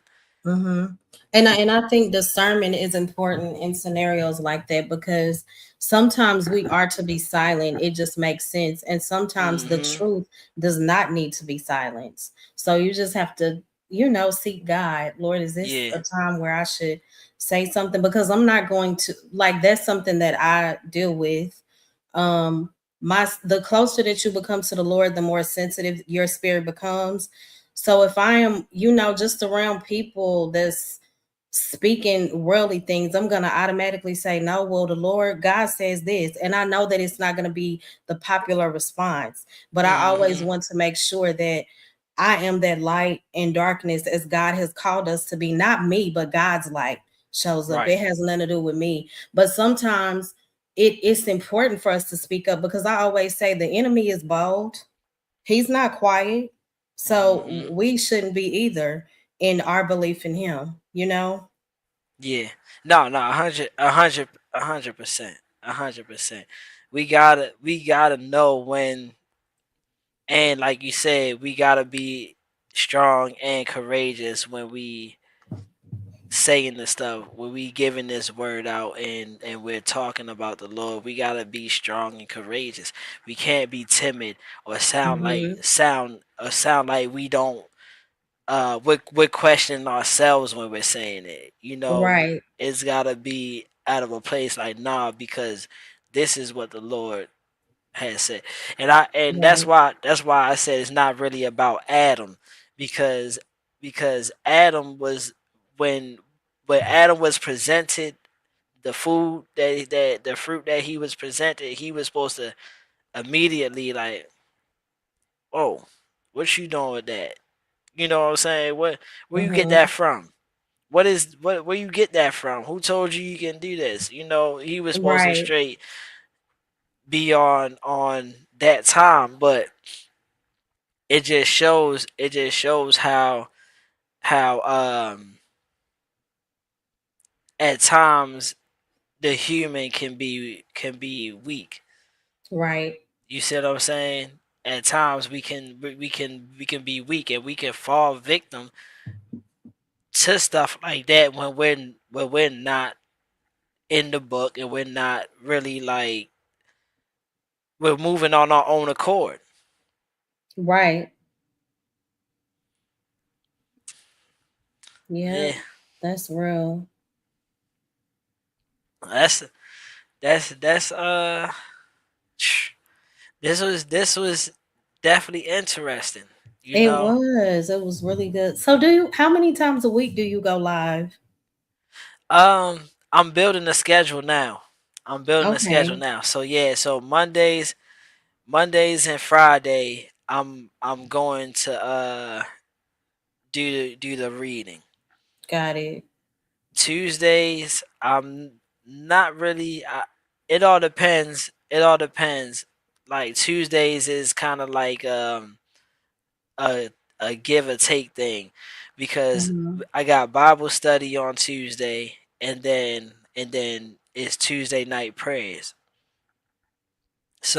Mm-hmm. And I think discernment is important in scenarios like that because sometimes we are to be silent. It just makes sense. And sometimes the Hmm. truth does not need to be silenced. So you just have to, seek God. Lord, is this Yeah. a time where I should say something? Because I'm not going to like that's something that I deal with. The closer that you become to the Lord, the more sensitive your spirit becomes. So if I am, just around people that's speaking worldly things, I'm going to automatically say, no, well, the Lord God says this. And I know that it's not going to be the popular response, but I always Hmm. want to make sure that I am that light in darkness as God has called us to be, not me, but God's light shows up. Right. It has nothing to do with me. But sometimes it's important for us to speak up because I always say the enemy is bold. He's not quiet. So Hmm. we shouldn't be either in our belief in him. Yeah. No, no, 100%, 100%. We gotta know when, and like you said, we gotta be strong and courageous when we saying the stuff, when we giving this word out and we're talking about the Lord. We gotta be strong and courageous. We can't be timid or Hmm. sound like we don't we're questioning ourselves when we're saying it. Right. It's gotta be out of a place like nah, because this is what the Lord has said. And Right. that's why I said it's not really about Adam, because Adam was, when Adam was presented the food that the fruit that he was presented, he was supposed to immediately like, oh, what you doing with that? You know what I'm saying? Where you get Hmm. that from? Where you get that from? Who told you you can do this? He was supposed to Right. straight be on that time, but it just shows how at times the human can be weak. Right. You see what I'm saying? At times we can be weak, and we can fall victim to stuff like that when we're not in the book, and we're not really like we're moving on our own accord. Right. Yeah, Yep. That's real. that's that's this was definitely interesting. You It know, was. It was really good. So how many times a week do you go live? I'm building a schedule now. I'm building a schedule Okay. now. So yeah, so Mondays and Friday, I'm going to do the reading. Got it. Tuesdays, I'm not really. It all depends. It all depends. Like Tuesdays is kind of like a a give or take thing, because Hmm. I got Bible study on Tuesday, and then it's Tuesday night prayers.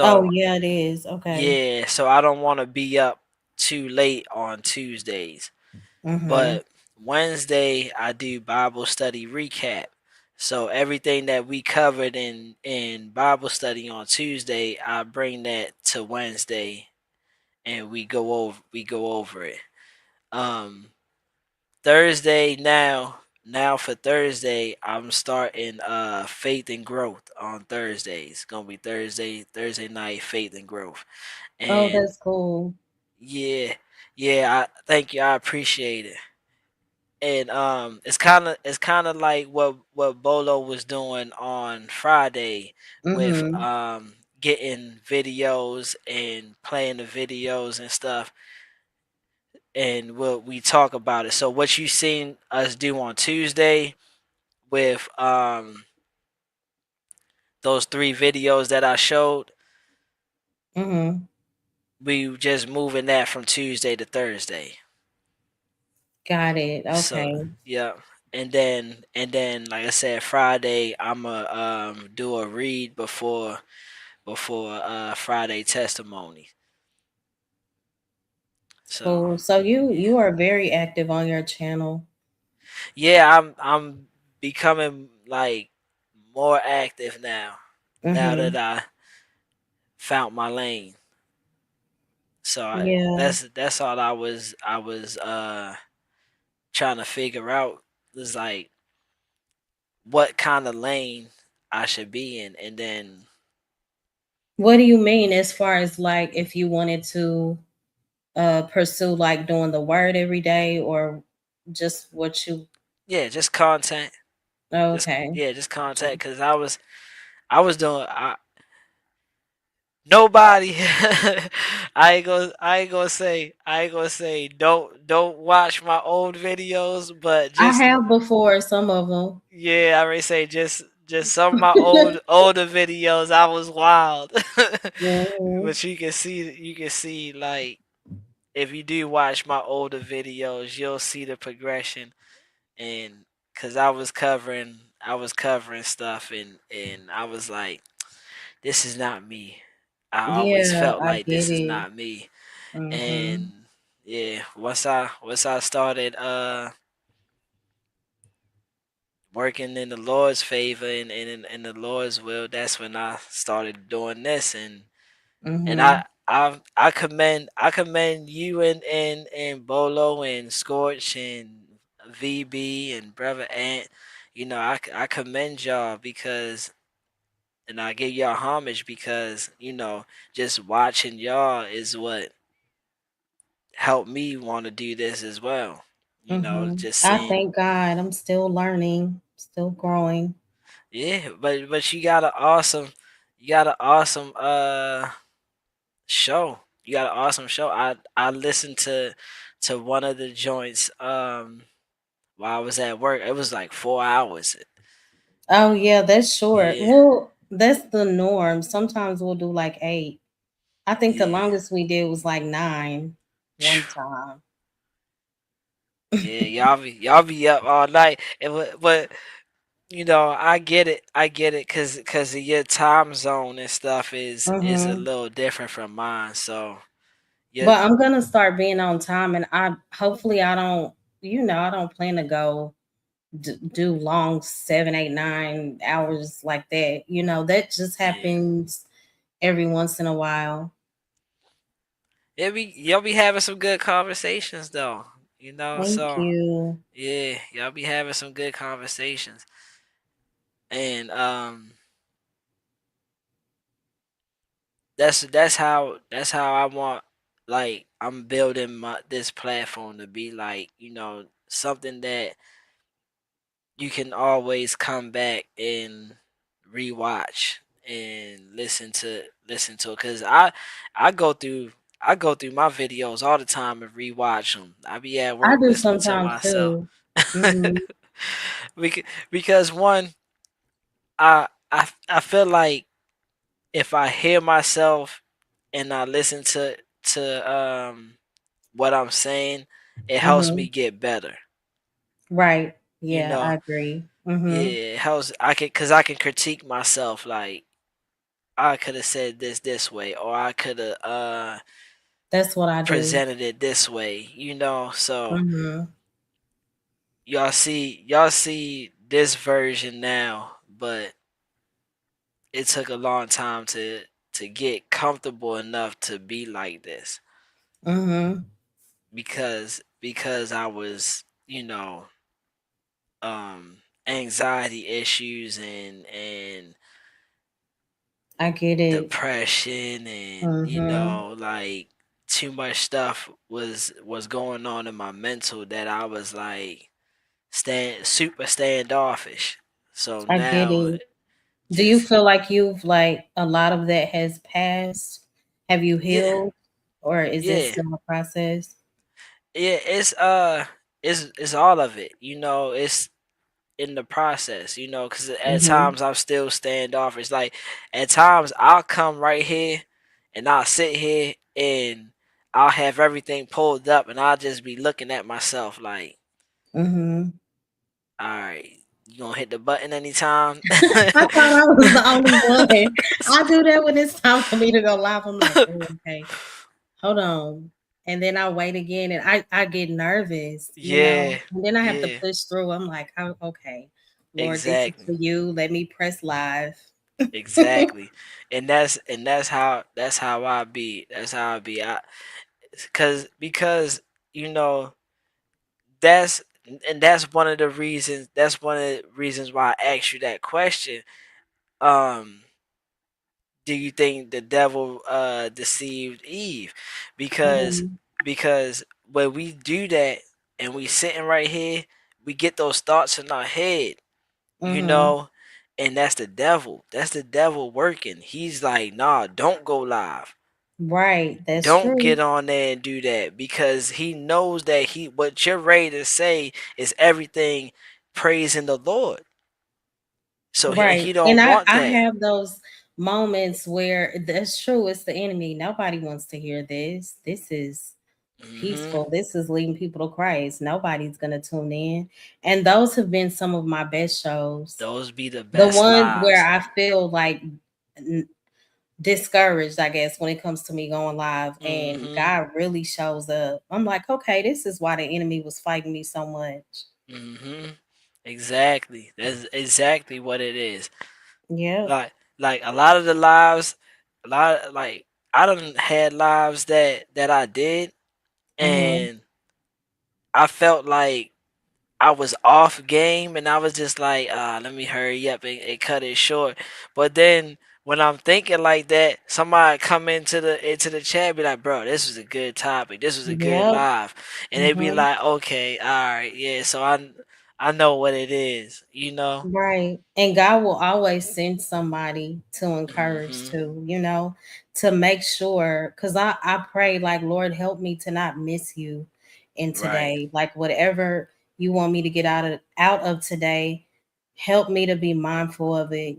Oh So yeah, it is. Okay. yeah, so I don't want to be up too late on Tuesdays. Mm-hmm. But Wednesday I do Bible study recap. So everything that we covered in Bible study on Tuesday, I bring that to Wednesday and we go over it. Um Thursday now for Thursday, I'm starting Faith and Growth on Thursdays. It's gonna be Thursday night Faith and Growth. Oh, And that's cool. yeah, yeah, I thank you, I appreciate it. And it's kinda like what Bolo was doing on Friday with Mm-hmm. getting videos and playing the videos and stuff, and we talk about it. So what you seen us do on Tuesday with those 3 videos that I showed, Mm-hmm. we just moving that from Tuesday to Thursday. Got it. So Okay. yeah. And then like I said, Friday I'ma do a read before Friday testimony. So Cool. So yeah. you are very active on your channel. Yeah, I'm becoming like more active now. Now Mm-hmm. that I found my lane. So Yeah. that's all I was trying to figure out is like what kind of lane I should be in, and then What do you mean as far as like if you wanted to pursue like doing the word every day or just what you yeah, just content, just okay. yeah, just content. Cause I was doing nobody. I ain't gonna say don't watch my old videos, but I just have before some of them. yeah, I already say just some of my older videos. I was wild, Mhm. but you can see like if you do watch my older videos, you'll see the progression, and because I was covering stuff, and I was like, this is not me. I always Yeah, felt I like get this is it. not me, Hmm. and yeah, once I started working in the Lord's favor and in the Lord's will, that's when I started doing this, and Hmm. I commend you and Bolo and Scorch and VB and Brother Ant. I commend y'all because, and I give y'all homage because just watching y'all is what helped me want to do this as well. Just I seeing, thank God I'm still learning, still growing. yeah, but you got an awesome show. You got an awesome show. I listened to one of the joints while I was at work. It was like 4 hours. Oh yeah, that's short. Yeah, Well, that's the norm. Sometimes we'll do like 8. I think the yeah, longest we did was like 9 one time. yeah. Y'all be up all night. But I get it. I get it because of your time zone and stuff is a Hmm. little different from mine. So yeah, But I'm gonna start being on time, and I hopefully I don't, I don't plan to go do long 7, 8, 9 hours like that. That just yeah. happens every once in a while. Y'all be having some good conversations though. Thank So you. yeah, y'all be having some good conversations. And that's how I want, like, I'm building this platform to be like, something that you can always come back and rewatch and listen to, cuz I go through my videos all the time and rewatch them. I be at I work do listening to sometimes myself. too. Hmm. Because one, I feel like if I hear myself and I listen to what I'm saying, it helps Hmm. me get better. Right. You Yeah, I know, agree. Yeah, how's I can cause I can critique myself like I could have said this way or I could have That's what I do. presented it this way, you know. So Mm-hmm. y'all see this version now, but it took a long time to get comfortable enough to be like this Mm-hmm. because I was, anxiety issues and I get it. depression and Mm-hmm. like too much stuff was going on in my mental that I was like super standoffish. So I get now it. Do you just feel like you've like a lot of that has passed? Have you yeah, healed, or is it yeah. still a process? Yeah, it's all of it. It's in the process, because at Mm-hmm. times I'm still standoffish. Like at times I'll come right here and I'll sit here and I'll have everything pulled up and I'll just be looking at myself like, Mm-hmm. all right, you gonna hit the button anytime? I thought I was the only one. I do that when it's time for me to go live. I'm like, oh, okay, hold on. And then I wait again and I get nervous, Yeah, And then I have to yeah, push through. I'm like, oh, okay, Lord, this is for exactly. you. Let me press live. Exactly. And that's how I be. That's how I be. Because you know that's that's one of the reasons. That's one of the reasons why I asked you that question. Um, do you think the devil deceived Eve? Because Mhm. because when we do that and we sitting right here, we get those thoughts in our head, you Mhm. know, and that's the devil. That's the devil working. He's like, nah, don't go live. Right, that's Don't true. get on there and do that because he knows that what you're ready to say is everything praising the Lord. So Right. he And don't I want I that. have those moments where that's true, it's the enemy. Nobody wants to hear this. This is Hmm. peaceful. This is leading people to Christ. Nobody's going to tune in. And those have been some of my best shows. Those be the The best ones where lives. I feel like discouraged, I guess, when it comes to me going live and Hmm. God really shows up. I'm like, okay, this is why the enemy was fighting me so much. Hmm. Exactly. That's exactly what it is. Yep. Like a lot of the lives, a lot like I done had lives that I did, Mm-hmm. and I felt like I was off game and I was just like, let me hurry up and cut it short. But then when I'm thinking like that, somebody come into the chat be like, bro, this was a good topic. This was a good Yep. live. And they be Mm-hmm. like, okay, all right, yeah, so I know what it is, you know? Right. And God will always send somebody to encourage Hmm. to make sure, because I pray like, Lord, help me to not miss you in Right. today. Like whatever you want me to get out of today, help me to be mindful of it.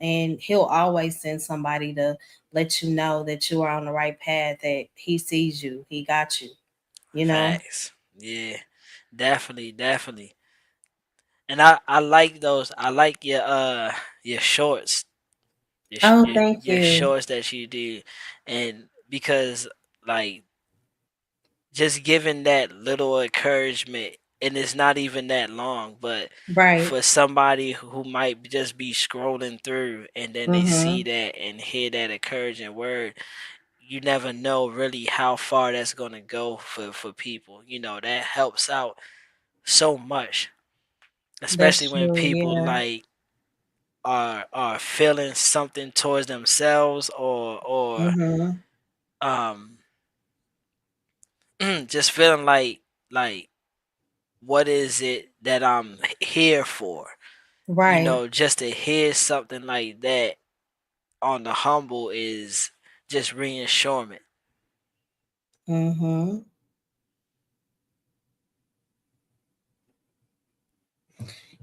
And he'll always send somebody to let you know that you are on the right path, that he sees you, he got you. Facts. Yeah. Definitely, definitely. And I like those. I like your shorts. Oh, thank Your you. shorts that you do, and because like just giving that little encouragement, and it's not even that long, but Right. for somebody who might just be scrolling through and then they see Mm-hmm. that and hear that encouraging word, you never know really how far that's gonna go for people. That helps out so much, especially That's when true. people Yeah. like are feeling something towards themselves or Mm-hmm. um just feeling like what is it that I'm here for? Right. Just to hear something like that on the humble is just reassurance. Mm-hmm.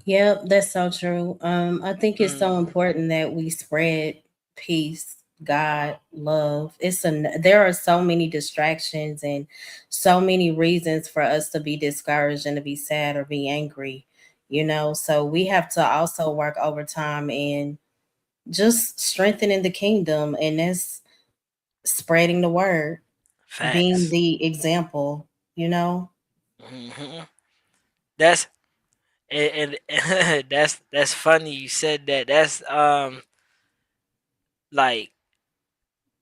Yep, that's so true. I think it's so Mm, important that we spread peace, God, love. There are so many distractions and so many reasons for us to be discouraged and to be sad or be angry. So we have to also work overtime and just strengthening the kingdom, and that's spreading the word, being Facts. the example, hmm That's and that's funny you said that. That's like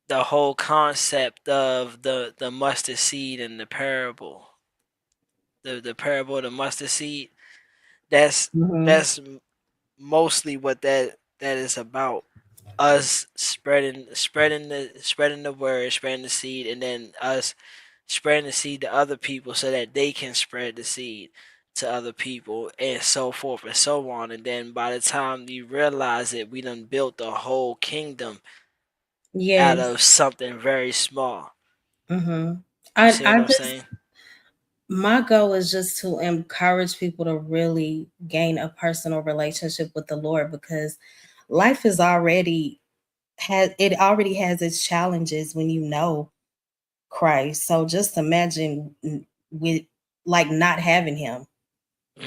the whole concept of the mustard seed and the parable. The parable of the mustard seed. That's Mhm. that's mostly what that is about. Us spreading the word, spreading the seed, and then us spreading the seed to other people so that they can spread the seed to other people, and so forth and so on. And then by the time you realize it, we done built the whole kingdom out Yes. of something very small. hmm You I see what I I'm just saying? my goal is just to encourage people to really gain a personal relationship with the Lord, because life is already has its challenges when you know Christ. So just imagine with like not having him.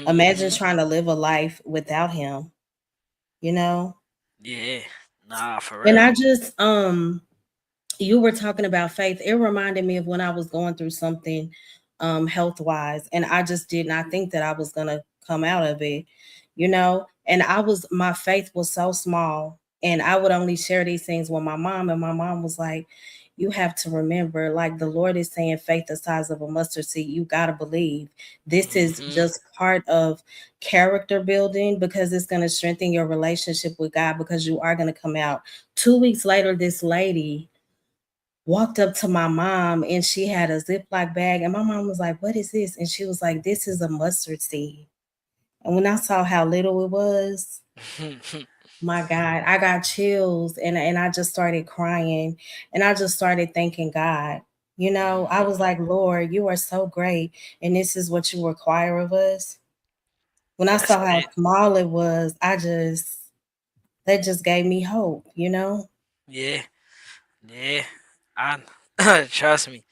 Imagine hmm trying to live a life without him, you know? Yeah. Nah, for And real. I just you were talking about faith. It reminded me of when I was going through something health wise, and I just did not think that I was gonna come out of it. And my faith was so small, and I would only share these things with my mom, and my mom was like, you have to remember, like, the Lord is saying faith the size of a mustard seed. You gotta believe. This is hmm just part of character building, because it's going to strengthen your relationship with God, because you are going to come out. 2 weeks later, this lady walked up to my mom and she had a Ziploc bag. And my mom was like, "What is this?" And she was like, "This is a mustard seed." And when I saw how little it was, my God, I got chills, and I just started crying, and I just started thanking God. I was like, "Lord, you are so great. And this is what you require of us." When I That's saw how it. small it was, that just gave me hope. Yeah. Yeah. I trust me.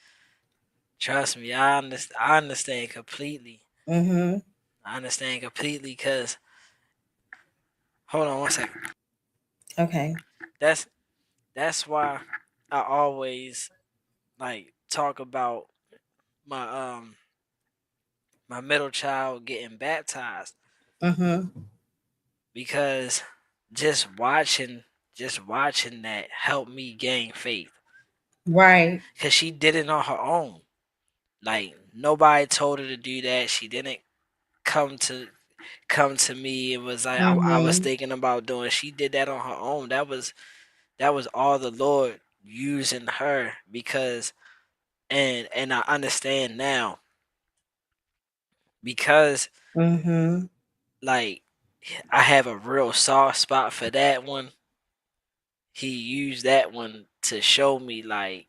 Trust me. I understand completely. Mm-hmm. I understand completely because hold on one second. Okay. That's that's why I always like talk about my my middle child getting baptized, Mm-hmm. because just watching that helped me gain faith, Right. because she did it on her own. Like nobody told her to do that. She didn't come to come to me and was like I was Mm-hmm. thinking about doing. She did that on her own. That was all the Lord using her, because and I understand now, because Mm-hmm. like I have a real soft spot for that one. He used that one to show me like,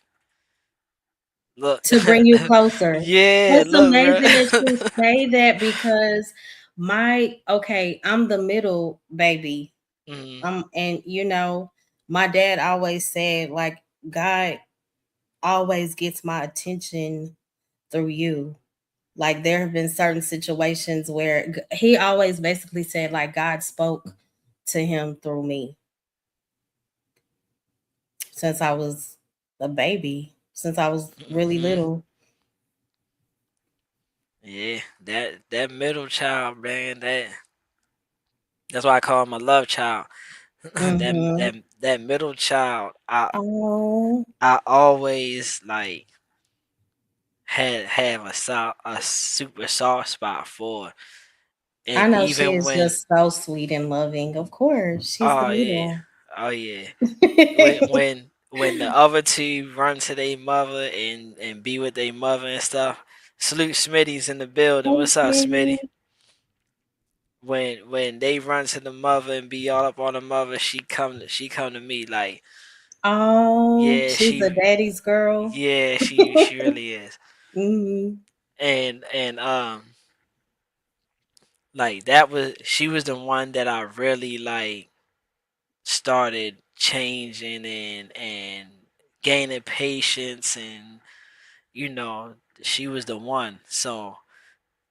look, To bring you closer. yeah, It's look, bro. amazing that you say that, because I'm the middle baby. hmm And my dad always said, like, God always gets my attention through you. Like, there have been certain situations where he always basically said, like, God spoke to him through me since I was a baby, since I was really hmm little. Yeah, that middle child, man. That's why I call him my love child. that Mm-hmm. that that middle child, Oh, I always like have a super soft spot for, I and know she even is when just so sweet and loving. Of course, she's the oh yeah, middle. oh yeah, when the other two run to their mother and be with their mother and stuff. Salute Smitty's in the building. Hey, What's up, Smitty. Smitty? When they run to the mother and be all up on the mother, she come to me like, Oh, yeah, she's a daddy's girl. she really is. hmm And like that was she was the one that I really like started changing and gaining patience, and she was the one. So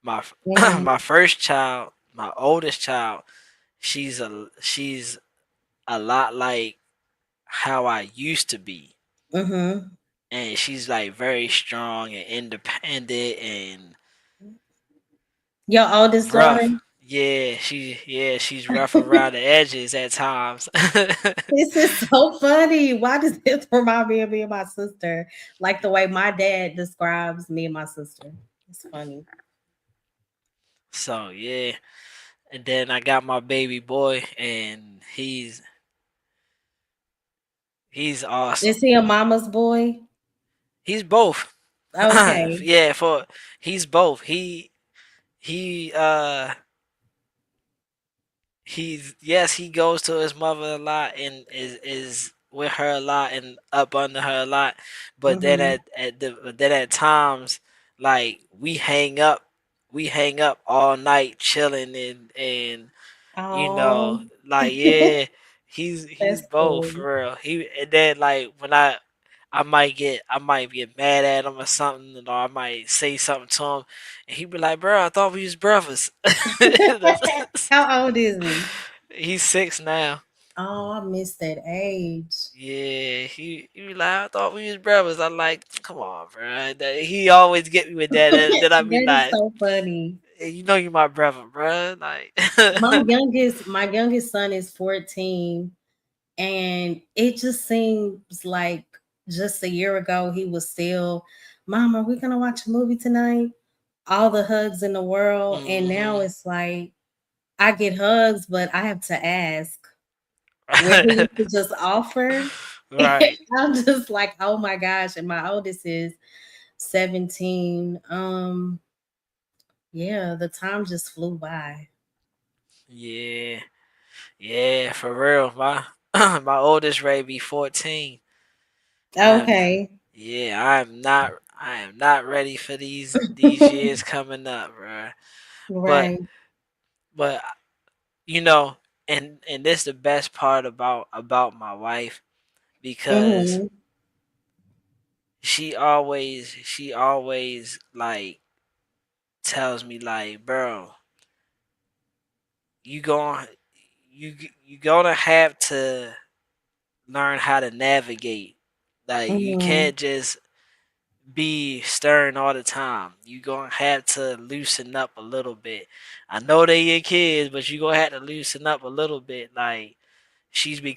my Yeah. my first child, my oldest child, she's a lot like how I used to be. Mm-hmm. And she's like very strong and independent and Your oldest daughter? rough. She's rough around the edges at times. This is so funny. Why does this remind me of me and my sister? Like the way my dad describes me and my sister. It's funny. So yeah. And then I got my baby boy and he's awesome. Is he a mama's boy? He's both. Okay. Yeah, for he's both. He he's yes, he goes to his mother a lot and is with her a lot and up under her a lot. But then Mm-hmm. at times like we hang up all night chilling and you know, Oh, like yeah, he's that's both cool. for real. He and then like when I might get mad at him or something, or I might say something to him, and he'd be like, "Bro, I thought we was brothers." How old is he? He's 6 now. Oh, I missed that age. Yeah, he be like, "I thought we was brothers." I'm like, "Come on, bro." He always get me with that. Then I be That is like, so funny. "Hey, you know you my brother, bro." Like, My youngest son is 14, and it just seems like just a year ago he was still, Mom, are we gonna watch a movie tonight? All the hugs in the world. And now hmm it's like I get hugs, but I have to ask. Where he used to just offer. right. I'm just like, oh my gosh. And my oldest is 17. Yeah, the time just flew by. Yeah. Yeah, for real. My my oldest Ray be 14. I'm Okay. yeah, I am not ready for these years coming up, bro. But Right. but you know, and this the best part about my wife because Mm-hmm. she always like tells me like, bro, you going you gonna have to learn how to navigate. Like you Mm-hmm. can't just be stern all the time. You gonna have to loosen up a little bit. I know they your kids, but you gonna have to loosen up a little bit. Like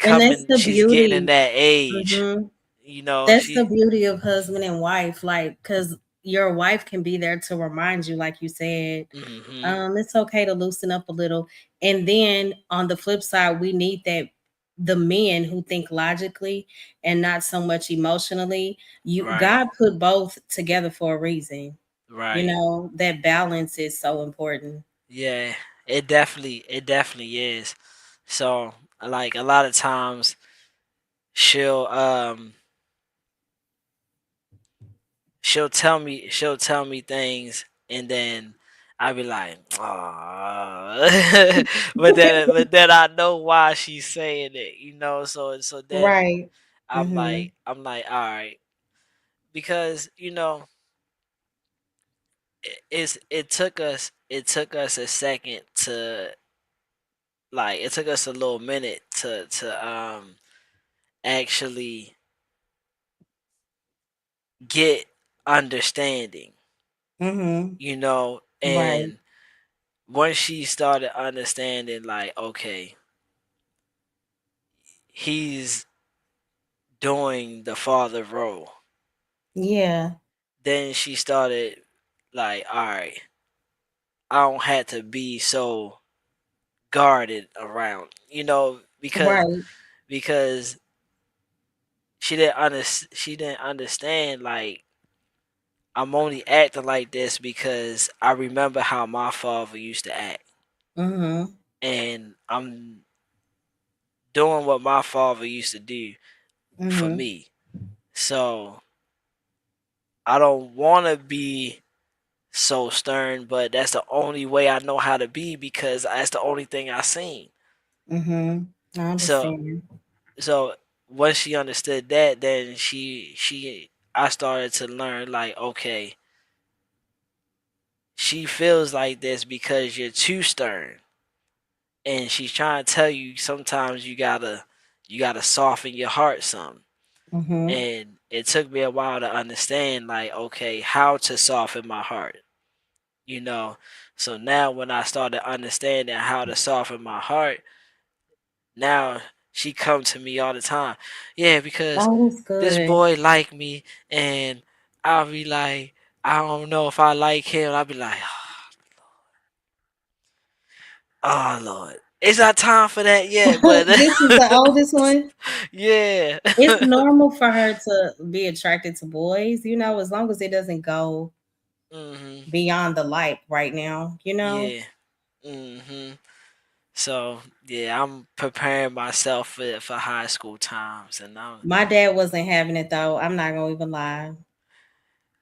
And that's the she's getting in beauty. that age. Mm-hmm. You know, That's the she. beauty of husband and wife, like, because your wife can be there to remind you, like you said, hmm it's okay to loosen up a little. And then on the flip side, we need that the men who think logically and not so much emotionally. You Right, God put both together for a reason. right. That balance is so important. Yeah, it definitely is. So like a lot of times she'll um she'll tell me things and then I be like, oh, but then I know why she's saying it, So then Right. Mm-hmm. I'm like, all right, because it took us a second to like it took us a little minute to actually get understanding, Mm-hmm. Right. and once she started understanding, like, okay, he's doing the father role, Yeah. then she started like, all right, I don't have to be so guarded around, because Right. because she didn't understand, like, I'm only acting like this because I remember how my father used to act, Mm-hmm. and I'm doing what my father used to do for Mm-hmm. me. So I don't want to be so stern, but that's the only way I know how to be because that's the only thing I seen. Mm-hmm. I So understand. so once she understood that, then she I started to learn, like, okay, she feels like this because you're too stern. and she's trying to tell you sometimes you gotta soften your heart some. Mm-hmm. And it took me a while to understand, like, okay, how to soften my heart, you know. So now when I started understanding how to soften my heart, now she come to me all the time. Yeah, because Oh, that's this good. boy like me, and I'll be like, I don't know if I like him. I'll be like, oh Lord, it's not time for that yet. But This is the oldest one. yeah, It's normal for her to be attracted to boys, as long as it doesn't go hmm beyond the like right now, yeah. hmm So yeah, I'm preparing myself for high school times, and I'm My dad wasn't having it though. I'm not gonna even lie.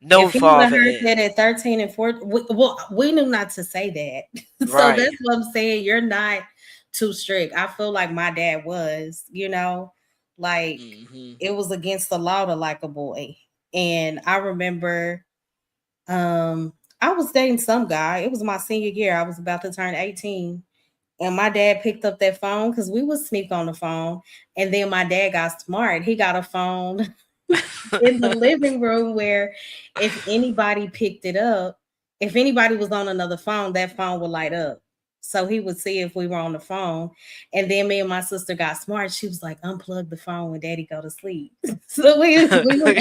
no If he would have father. heard that at 13 and 14, we knew not to say that. So Right. that's what I'm saying. You're not too strict. I feel like my dad was, like hmm it was against the law to like a boy. And I remember I was dating some guy. It was my senior year. I was about to turn 18. And my dad picked up that phone because we would sneak on the phone. And then my dad got smart. He got a phone in the living room where if anybody picked it up, if anybody was on another phone, that phone would light up. So he would see if we were on the phone. And then me and my sister got smart. She was like, unplug the phone when daddy go to sleep. So we would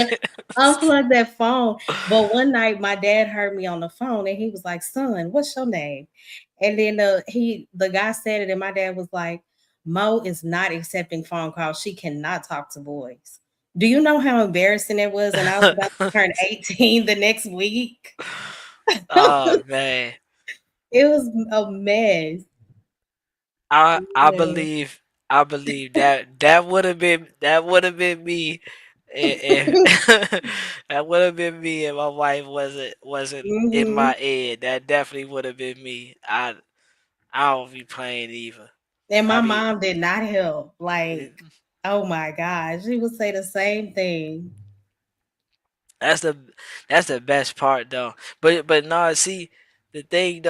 unplug that phone. But one night my dad heard me on the phone and he was like, son, what's your name? And then the guy said it, and my dad was like, Mo is not accepting phone calls. She cannot talk to boys. Do you know how embarrassing it was? And I was about to turn 18 the next week. Oh man, It was a mess. I Yeah. believe that would have been me if that would have been me if my wife wasn't in Hmm. my head. That definitely would have been me. I don't be playing either. And I my be mom did not help. Like, oh my gosh, she would say the same thing. that's the that's the best part though. But no, see the thing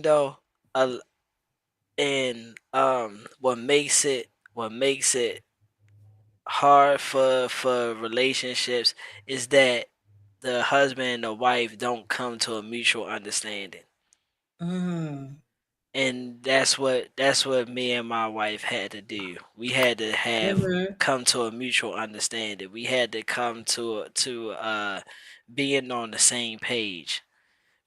though, uh, and what makes it hard for relationships is that the husband and the wife don't come to a mutual understanding. Mm. And that's what me and my wife had to do. We had to have Hmm. come to a mutual understanding. We had to come to being on the same page.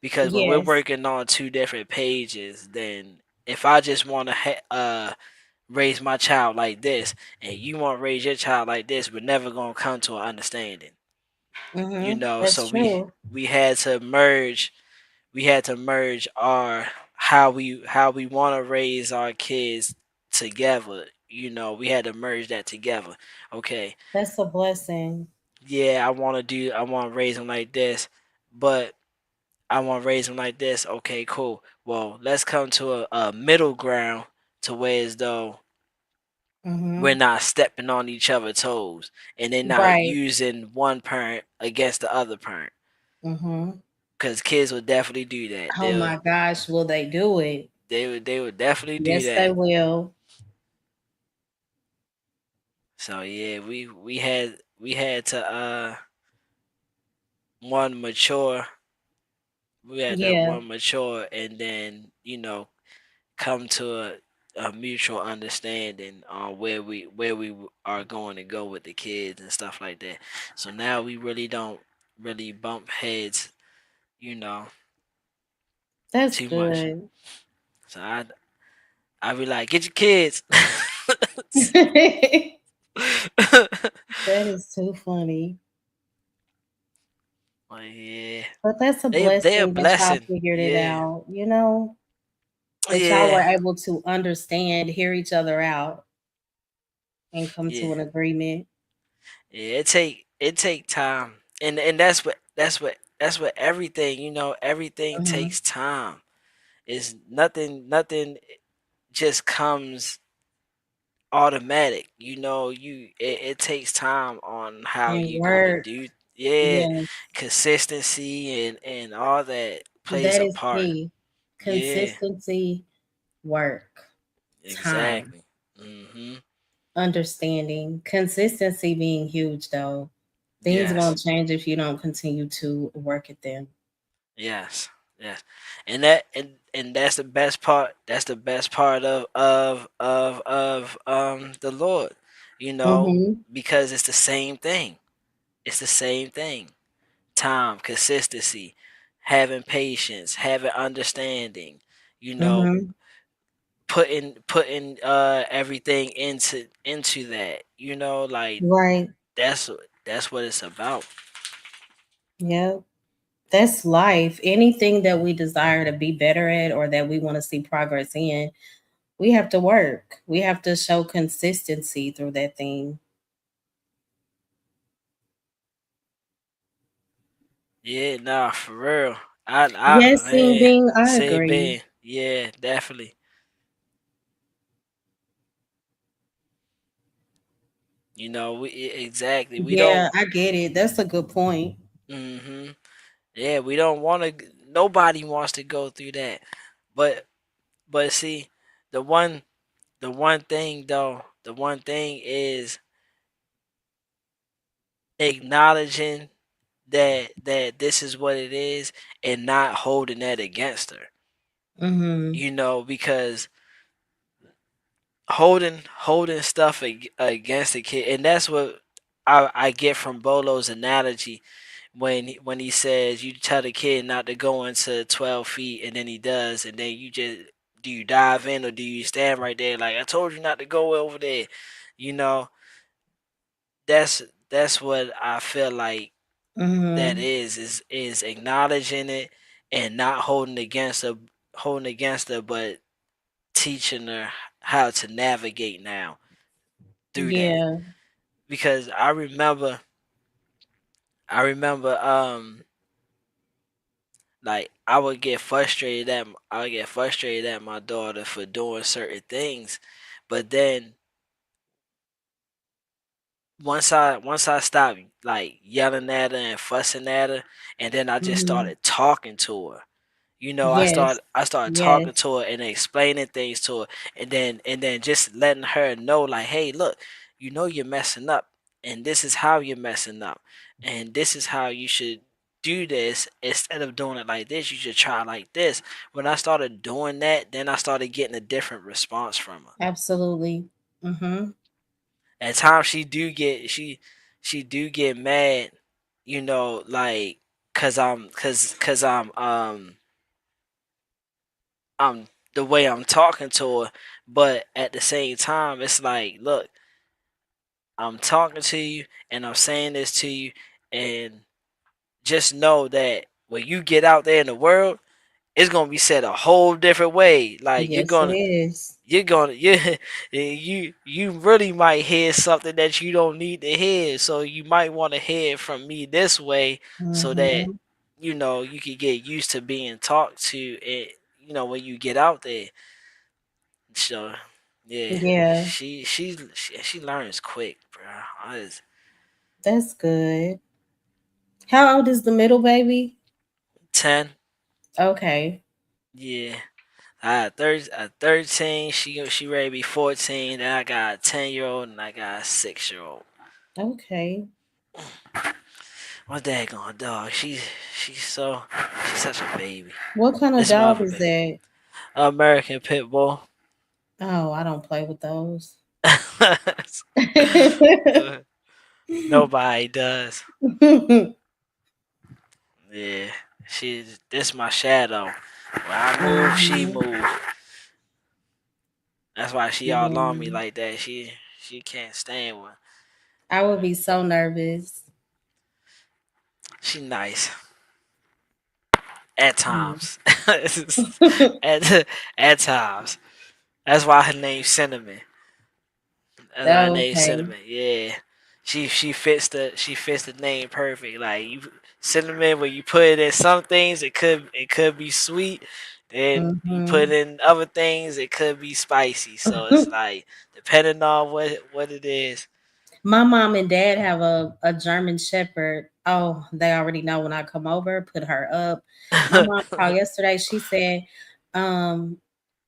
Because when we're Yes. working on two different pages, then if I just want to raise my child like this, and you want to raise your child like this, we're never gonna come to an understanding. So That's true. we had to merge. We had to merge our how we want to raise our kids together. We had to merge that together. Okay, That's a blessing. yeah, I want to raise them like this, but I want to raise them like this. Okay, cool. Well, let's come to a middle ground to where as though we're Hmm. not stepping on each other's toes, and they're not Right. using one parent against the other parent. Hmm. Because kids will definitely do that. Oh my gosh, will they do it? They would definitely do Yes, they that. will. So yeah, we had to one mature. We had to Yeah, one mature, and then come to a mutual understanding on where we are going to go with the kids and stuff like that. So now we really don't really bump heads, you know, that's too much. good. So I be like, get your kids. That is too funny. Like, yeah, But that's a they a blessing that y'all blessing. figured it Yeah, out, that y'all yeah, were able to understand, hear each other out, and come yeah, to an agreement. yeah. It take time, and that's what everything. Everything Hmm. takes time. It's nothing just comes automatic. It takes time on how And you gonna work. do. Yeah, Yes, consistency and all that plays that a is part. key. Yeah, Consistency, work. time, Exactly. Mm-hmm. understanding, consistency being huge though. Things Yes. won't change if you don't continue to work at them. Yes. Yes. And that's the best part. That's the best part of the Lord. You know, Mm-hmm. because it's the same thing. It's the same thing. Time, consistency, having patience, having understanding, you know, Mm-hmm. putting everything into that, like Right. that's what it's about. Yep. That's life. Anything that we desire to be better at or that we want to see progress in, we have to work. We have to show consistency through that thing. Yeah, nah, for real. I Yes, Sing man, Bing, I say agree. Ben, yeah, definitely. Exactly. We don't. Yeah, I get it. That's a good point. Hmm. Yeah, we don't want to. Nobody wants to go through that. But see, the one the one thing though, the one thing is acknowledging that this is what it is and not holding that against her. Mm-hmm. Because holding stuff against the kid, and that's what I get from Bolo's analogy when he says you tell the kid not to go into 12 feet and then he does, and then you just do you dive in or do you stand right there like I told you not to go over there, you know that's that's what I feel like that Mm-hmm. is acknowledging it and not holding against her, but teaching her how to navigate now through that. Yeah. Because I remember like I would get frustrated at my daughter for doing certain things, but then once I stopped like yelling at her and fussing at her, and then I just Mm-hmm. started talking to her. I Yes. started talking Yes. to her and explaining things to her, and then just letting her know like, hey, look, you're messing up, and this is how you're messing up, and this is how you should do this. Instead of doing it like this, you should try like this. When I started doing that, then I started getting a different response from her. Absolutely. Mm-hmm. At times she do get mad, like cause I'm the way I'm talking to her, but at the same time, it's like, look, I'm talking to you and I'm saying this to you, and just know that when you get out there in the world, it's gonna be said a whole different way. Like you're Yes, it gonna is. you're gonna you really might hear something that you don't need to hear, so you might want to hear it from me this way, so that Mm-hmm. you could get used to being talked to, it when you get out there. So yeah, Yeah, she learns quick, bro. I was that's good. How old is the middle baby? 10. Okay. Yeah, I had 13. She ready to be 14. Then I got a 10-year-old and I got a 6-year-old. Okay. My daggone dog. She's such a baby. What kind of This dog mother is baby. that? American Pit Bull. Oh, I don't play with those. Nobody does. Yeah, this my shadow. When I move, she Mhm. move. That's why she all on me Yeah. like that. She can't stand one. I would be so nervous. She nice at Mm. times. at times. That's why her name's Cinnamon. That's why her name's Okay. Cinnamon. Yeah. She fits the name perfect. Like you cinnamon, when you put it in some things it could be sweet. Then you put Hmm. in other things it could be spicy. So it's like depending on what it is. My mom and dad have a German Shepherd. Oh, they already know when I come over, put her up. My mom called yesterday. She said, um,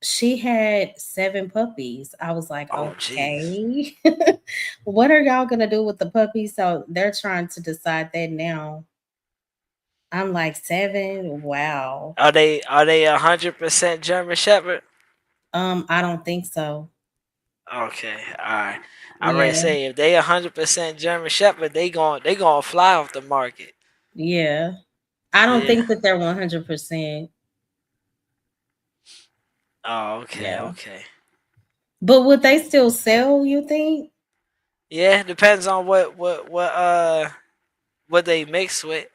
she had 7 puppies. I was like, Oh, jeez. okay, what are y'all gonna do with the puppies? So they're trying to decide that now. I'm like 7. Wow. Are they 100% German Shepherd? I don't think so. Okay, all right. I already Yeah, say if they 100% German Shepherd, they gonna fly off the market. yeah. I don't Yeah. think that they're 100%. Oh, okay, Yeah. okay. But would they still sell, you think? Yeah, depends on what they mix with.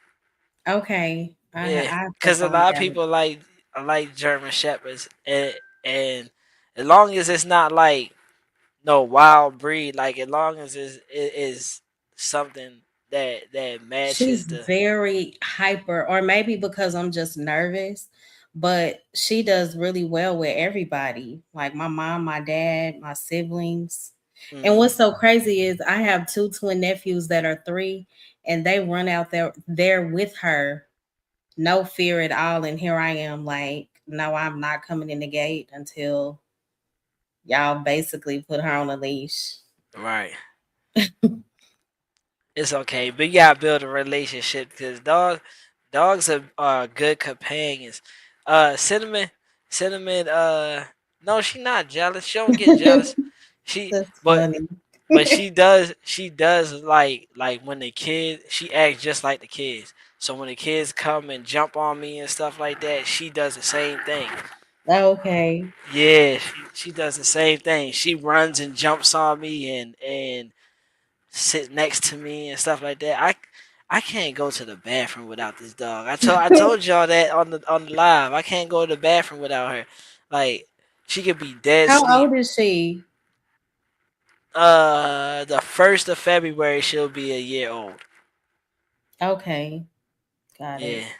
Okay. Yeah, I have to because a find lot of out. people like German Shepherds, and as long as it's not like no wild breed, like as long as it is something that matches She's the. very hyper, or maybe because I'm just nervous, but she does really well with everybody. Like my mom, my dad, my siblings. And Mm, what's so crazy is I have 2 twin nephews that are 3, and they run out there with her, no fear at all. And here I am, like, no, I'm not coming in the gate until y'all basically put her on a leash. right. It's okay, but you gotta build a relationship because dogs are good companions. Cinnamon, cinnamon. No, she not jealous. She don't get jealous. She, That's but funny. but she does like when the kids. She acts just like the kids. So when the kids come and jump on me and stuff like that, she does the same thing. Okay. Yeah, she does the same thing. She runs and jumps on me and sit next to me and stuff like that. I can't go to the bathroom without this dog. I told y'all that on the live. I can't go to the bathroom without her. Like she could be dead How asleep. old is she? The 1st of February she'll be a year old. Okay. Got it. Yeah.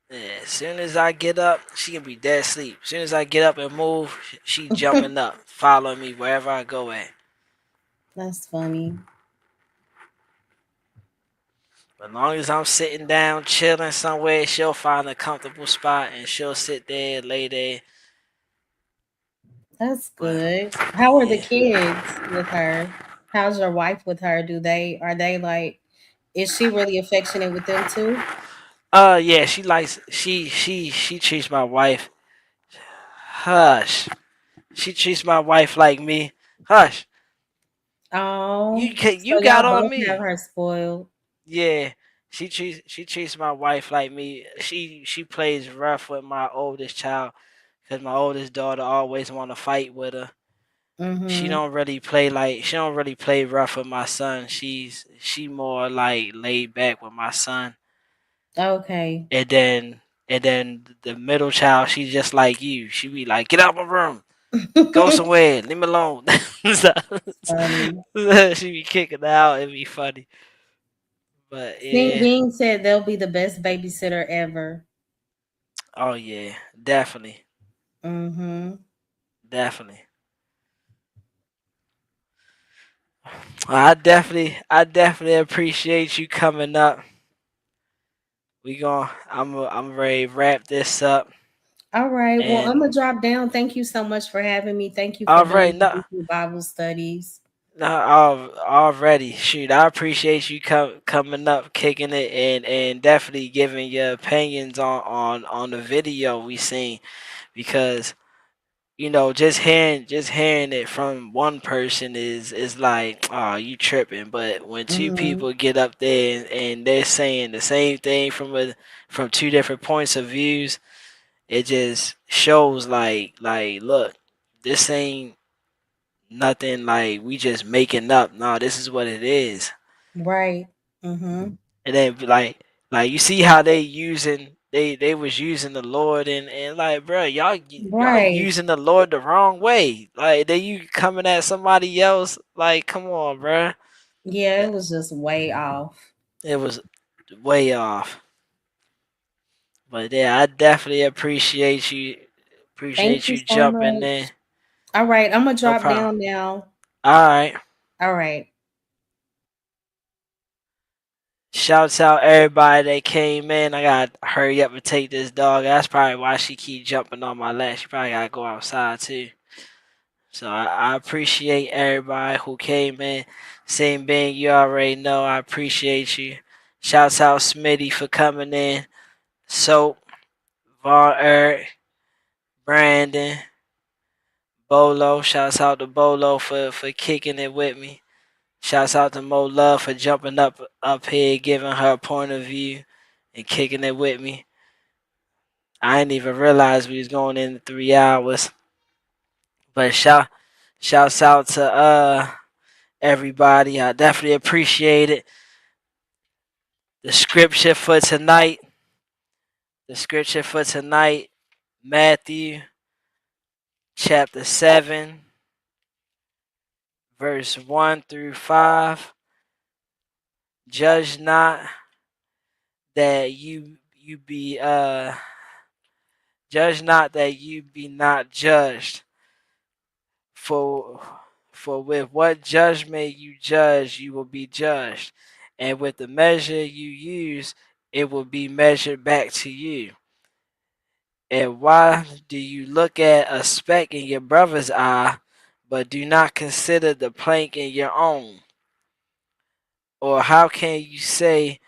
Yeah, as soon as I get up, she can be dead asleep. As soon as I get up and move, she jumping up, following me wherever I go at. That's funny. As long as I'm sitting down, chilling somewhere, she'll find a comfortable spot and she'll sit there, lay there. That's But good. How are the yeah, kids with her? How's your wife with her? Are they like, is she really affectionate with them too? yeah, she treats my wife. Hush. She treats my wife like me. Hush. Oh, You so got y'all on both have me. her spoiled. Yeah. She treats my wife like me. She plays rough with my oldest child because my oldest daughter always want to fight with her. Mm-hmm. She don't really play rough with my son. She more like laid back with my son. Okay. And then the middle child, she's just like you. She be like, get out my room, go somewhere, leave me alone. So, Funny. she be kicking out. It'd be funny, but Sing yeah. Bean said they'll be the best babysitter ever. Oh yeah, definitely, Mm-hmm. definitely. I definitely appreciate you coming up. I'm ready to wrap this up. All right. Well, And I'm gonna drop down. Thank you so much for having me. Thank you for all doing right, the no, weekly Bible studies. no, already. Shoot, I appreciate you coming up, kicking it, and definitely giving your opinions on the video we seen because just hearing it from one person is like, oh, you tripping. But when two Mm-hmm. people get up there and they're saying the same thing from two different points of views, it just shows like look, this ain't nothing like we just making up. No, this is what it is. Right. Mm-hmm. And then like you see how they was using the Lord and like bro, y'all Right. using the Lord the wrong way. Like then you coming at somebody else. Like come on, bro. Yeah, it was just way off. It was way off. But yeah, I definitely Thank appreciate you you so jumping much. in. All right, I'm gonna No drop problem. down now. All right. All right. Shouts out everybody that came in. I gotta hurry up and take this dog. That's probably why she keep jumping on my lap. She probably gotta go outside too. So I appreciate everybody who came in. Same being, you already know I appreciate you. Shouts out Smitty for coming in. Soap, Von Eric, Brandon, Bolo. Shouts out to Bolo for kicking it with me. Shouts out to Mo Love for jumping up here, giving her point of view and kicking it with me. I didn't even realize we was going in 3 hours. But shouts out to everybody. I definitely appreciate it. The scripture for tonight. Matthew chapter 7, verse 1 through 5. Judge not that you be judge not that you be not judged. For with what judgment you judge, you will be judged, and with the measure you use, it will be measured back to you. And why do you look at a speck in your brother's eye, but do not consider the plank in your own? Or how can you say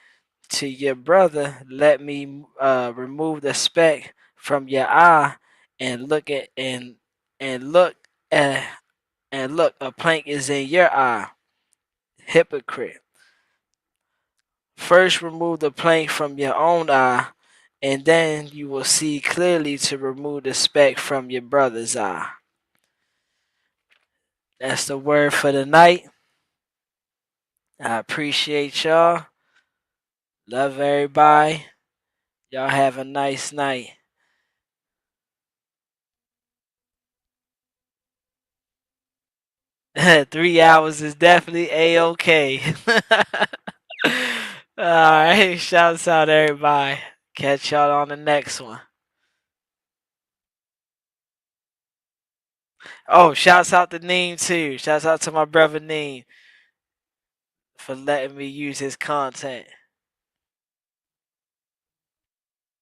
to your brother, let me remove the speck from your eye, and look a plank is in your eye? Hypocrite. First remove the plank from your own eye, and then you will see clearly to remove the speck from your brother's eye. That's the word for the night. I appreciate y'all. Love everybody. Y'all have a nice night. Three hours is definitely A-OK. Alright, shouts out everybody. Catch y'all on the next one. Oh, shouts out to Neem too. Shouts out to my brother Neem for letting me use his content.